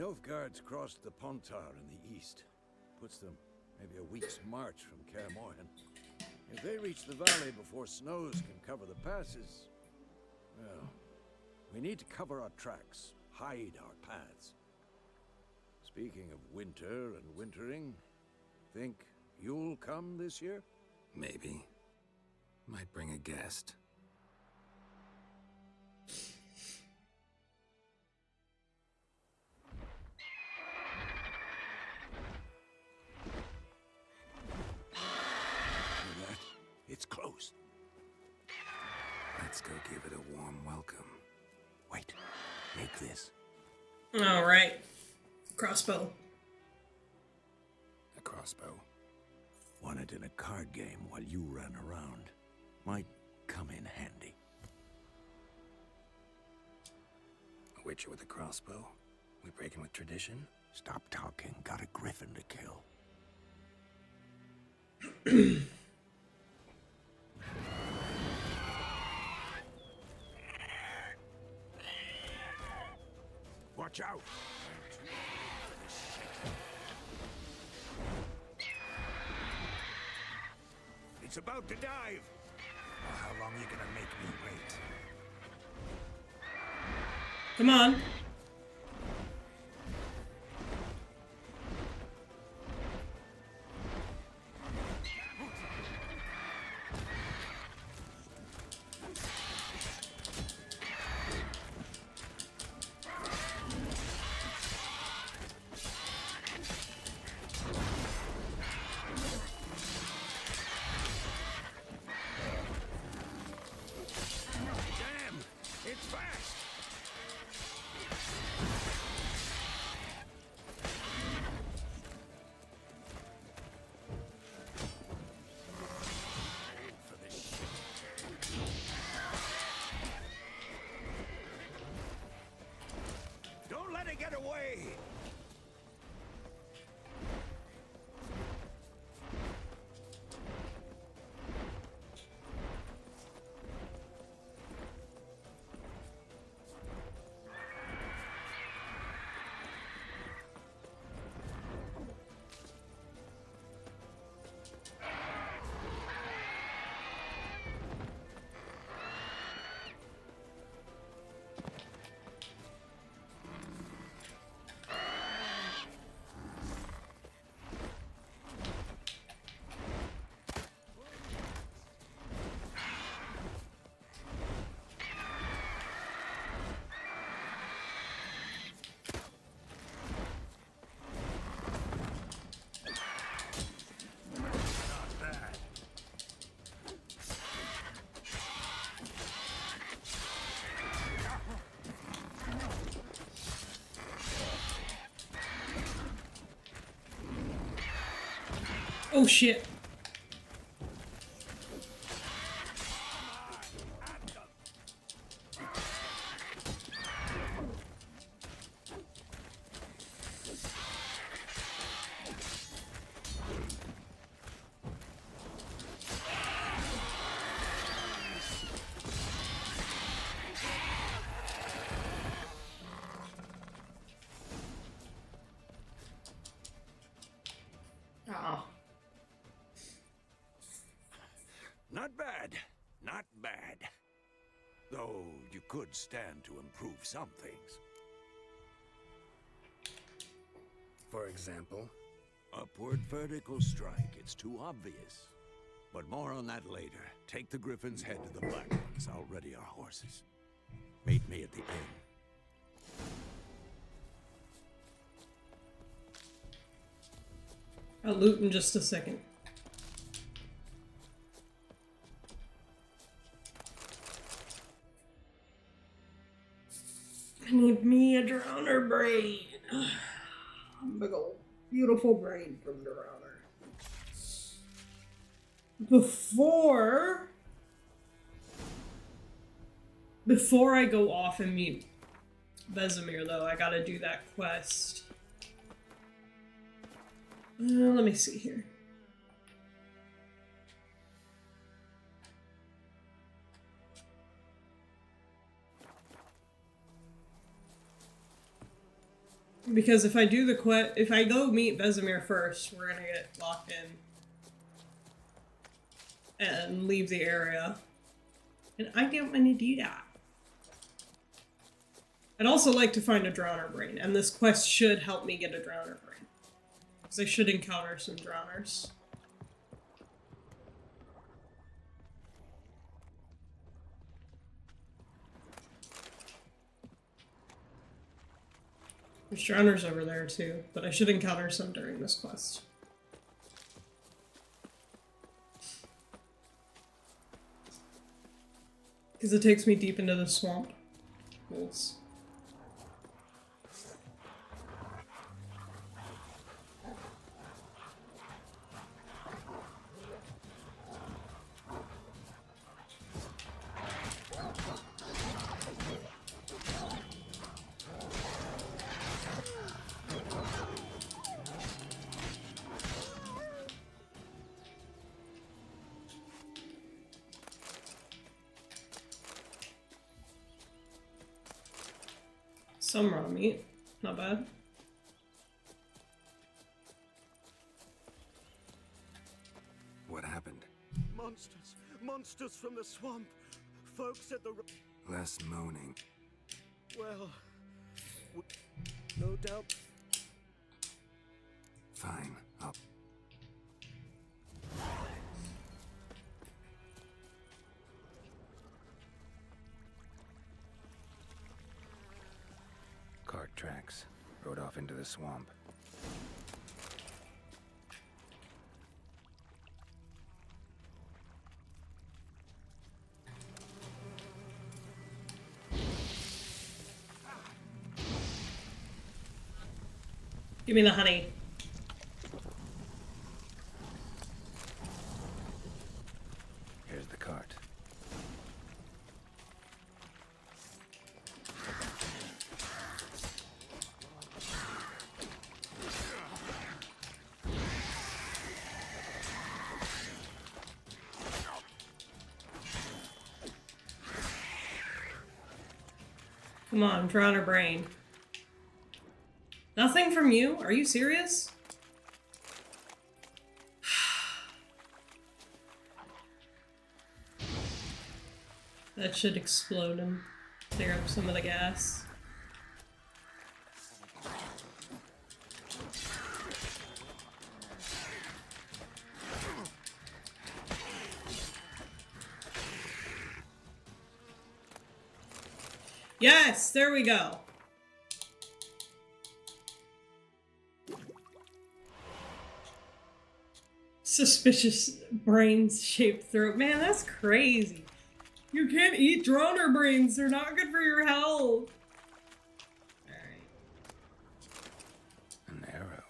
D: Nilfgaard's crossed the Pontar in the east. Puts them maybe a week's march from Kaer Morhen. If they reach the valley before snows can cover the passes, well, we need to cover our tracks, hide our paths. Speaking of winter and wintering, think you'll come this year?
B: Maybe. Might bring a guest.
D: It's close.
B: Let's go give it a warm welcome.
D: Wait, make this.
A: All right. Crossbow.
B: A crossbow.
D: Won it in a card game while you ran around. Might come in handy.
B: A witcher with a crossbow? We breaking with tradition?
D: Stop talking. Got a griffin to kill. Watch out! It's about to dive!
B: Well, how long are you gonna make me wait?
A: Come on.
D: Get away!
A: Oh shit. Oh.
D: Not bad. Not bad. Though you could stand to improve some things.
B: For example?
D: Upward vertical strike. It's too obvious. But more on that later. Take the Griffin's head to the Black Ones. I'll ready our horses. Meet me at the inn.
A: I'll loot in just a second. I need me a drowner brain. Big old beautiful brain from Drowner. Before I go off and meet Vesemir, though, I gotta do that quest. Let me see here. Because if I do the quest, if I go meet Vesemir first, we're gonna get locked in and leave the area. And I don't want to do that. I'd also like to find a Drowner brain, and this quest should help me get a Drowner brain. Because I should encounter some Drowners. There's Drowners over there too, but I should encounter some during this quest. Because it takes me deep into the swamp holes. Some raw meat, not bad.
B: What happened?
L: Monsters! Monsters from the swamp! Folks at the...
B: Less moaning.
L: Well... no doubt...
B: Fine, I'll... Cart tracks. Rode off into the swamp.
A: Give me the honey.
B: Here's the cart.
A: Come on, Drowner brain. Nothing from you? Are you serious? That should explode and clear up some of the gas. Yes, there we go. Suspicious brain-shaped throat. Man, that's crazy. You can't eat Drowner brains. They're not good for your health. Alright.
B: An arrow.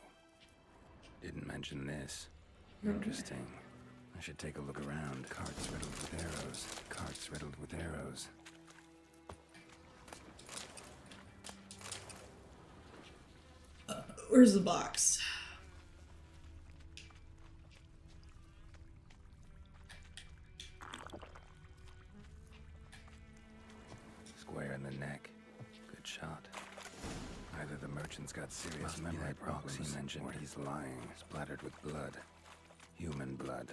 B: Didn't mention this.
A: Okay.
B: Interesting. I should take a look around. Carts riddled with arrows. Carts riddled with arrows.
A: Where's the box?
B: Square in the neck. Good shot. Either the merchant's got serious memory problems. He mentioned he's lying, splattered with blood. Human blood.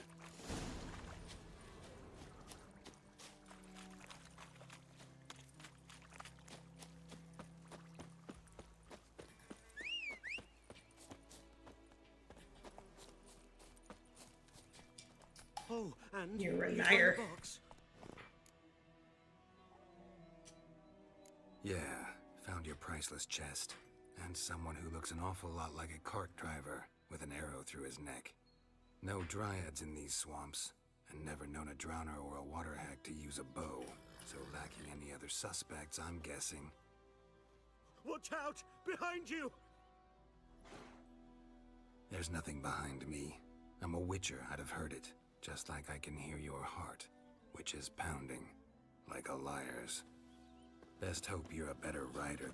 Q: Oh, and
A: You're a
Q: you found
A: liar.
Q: the box?
B: Yeah, found your priceless chest. And someone who looks an awful lot like a cart driver with an arrow through his neck. No dryads in these swamps, and never known a drowner or a water hag to use a bow. So lacking any other suspects, I'm guessing.
Q: Watch out! Behind you!
B: There's nothing behind me. I'm a witcher, I'd have heard it. Just like I can hear your heart, which is pounding, like a liar's. Best hope you're a better rider.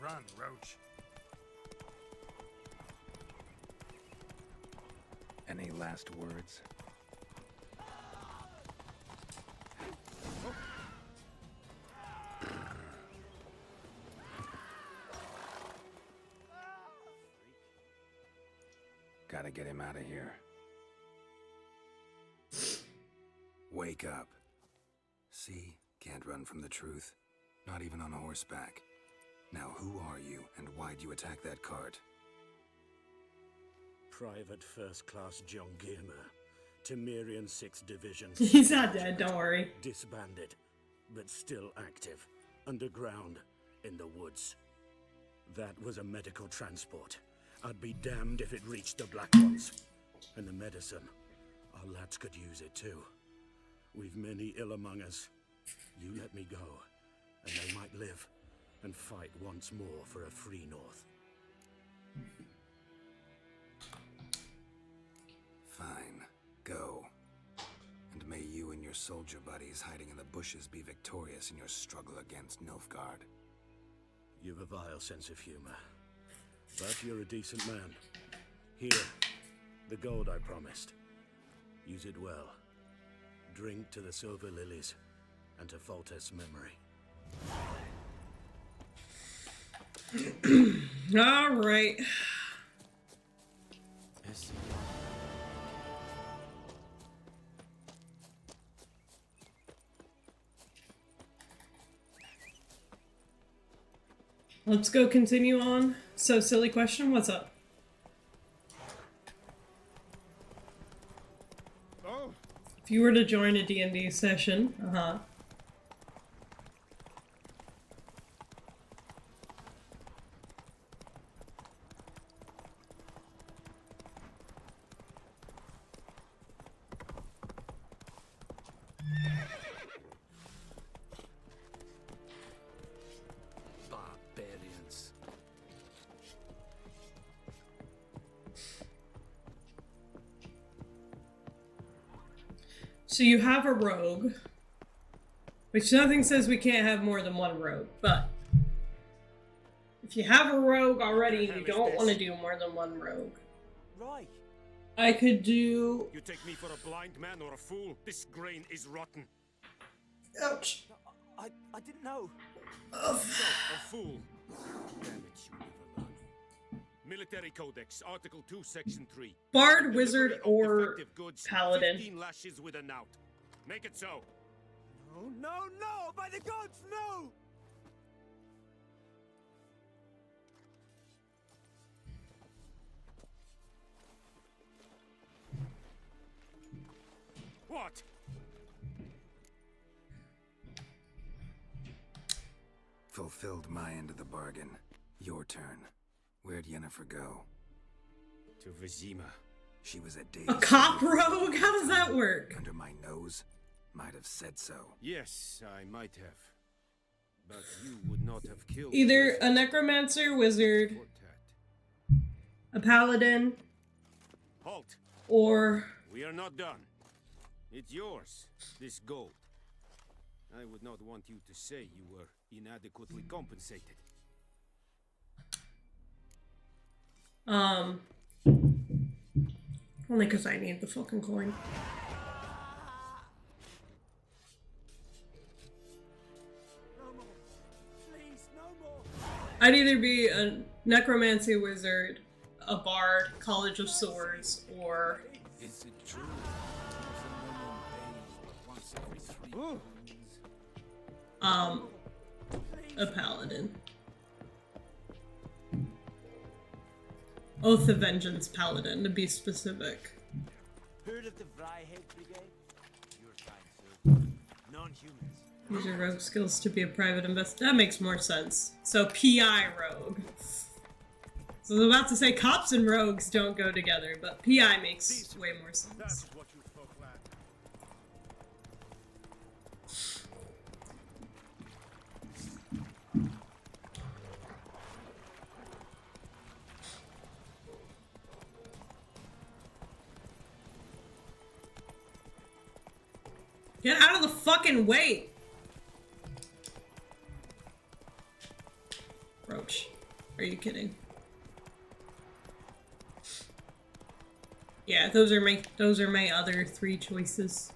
I: Run, Roach.
B: Any last words? Gotta get him out of here. Wake up. See? Can't run from the truth. Not even on horseback. Now who are you, and why'd you attack that cart?
O: Private First Class John Gilmer, Temerian 6th Division.
A: He's not dead, don't worry.
O: Disbanded, but still active, underground, in the woods. That was a medical transport. I'd be damned if it reached the Black Ones. And the medicine, our lads could use it too. We've many ill among us. You let me go, and they might live, and fight once more for a free North.
B: Fine. Go. And may you and your soldier buddies hiding in the bushes be victorious in your struggle against Nilfgaard.
O: You've a vile sense of humor. But you're a decent man. Here, the gold I promised. Use it well. Drink to the silver lilies, and to Foltest's memory.
A: All right. Let's go continue on. So, silly question, what's up?
O: Oh.
A: If you were to join a D&D session,
O: Barbarians.
A: So you have a rogue, which nothing says we can't have more than one rogue, but if you have a rogue already and you don't want to do more than one rogue,
K: Right.
A: I could do...
Q: You take me for a blind man or a fool? This grain is rotten.
A: Ouch.
K: I didn't know.
Q: So, a fool. Damn it, you never learn. Military Codex, Article 2, Section 3.
A: Bard, wizard, or
Q: Defective goods,
A: paladin.
Q: 15 lashes with a knout. Make it so.
K: No, no, no! By the gods, no!
Q: What?
B: Fulfilled my end of the bargain. Your turn. Where'd Yennefer go?
Q: To Vizima.
B: She was a day.
A: A cop rogue? How does that work?
B: Under my nose? Might have said so.
Q: Yes, I might have. But you would not have killed
A: Either a necromancer, wizard, a paladin,
Q: Halt!
A: or...
Q: We are not done. It's yours, this gold. I would not want you to say you were inadequately compensated.
A: Only because I need the fucking coin. I'd either be a necromancy wizard, a bard, college of swords, or
B: Is it true?
A: a paladin. Oath of Vengeance paladin, to be specific.
K: Heard of the Vryhead Brigade? Your kind, sir. Non-humans.
A: Use your rogue skills to be a private investor. That makes more sense. So PI rogue. So I was about to say cops and rogues don't go together, but PI makes way more sense. Get out of the fucking way! Roach. Are you kidding? Yeah, those are my other 3 choices.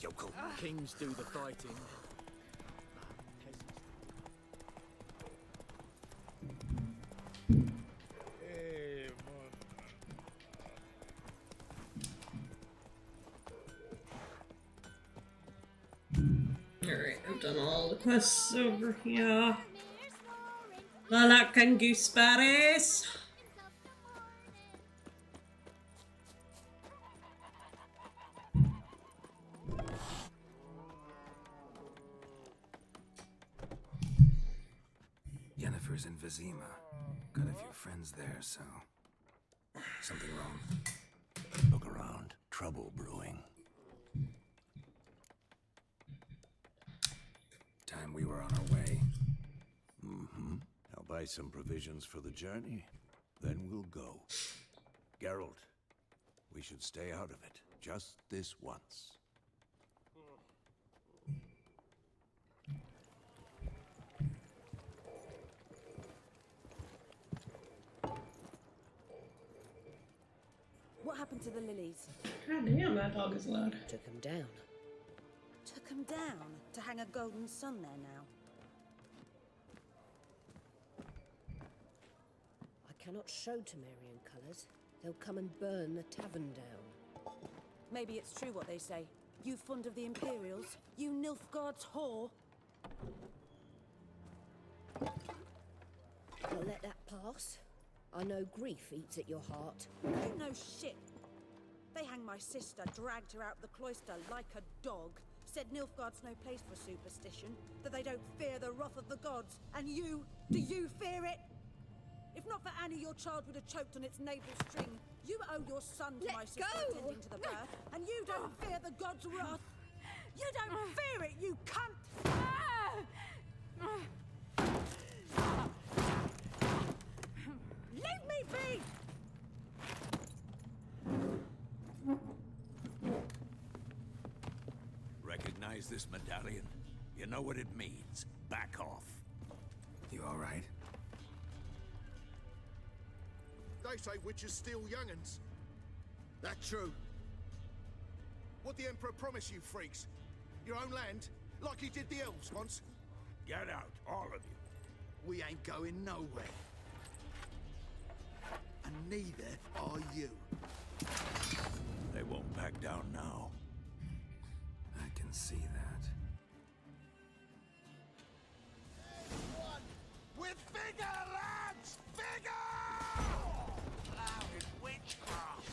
Q: Yokel. Kings do the fighting.
A: Alright, I've done all the quests over here. Lilac and gooseberries.
B: Yennefer's in Vizima. Got a few friends there, so... Something wrong?
D: Look around. Trouble brewing.
B: Time we were on our way.
D: Mm-hmm. I'll buy some provisions for the journey. Then we'll go. Geralt, we should stay out of it. Just this once.
N: What happened to the lilies?
A: God damn, that dog is loud.
J: Took him down.
U: Took him down to hang a golden sun there now.
J: I cannot show Temerian colours. They'll come and burn the tavern down.
N: Maybe it's true what they say. You fond of the Imperials? You Nilfgaard's whore?
J: I'll let that pass. I know grief eats at your heart.
U: You know shit. They hanged my sister, dragged her out the cloister like a dog. Said Nilfgaard's no place for superstition, that they don't fear the wrath of the gods. And you, do you fear it? If not for Annie, your child would have choked on its navel string. You owe your son to my sister attending to the birth, and you don't fear the gods' wrath. You don't fear it, you cunt! Leave me be!
D: Recognize this medallion? You know what it means. Back off.
B: You all right?
I: They say witches steal young'uns. That true? What the Emperor promised you freaks? Your own land? Like he did the elves once?
D: Get out, all of you.
I: We ain't going nowhere. And neither are you.
D: They won't back down now.
B: I can see that.
I: With vigor, lads! Vigor! Loud witchcraft!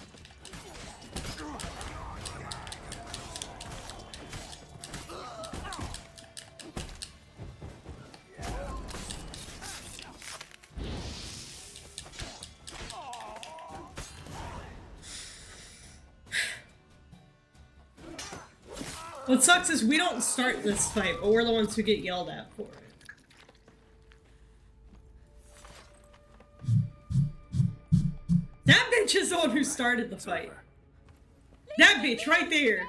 A: What sucks is we don't start this fight, but we're the ones who get yelled at for it. That bitch is the one who started the fight. That bitch right there.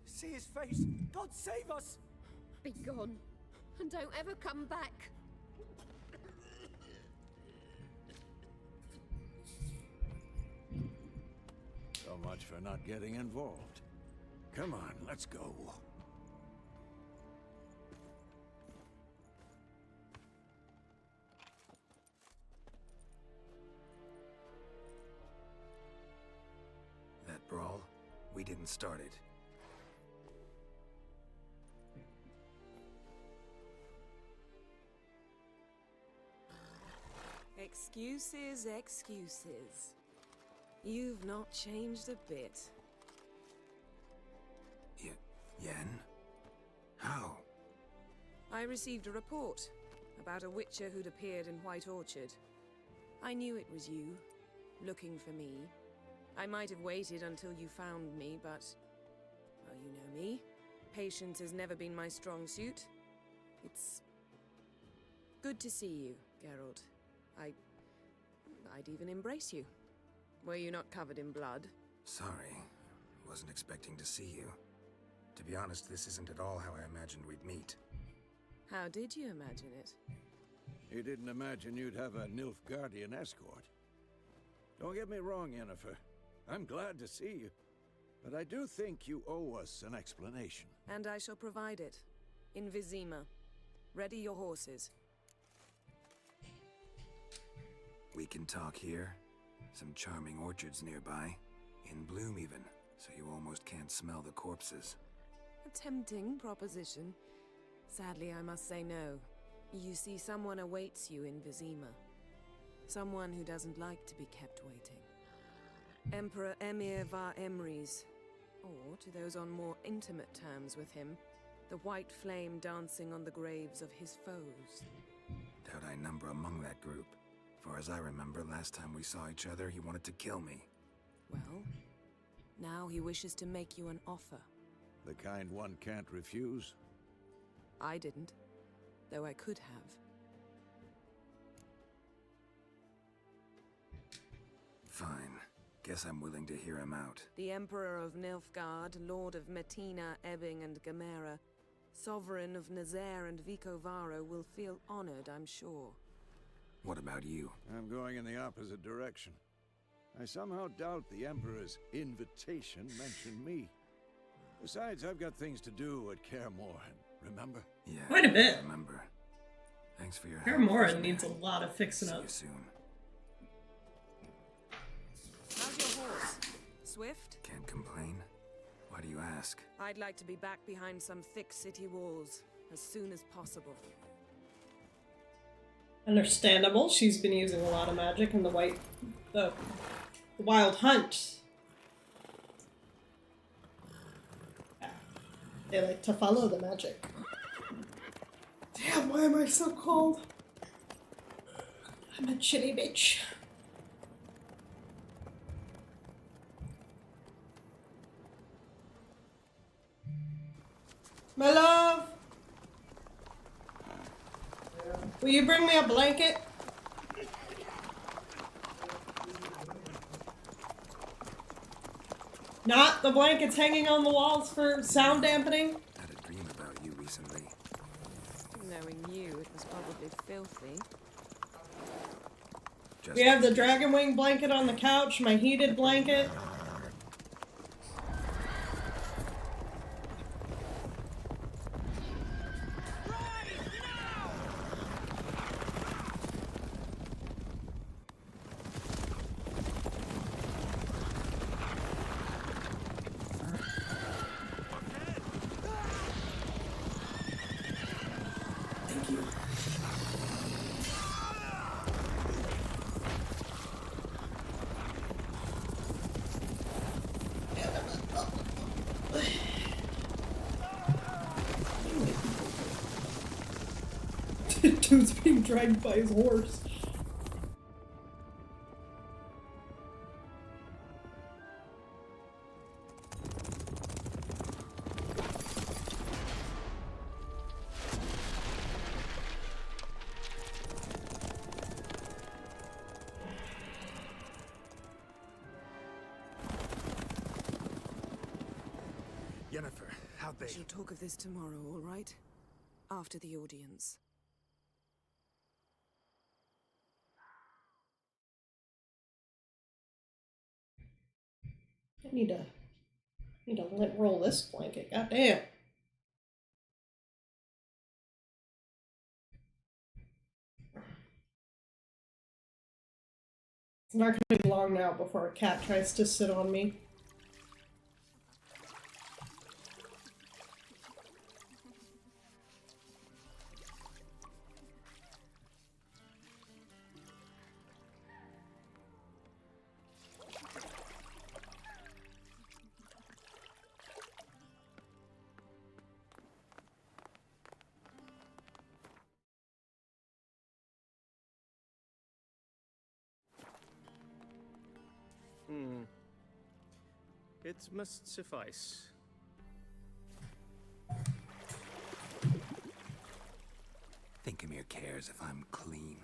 K: See his face! God save us!
J: Be gone, and don't ever come back.
D: So much for not getting involved. Come on, let's go.
B: That brawl, we didn't start it.
N: Excuses, excuses. You've not changed a bit.
B: Yen? How?
N: I received a report about a witcher who'd appeared in White Orchard. I knew it was you, looking for me. I might have waited until you found me, but... well, you know me. Patience has never been my strong suit. It's... good to see you, Geralt. I'd even embrace you. Were you not covered in blood?
B: Sorry. Wasn't expecting to see you. To be honest, this isn't at all how I imagined we'd meet.
N: How did you imagine it?
D: You didn't imagine you'd have a Nilfgaardian escort. Don't get me wrong, Yennefer. I'm glad to see you. But I do think you owe us an explanation.
N: And I shall provide it. In Vizima. Ready your horses.
B: We can talk here. Some charming orchards nearby. In bloom even, so you almost can't smell the corpses.
N: A tempting proposition. Sadly, I must say no. You see, someone awaits you in Vizima. Someone who doesn't like to be kept waiting. Emperor Emir var Emrys. Or, to those on more intimate terms with him, the white flame dancing on the graves of his foes.
B: Doubt I number among that group. Far as I remember, last time we saw each other, he wanted to kill me.
N: Well, now he wishes to make you an offer.
D: The kind one can't refuse?
N: I didn't, though I could have.
B: Fine. Guess I'm willing to hear him out.
N: The Emperor of Nilfgaard, Lord of Metina, Ebbing, and Gamera, Sovereign of Nazaire and Vicovaro, will feel honored, I'm sure.
B: What about you?
D: I'm going in the opposite direction. I somehow doubt the Emperor's invitation mentioned me. Besides, I've got things to do at Kaer Morhen, remember?
B: Yeah,
A: quite a bit.
B: I remember. Thanks for your
A: Kaer
B: help.
A: Morhen needs a lot of fixing up.
B: See you soon.
N: How's your horse? Swift?
B: Can't complain. Why do you ask?
N: I'd like to be back behind some thick city walls as soon as possible.
A: Understandable. She's been using a lot of magic in the Wild Hunt. They like to follow the magic. Damn, why am I so cold? I'm a chilly bitch. My love! Will you bring me a blanket? Not the blankets hanging on the walls for sound dampening?
B: Had a dream about you recently.
N: Knowing you, it was probably filthy.
B: Just
A: We have the dragon wing blanket on the couch, my heated blanket. Dude's being dragged by his horse.
B: Yennefer, how'd they...
S: We shall talk of this tomorrow, all right? After the audience.
A: I need to let roll this blanket. Goddamn. It's not gonna be long now before a cat tries to sit on me.
Q: It must suffice.
B: Thinkamere cares if I'm clean.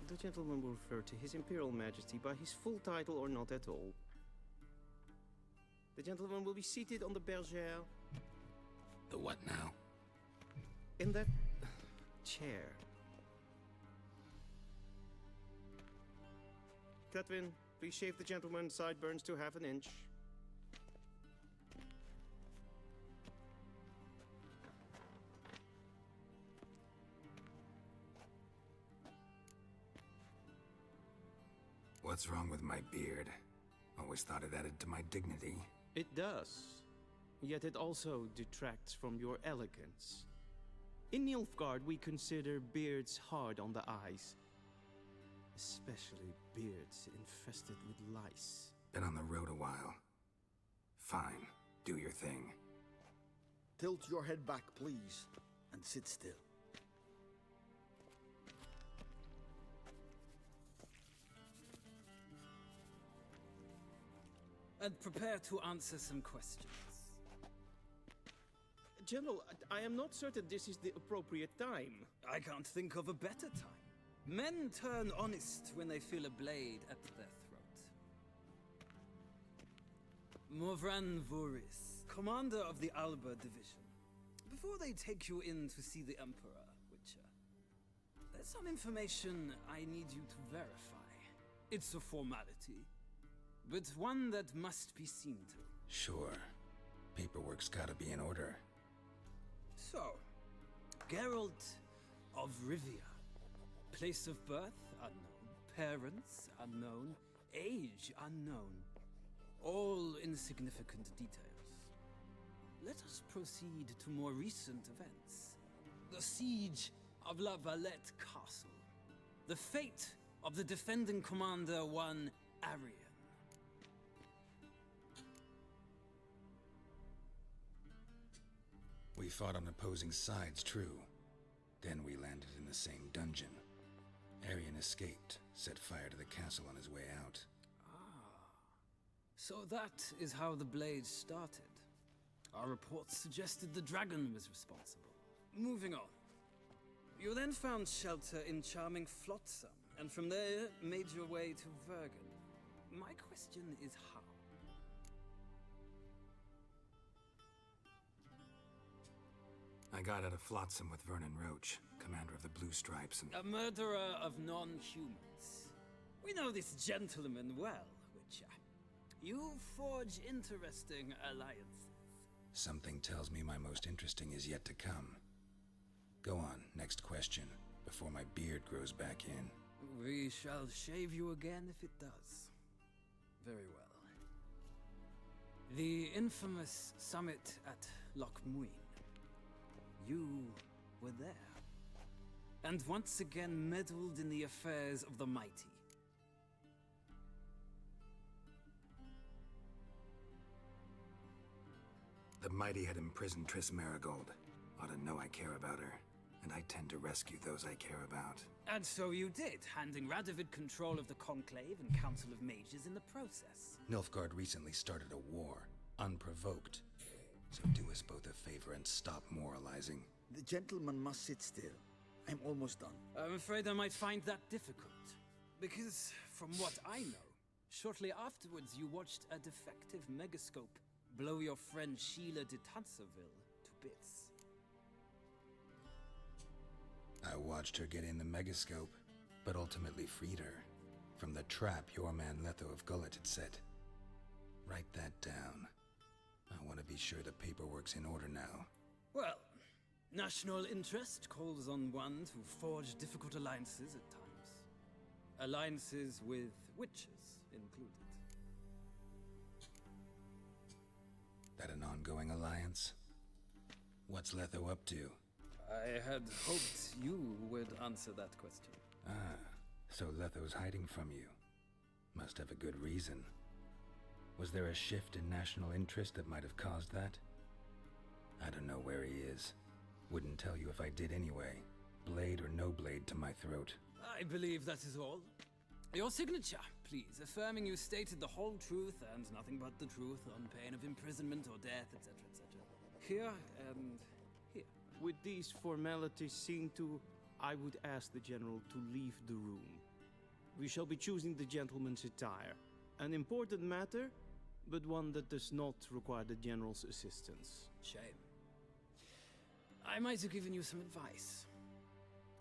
Q: The gentleman will refer to His Imperial Majesty by his full title or not at all. The gentleman will be seated on the bergère.
B: The what now?
Q: In that chair. Catwin, please shave the gentleman's sideburns to half an inch.
B: What's wrong with my beard? Always thought it added to my dignity.
Q: It does. Yet it also detracts from your elegance. In Nilfgaard, we consider beards hard on the eyes. Especially beards infested with lice.
B: Been on the road a while. Fine, do your thing.
I: Tilt your head back, please, and sit still.
F: And prepare to answer some questions.
Q: General, I am not certain this is the appropriate time.
F: I can't think of a better time. Men turn honest when they feel a blade at their throat. Morvran Voris, commander of the Alba Division. Before they take you in to see the Emperor, Witcher, there's some information I need you to verify. It's a formality, but one that must be seen to.
B: Sure. Paperwork's gotta be in order.
F: So, Geralt of Rivia. Place of birth, unknown. Parents, unknown. Age, unknown. All insignificant details. Let us proceed to more recent events. The siege of La Valette Castle. The fate of the defending commander, one Arian.
B: We fought on opposing sides, true. Then we landed in the same dungeon. Arian escaped, set fire to the castle on his way out.
F: So that is how the Blade started. Our reports suggested the dragon was responsible. Moving on. You then found shelter in charming Flotsam, and from there made your way to Vergen. My question is how?
B: I got out of Flotsam with Vernon Roach, commander of the Blue Stripes, and...
F: A murderer of non-humans. We know this gentleman well, Witcher. You forge interesting alliances.
B: Something tells me my most interesting is yet to come. Go on, next question, before my beard grows back in.
F: We shall shave you again if it does. Very well. The infamous summit at Loch Muin. You were there. And once again meddled in the affairs of the mighty.
B: The mighty had imprisoned Triss Marigold. Ought to know I care about her, and I tend to rescue those I care about.
F: And so you did, handing Radovid control of the Conclave and Council of Mages in the process.
B: Nilfgaard recently started a war, unprovoked. So do us both a favor and stop moralizing.
I: The gentleman must sit still. I'm almost done.
F: I'm afraid I might find that difficult. Because, from what I know, shortly afterwards you watched a defective megascope
K: blow your friend Sheila de Tancerville to bits.
B: I watched her get in the megascope, but ultimately freed her from the trap your man Letho of Gullet had set. Write that down. I want to be sure the paperwork's in order now.
K: Well, national interest calls on one to forge difficult alliances at times. Alliances with witches included.
B: That an ongoing alliance? What's Letho up to?
K: I had hoped you would answer that question.
B: Ah, so Letho's hiding from you. Must have a good reason. Was there a shift in national interest that might have caused that? I don't know where he is. Wouldn't tell you if I did anyway. Blade or no blade to my throat.
K: I believe that is all. Your signature, please, affirming you stated the whole truth and nothing but the truth on pain of imprisonment or death, etc., etc. Here and here.
T: With these formalities seen to, I would ask the General to leave the room. We shall be choosing the gentleman's attire. An important matter, but one that does not require the General's assistance.
K: Shame. I might have given you some advice.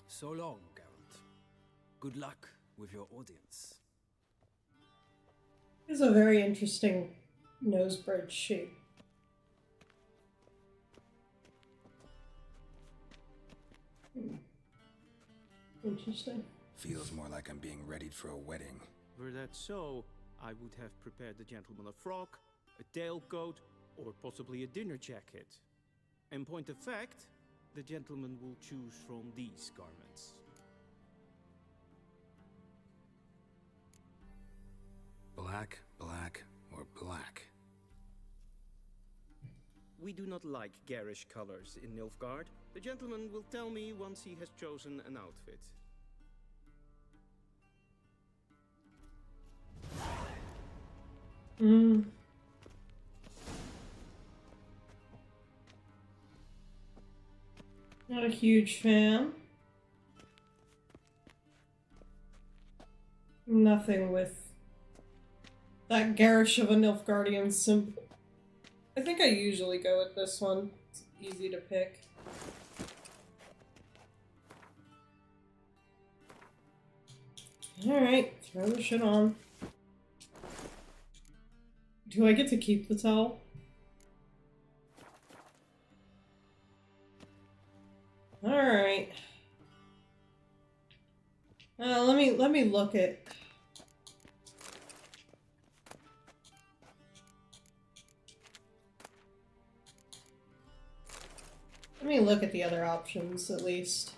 K: So long, Geralt. Good luck with your audience.
A: It's a very interesting nose bridge shape. Interesting.
B: Feels more like I'm being readied for a wedding.
T: Were that so, I would have prepared the gentleman a frock, a tailcoat, or possibly a dinner jacket. In point of fact, the gentleman will choose from these garments.
B: Black, black, or black?
T: We do not like garish colors in Nilfgaard. The gentleman will tell me once he has chosen an outfit.
A: Not a huge fan. Nothing with that garish of a Nilfgaardian symbol. I think I usually go with this one. It's easy to pick. Alright, throw the shit on. Do I get to keep the towel? Alright. Let me look at. Let me look at the other options at least.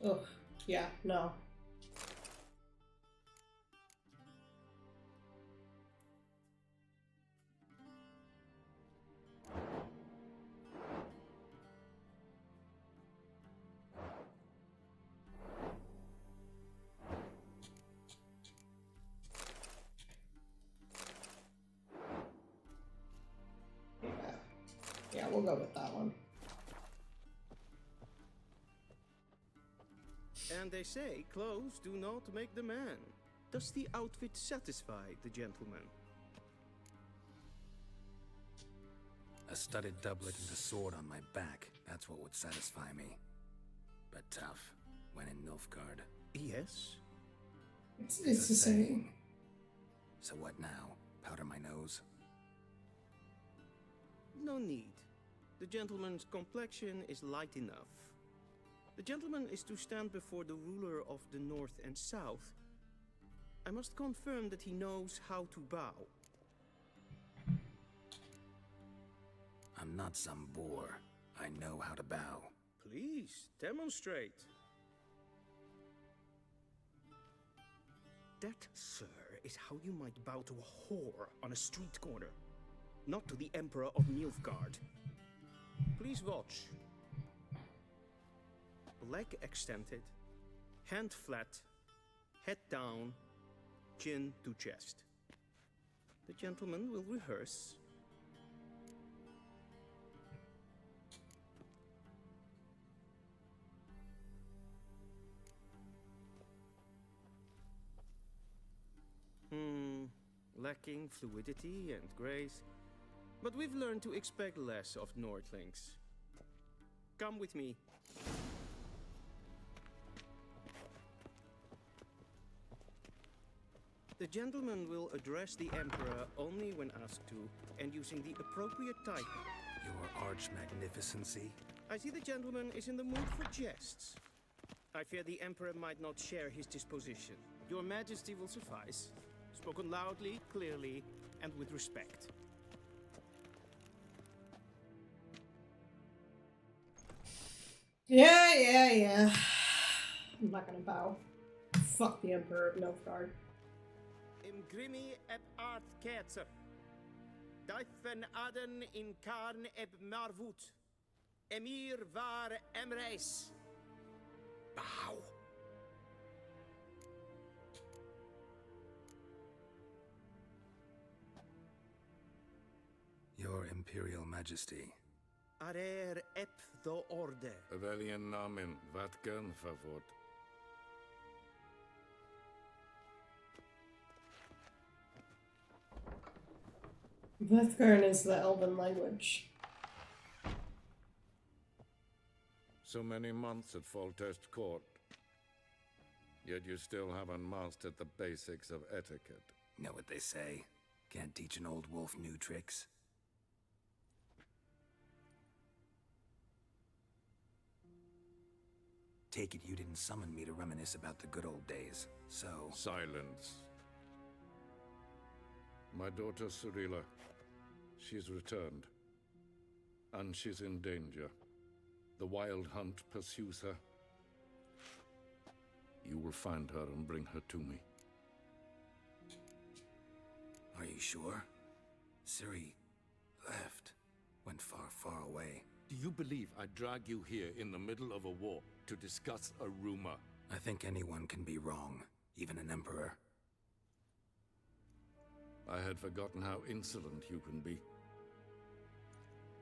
A: Oh, yeah, no. Yeah, we'll go with that one.
T: And they say clothes do not make the man. Does the outfit satisfy the gentleman?
B: A studded doublet and a sword on my back. That's what would satisfy me. But tough, when in Nilfgaard.
T: Yes.
A: It's the same.
B: So what now? Powder my nose?
T: No need. The gentleman's complexion is light enough. The gentleman is to stand before the ruler of the North and South. I must confirm that he knows how to bow.
B: I'm not some boor. I know how to bow.
T: Please, demonstrate. That, sir, is how you might bow to a whore on a street corner. Not to the Emperor of Nilfgaard. Please watch. Leg extended, hand flat, head down, chin to chest. The gentleman will rehearse. lacking fluidity and grace. But we've learned to expect less of Nordlings. Come with me. The gentleman will address the Emperor only when asked to, and using the appropriate title.
B: Your arch magnificency?
T: I see the gentleman is in the mood for jests. I fear the Emperor might not share his disposition. Your Majesty will suffice. Spoken loudly, clearly, and with respect.
A: Yeah. I'm not gonna bow. Fuck the Emperor of Nilfgaard.
T: Imgrimi eb art ketzer. Daifen aden in karn eb marvut. Emir var emreis.
B: Bow. Your Imperial Majesty.
T: Arer ep the orde.
D: Velian namen, vatkan favort.
A: Vethgarn is the elven language.
D: So many months at Foltest Court. Yet you still haven't mastered the basics of etiquette.
B: Know what they say? Can't teach an old wolf new tricks. Take it you didn't summon me to reminisce about the good old days, so...
D: Silence. My daughter Cyrilla, she's returned. And she's in danger. The Wild Hunt pursues her. You will find her and bring her to me.
B: Are you sure? Ciri left. Went far, far away.
D: Do you believe I drag you here in the middle of a war to discuss a rumor?
B: I think anyone can be wrong, even an emperor.
D: I had forgotten how insolent you can be.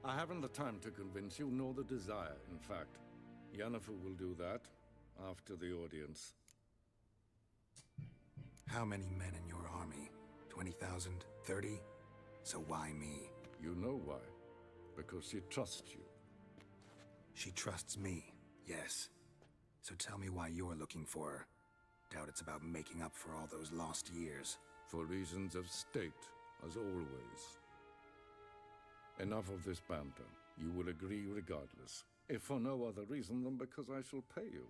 D: I haven't the time to convince you, nor the desire, in fact. Yennefer will do that after the audience.
B: How many men in your army? 20,000? 30? So why me?
D: You know why. Because she trusts you.
B: She trusts me, yes. So tell me why you're looking for her. Doubt it's about making up for all those lost years.
D: For reasons of state, as always. Enough of this banter. You will agree regardless. If for no other reason than because I shall pay you.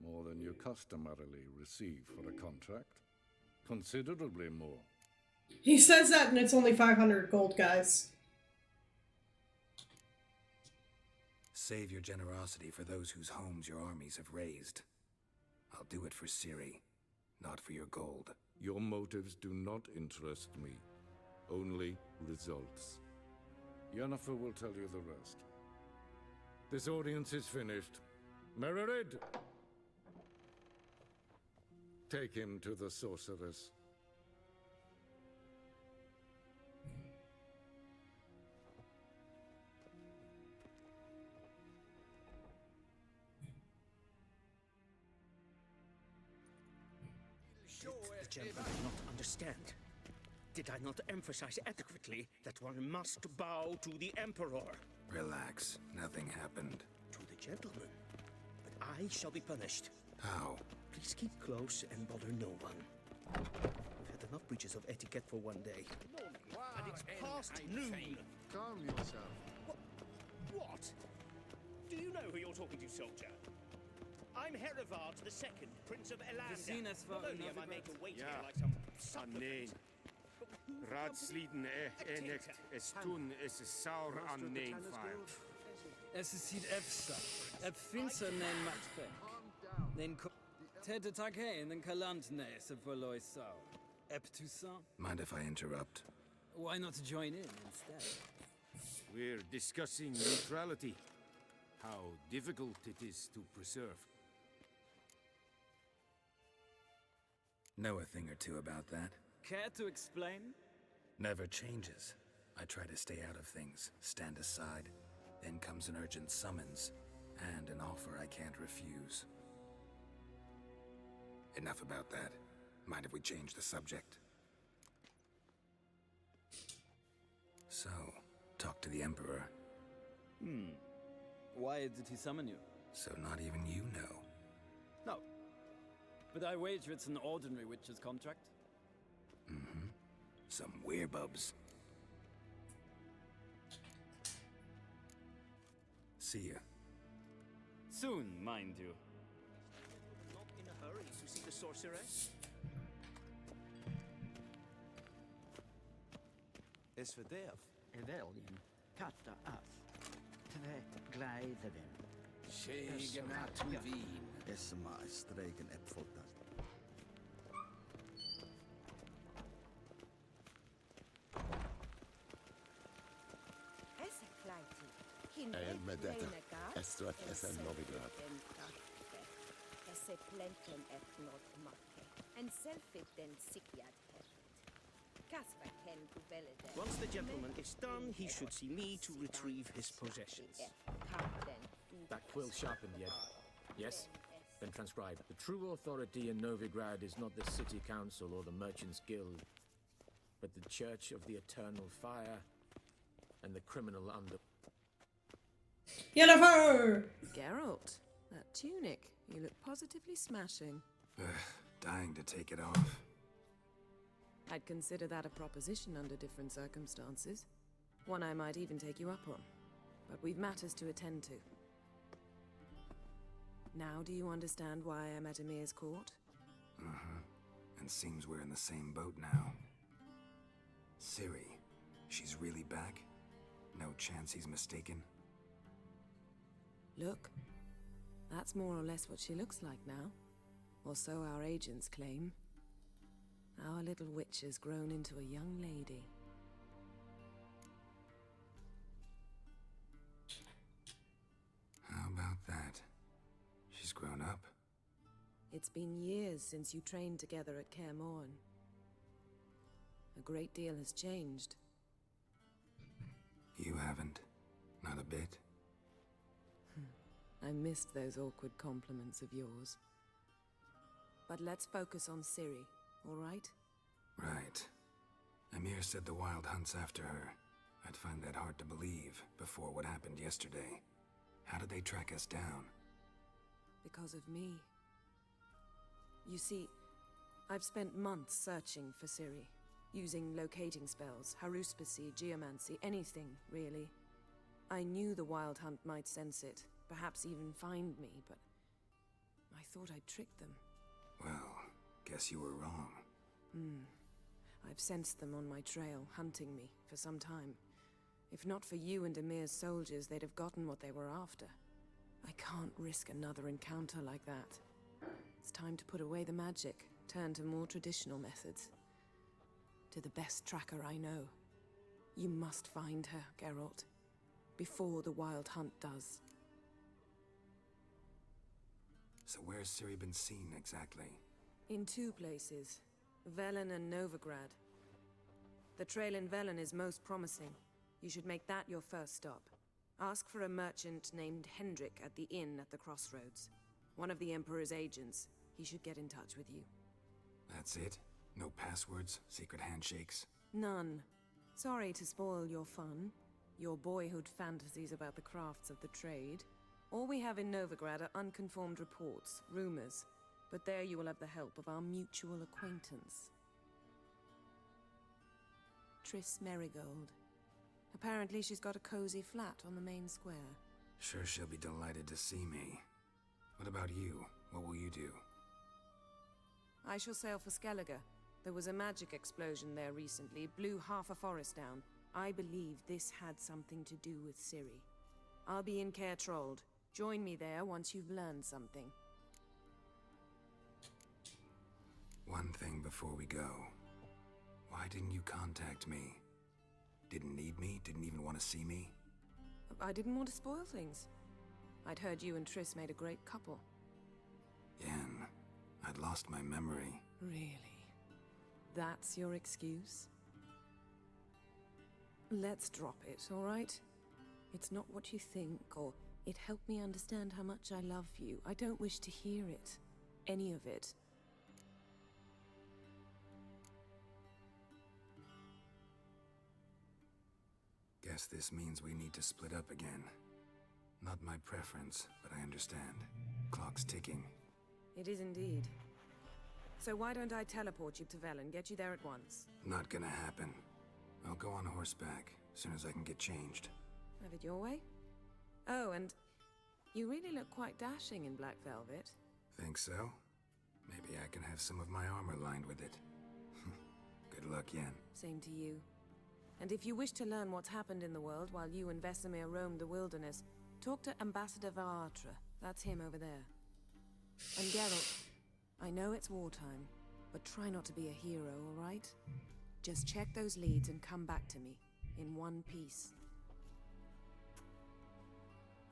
D: More than you customarily receive for a contract. Considerably more.
A: He says that and it's only 500 gold, guys.
B: Save your generosity for those whose homes your armies have razed. I'll do it for Ciri, not for your gold.
D: Your motives do not interest me. Only results. Yennefer will tell you the rest. This audience is finished. Mererid! Take him to the sorceress.
T: The gentleman did not understand. Did I not emphasize adequately that one must bow to the Emperor?
B: Relax. Nothing happened.
T: To the gentleman. But I shall be punished.
B: How?
T: Please keep close and bother no one. We've had enough breaches of etiquette for one day. And it's past noon.
I: Calm yourself.
T: What? Do you know who you're talking to, soldier? I'm Herivard II, Prince of Elander. Not only am I made to wait here like some supplicant,
L: Radsliden enig is toen is saur aan neen fire.
K: Es sieht efsa. Ep finser nen matfek. Nen tete take nen kalant ne se verloi sau. Ep Toussaint.
B: Mind if I interrupt?
K: Why not join in instead?
L: We're discussing neutrality. How difficult it is to preserve.
B: Know a thing or two about that?
K: Care to explain?
B: Never changes. I try to stay out of things, stand aside. Then comes an urgent summons, and an offer I can't refuse. Enough about that. Mind if we change the subject? So, talk to the Emperor.
K: Why did he summon you?
B: So not even you know.
K: No. But I wager it's an ordinary witch's contract.
B: Mm-hmm. Some werebubs. See ya.
K: Soon, mind you.
F: Not in a hurry to see the sorceress.
M: Is for Dev.
R: Evelyn, katta af. Tve glädjen.
I: Tjegen att vin.
R: Esma stregen uppfotad.
I: En med detta, Estrat SN Novigrad.
J: Esse plenten et not makke. En selfiten sikjad heft. Kasper ken kuvelede.
T: Once the gentleman is done, he should see me to retrieve his possessions.
Q: That quill sharpened yet? Yes? Then transcribe. The true authority in Novigrad is not the city council or the merchants guild, but the Church of the Eternal Fire and the criminal under...
A: Yennefer!
S: Geralt, that tunic. You look positively smashing.
B: Dying to take it off.
S: I'd consider that a proposition under different circumstances. One I might even take you up on. But we've matters to attend to. Now do you understand why I'm at Emir's court?
B: Uh-huh. And seems we're in the same boat now. Ciri, she's really back? No chance he's mistaken?
S: Look, that's more or less what she looks like now. Or so our agents claim. Our little witch has grown into a young lady.
B: How about that? She's grown up?
S: It's been years since you trained together at Kaer Morhen. A great deal has changed.
B: You haven't. Not a bit.
S: I missed those awkward compliments of yours. But let's focus on Ciri, all right?
B: Right. Emir said the Wild Hunt's after her. I'd find that hard to believe before what happened yesterday. How did they track us down?
S: Because of me. You see, I've spent months searching for Ciri, using locating spells, haruspicy, geomancy, anything, really. I knew the Wild Hunt might sense it, perhaps even find me, but I thought I'd tricked them.
B: Well, guess you were wrong.
S: I've sensed them on my trail, hunting me, for some time. If not for you and Emir's soldiers, they'd have gotten what they were after. I can't risk another encounter like that. It's time to put away the magic, turn to more traditional methods. To the best tracker I know. You must find her, Geralt. Before the Wild Hunt does.
B: So where's Ciri been seen, exactly?
S: In two places. Velen and Novigrad. The trail in Velen is most promising. You should make that your first stop. Ask for a merchant named Hendrik at the inn at the crossroads. One of the Emperor's agents. He should get in touch with you.
B: That's it? No passwords? Secret handshakes?
S: None. Sorry to spoil your fun. Your boyhood fantasies about the crafts of the trade. All we have in Novigrad are unconformed reports, rumors. But there you will have the help of our mutual acquaintance. Triss Merigold. Apparently she's got a cozy flat on the main square.
B: Sure she'll be delighted to see me. What about you? What will you do?
S: I shall sail for Skellige. There was a magic explosion there recently, blew half a forest down. I believe this had something to do with Ciri. I'll be in Caer Trold. Join me there once you've learned something.
B: One thing before we go. Why didn't you contact me? Didn't need me? Didn't even want to see me?
S: I didn't want to spoil things. I'd heard you and Triss made a great couple.
B: Yen, I'd lost my memory.
S: Really? That's your excuse? Let's drop it, all right? It's not what you think, or it helped me understand how much I love you. I don't wish to hear it. Any of it.
B: guess this means we need to split up again. Not my preference, but I understand. Clock's ticking.
S: It is indeed. So why don't I teleport you to Vel and get you there at once?
B: Not gonna happen. I'll go on horseback, as soon as I can get changed.
S: Have it your way? Oh, and you really look quite dashing in black velvet.
B: Think so? Maybe I can have some of my armor lined with it. Good luck, Yen.
S: Same to you. And if you wish to learn what's happened in the world while you and Vesemir roamed the wilderness, talk to Ambassador Varatra. That's him over there. And Geralt, I know it's wartime, but try not to be a hero, all right? Just check those leads and come back to me, in one piece.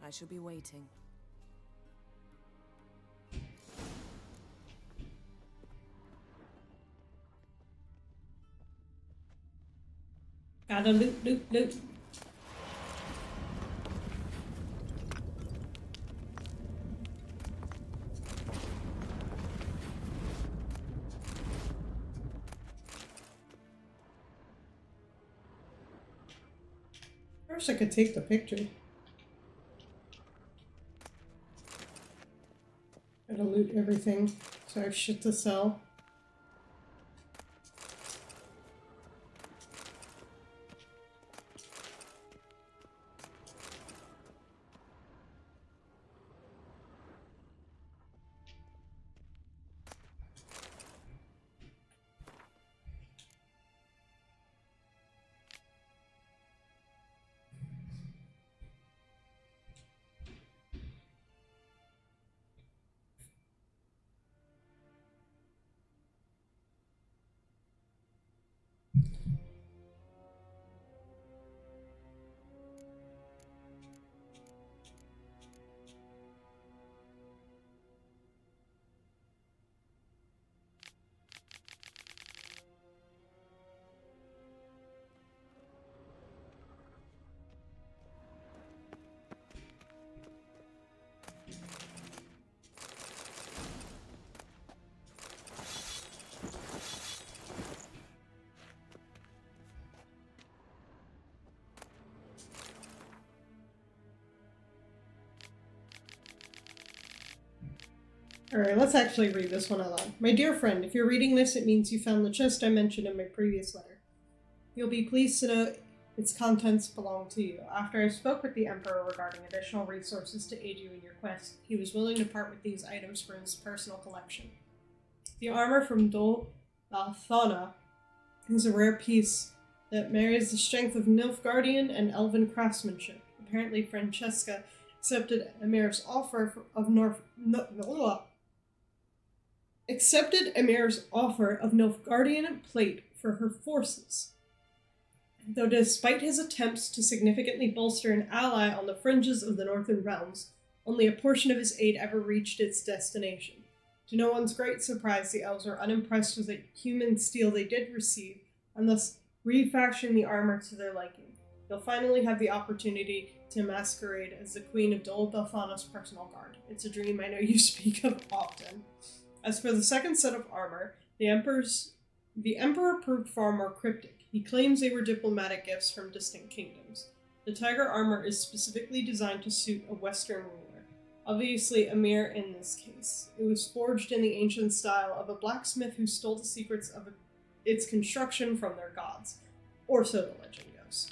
S: I shall be waiting.
A: Gotta loot. I wish I could take the picture. Gotta loot everything, so I have shit to sell. Alright, let's actually read this one out loud. My dear friend, if you're reading this, it means you found the chest I mentioned in my previous letter. You'll be pleased to know its contents belong to you. After I spoke with the Emperor regarding additional resources to aid you in your quest, he was willing to part with these items for his personal collection. The armor from Dol Balthana is a rare piece that marries the strength of Nilfgaardian and Elven craftsmanship. Apparently, Francesca accepted Emir's offer of Nilfgaardian plate for her forces. Though despite his attempts to significantly bolster an ally on the fringes of the Northern Realms, only a portion of his aid ever reached its destination. To no one's great surprise, the elves are unimpressed with the human steel they did receive, and thus refashioned the armor to their liking. You'll finally have the opportunity to masquerade as the Queen of Dol Belfana's personal guard. It's a dream I know you speak of often. As for the second set of armor, the Emperor proved far more cryptic. He claims they were diplomatic gifts from distant kingdoms. The tiger armor is specifically designed to suit a Western ruler, obviously Emir in this case. It was forged in the ancient style of a blacksmith who stole the secrets of its construction from their gods, or so the legend goes.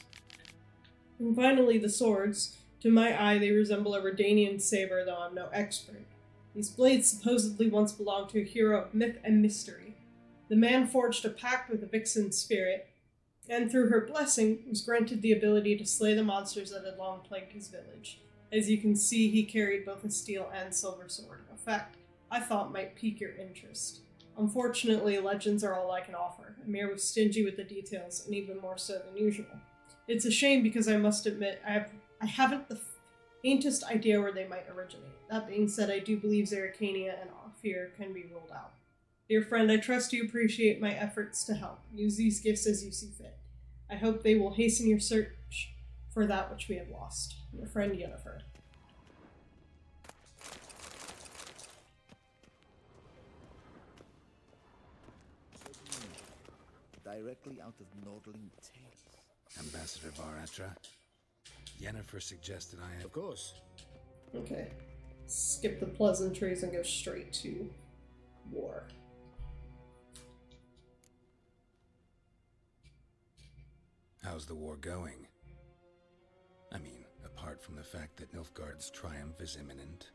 A: And finally, the swords. To my eye, they resemble a Redanian saber, though I'm no expert. These blades supposedly once belonged to a hero of myth and mystery. The man forged a pact with the Vixen spirit, and through her blessing was granted the ability to slay the monsters that had long plagued his village. As you can see, he carried both a steel and silver sword, a fact I thought might pique your interest. Unfortunately, legends are all I can offer. Emir was stingy with the details, and even more so than usual. It's a shame because I must admit I haven't the faintest idea where they might originate. That being said, I do believe Zerrikania and Ophir can be ruled out. Dear friend, I trust you appreciate my efforts to help. Use these gifts as you see fit. I hope they will hasten your search for that which we have lost. Your friend, Yennefer.
R: Directly out of Nordling Tales.
B: Ambassador Varatra, Yennefer suggested I...
Q: Of course.
A: Okay. Skip the pleasantries and go straight to war.
B: How's the war going? I mean, apart from the fact that Nilfgaard's triumph is imminent.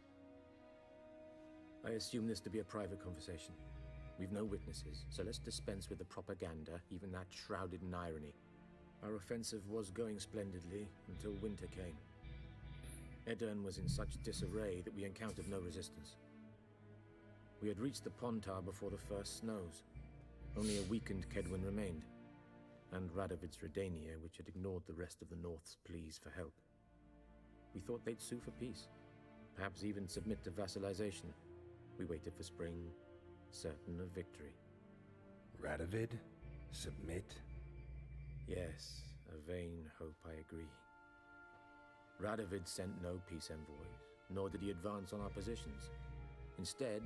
Q: I assume this to be a private conversation. We've no witnesses, so let's dispense with the propaganda, even that shrouded in irony. Our offensive was going splendidly until winter came. Edirn was in such disarray that we encountered no resistance. We had reached the Pontar before the first snows. Only a weakened Kedwen remained, and Radovid's Redania, which had ignored the rest of the North's pleas for help. We thought they'd sue for peace, perhaps even submit to vassalization. We waited for spring, certain of victory.
B: Radovid? Submit?
Q: Yes, a vain hope, I agree. Radovid sent no peace envoys, nor did he advance on our positions. Instead,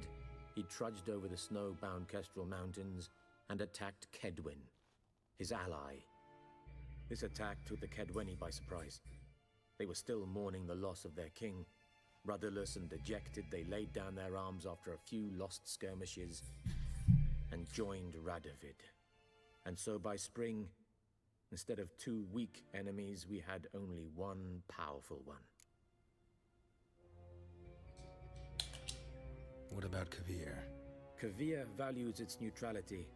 Q: he trudged over the snow-bound Kestrel Mountains and attacked Kedwen, his ally. This attack took the Kedweni by surprise. They were still mourning the loss of their king. Rudderless and dejected, they laid down their arms after a few lost skirmishes and joined Radovid. And so by spring, instead of 2 weak enemies, we had only one powerful one.
B: What about Kavir?
Q: Kavir values its neutrality,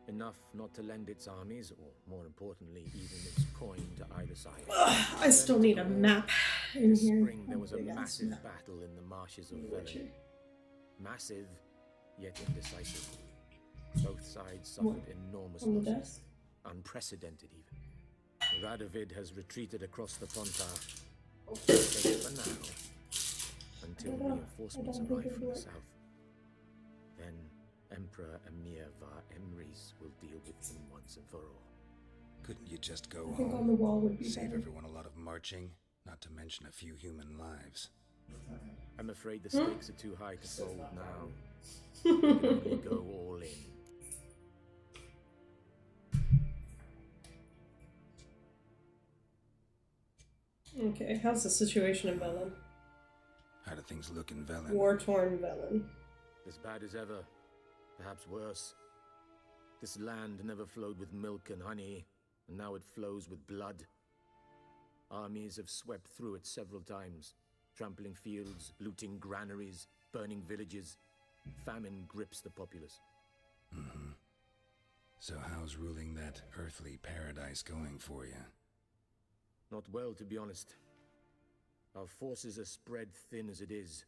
Q: enough not to lend its armies, or more importantly, even its coin to either side.
A: I still need a map in
Q: this
A: here.
Q: spring, there was a massive battle in the marshes of Velen. Massive, yet indecisive. Both sides suffered enormous
A: On the
Q: losses,
A: desk?
Q: unprecedented even. Radovid has retreated across the Pontar, safe for now, until reinforcements arrive from the south. Then Emperor Emir Var Emrys will deal with him once and for all.
B: Couldn't you just go
A: I think
B: home?
A: on the wall would be
B: Save
A: better.
B: everyone a lot of marching, not to mention a few human lives.
Q: I'm afraid the stakes are too high to fold now. We can only go all in.
A: Okay, how's the situation in Velen?
B: How do things look in Velen?
A: War-torn Velen.
Q: As bad as ever, perhaps worse. This land never flowed with milk and honey, and now it flows with blood. Armies have swept through it several times, trampling fields, looting granaries, burning villages. Famine grips the populace.
B: Mm-hmm. So how's ruling that earthly paradise going for you?
Q: Not well, to be honest. Our forces are spread thin as it is,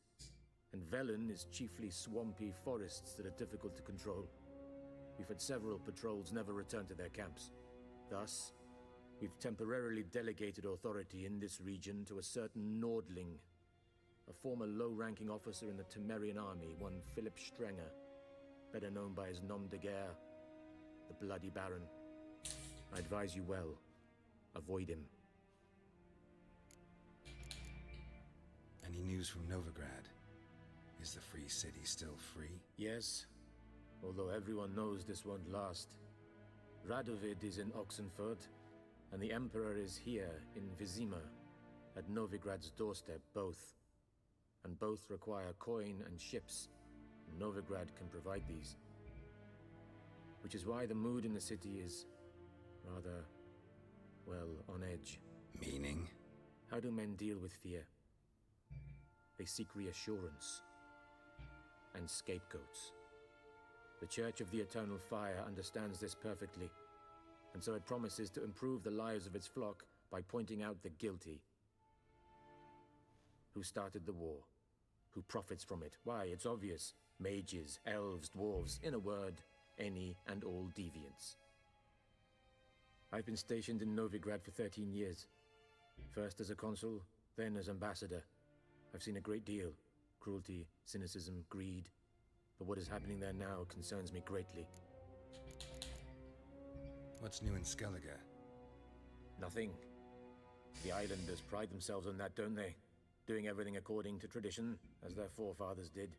Q: and Velen is chiefly swampy forests that are difficult to control. We've had several patrols never return to their camps. Thus, we've temporarily delegated authority in this region to a certain Nordling, a former low-ranking officer in the Temerian army, one Philip Strenger, better known by his nom de guerre, the Bloody Baron. I advise you well. Avoid him.
B: Any news from Novigrad? Is the free city still free?
Q: Yes, although everyone knows this won't last. Radovid is in Oxenfurt, and the Emperor is here in Vizima, at Novigrad's doorstep, both. And both require coin and ships, and Novigrad can provide these. Which is why the mood in the city is rather, well, on edge.
B: Meaning?
Q: How do men deal with fear? They seek reassurance and scapegoats. The Church of the Eternal Fire understands this perfectly, and so it promises to improve the lives of its flock by pointing out the guilty. Who started the war? Who profits from it? Why, it's obvious. Mages, elves, dwarves, in a word, any and all deviants. I've been stationed in Novigrad for 13 years. First as a consul, then as ambassador. I've seen a great deal. Cruelty, cynicism, greed. But what is happening there now concerns me greatly.
B: What's new in Skellige?
Q: Nothing. The islanders pride themselves on that, don't they? Doing everything according to tradition, as their forefathers did.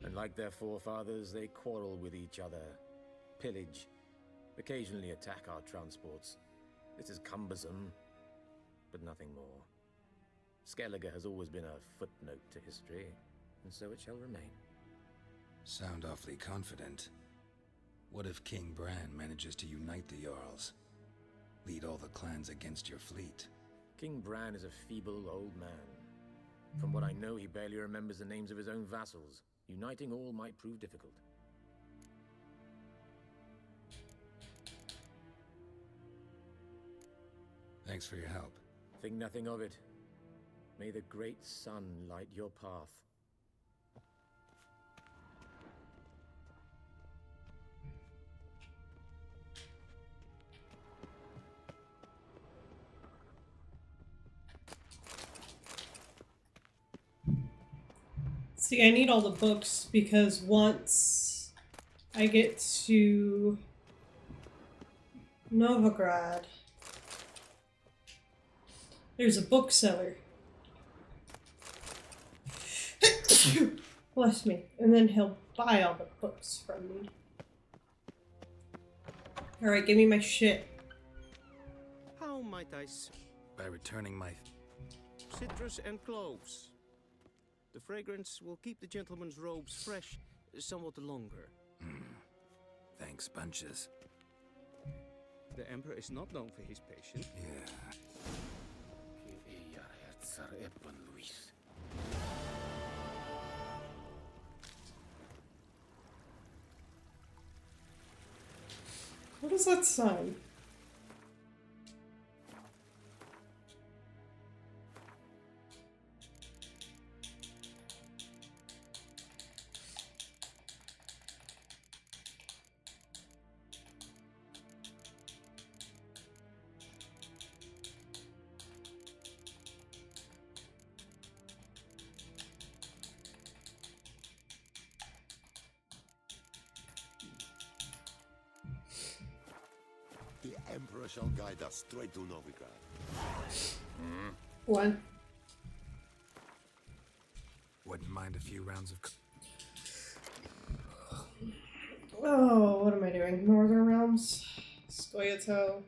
Q: And like their forefathers, they quarrel with each other, pillage, occasionally attack our transports. This is cumbersome. but nothing more. Skellige has always been a footnote to history, and so it shall remain.
B: Sound awfully confident. What if King Bran manages to unite the Jarls? Lead all the clans against your fleet?
Q: King Bran is a feeble old man. From what I know, he barely remembers the names of his own vassals. Uniting all might prove difficult.
B: Thanks for your help.
Q: Think nothing of it. May the great sun light your path.
A: See, I need all the books because once I get to Novigrad, there's a bookseller. Bless me. And then he'll buy all the books from me. Alright, give me my shit.
T: How might I
B: By returning my...
T: citrus and cloves. The fragrance will keep the gentleman's robes fresh somewhat longer.
B: Thanks, bunches.
T: The Emperor is not known for his patience.
B: Yeah.
A: What is that sign?
I: The Emperor shall guide us straight to Novigrad.
A: One.
B: Wouldn't mind a few rounds of...
A: Oh, what am I doing? Northern Realms? Scoia'tael,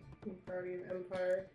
A: Guardian Empire.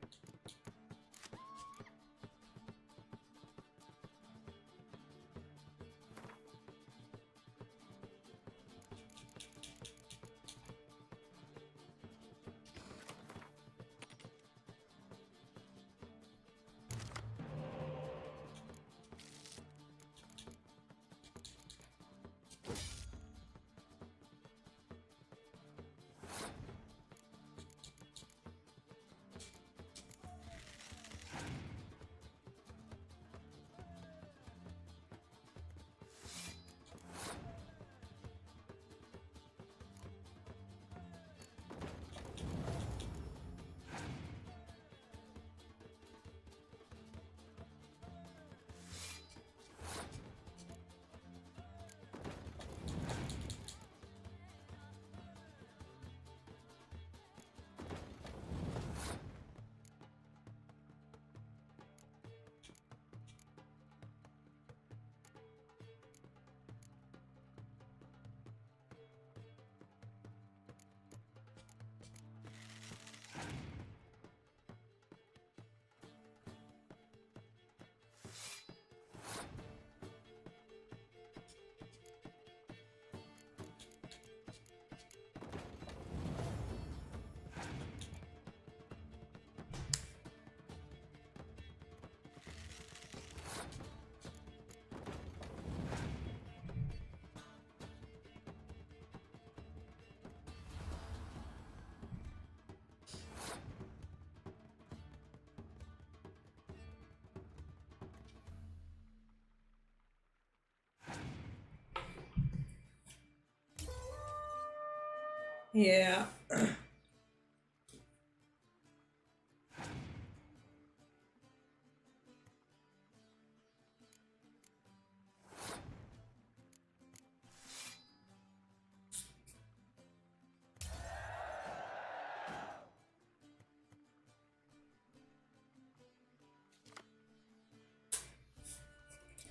A: Yeah.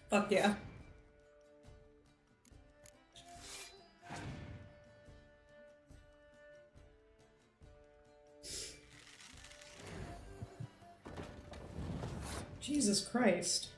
A: Fuck yeah. Jesus Christ.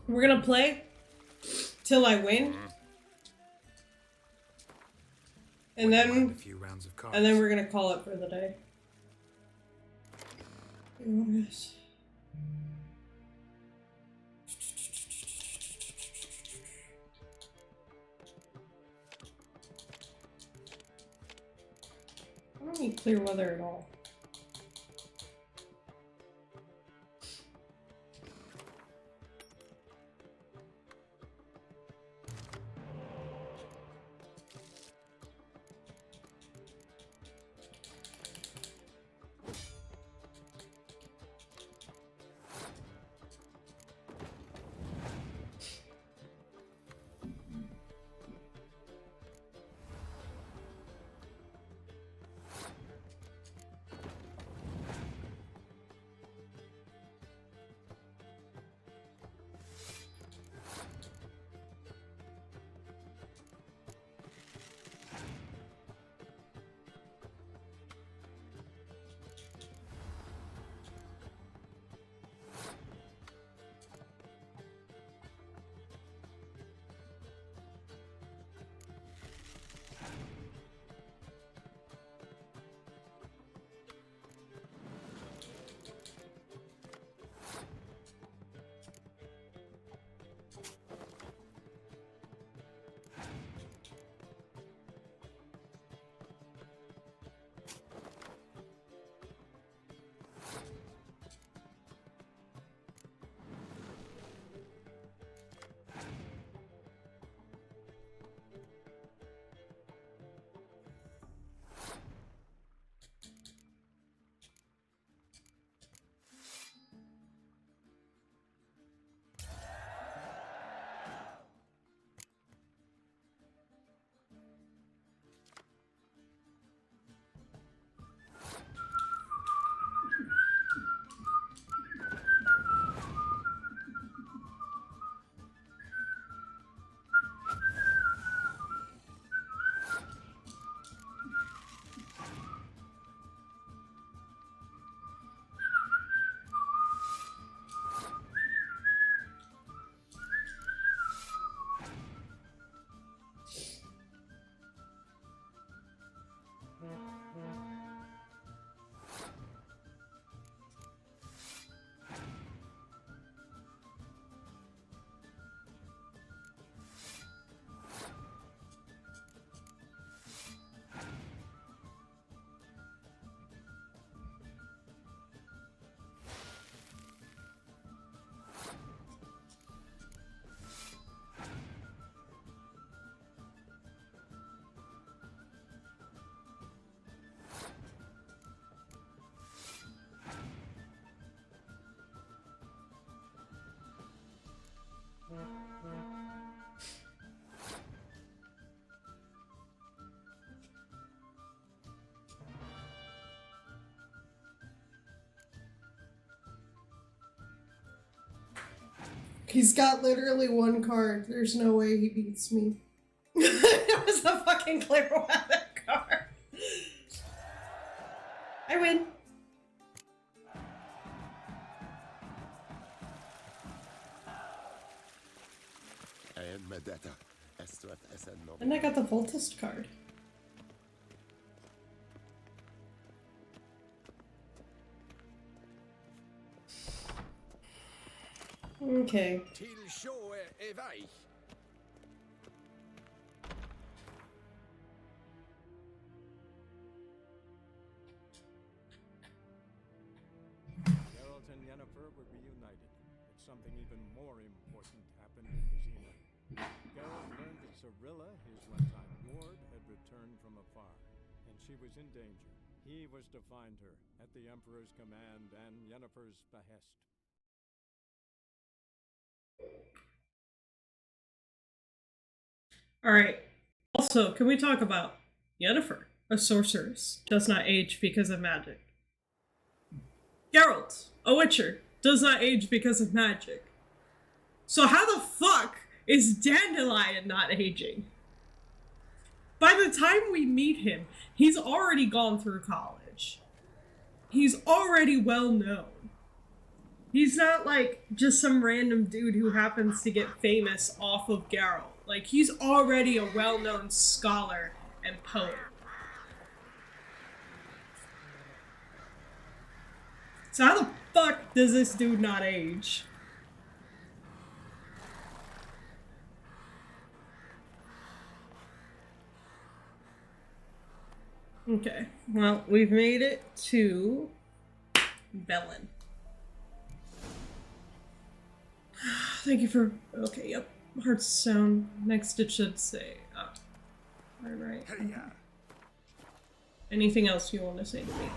A: We're gonna play till I win, and then we're gonna call it for the day. I don't need clear weather at all. He's got literally one card. There's no way he beats me. It was a fucking clear weather card. I win. And I got the Voltist card. Okay.
P: Geralt and Yennefer were reunited, but something even more important happened in Vizima. Geralt learned that Cirilla, his one-time ward, had returned from afar, and she was in danger. He was to find her at the Emperor's command and Yennefer's behest.
A: Alright. Also, can we talk about Yennefer, a sorceress, does not age because of magic. Geralt, a witcher, does not age because of magic. So how the fuck is Dandelion not aging? By the time we meet him, he's already gone through college. He's already well known. He's not like just some random dude who happens to get famous off of Geralt. Like, he's already a well-known scholar and poet. So how the fuck does this dude not age? Okay, well, we've made it to Bellin. Thank you for... Okay, yep. Hearthstone. Next it should say... Oh. Right. Okay. Anything else you want to say to me?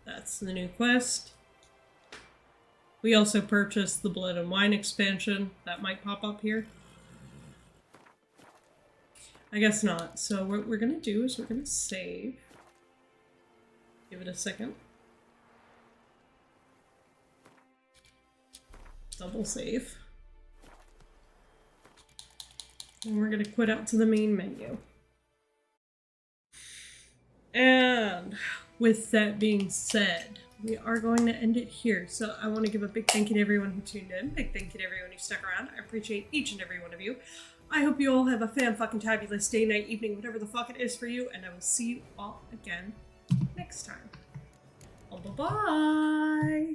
A: That's the new quest. We also purchased the Blood and Wine expansion. That might pop up here. I guess not. So what we're gonna do is we're gonna save. Give it a second. Double save. And we're gonna quit out to the main menu. And with that being said, we are going to end it here. So I want to give a big thank you to everyone who tuned in. Big thank you to everyone who stuck around. I appreciate each and every one of you. I hope you all have a fan-fucking-tabulous day, night, evening, whatever the fuck it is for you. And I will see you all again next time. Bye-bye.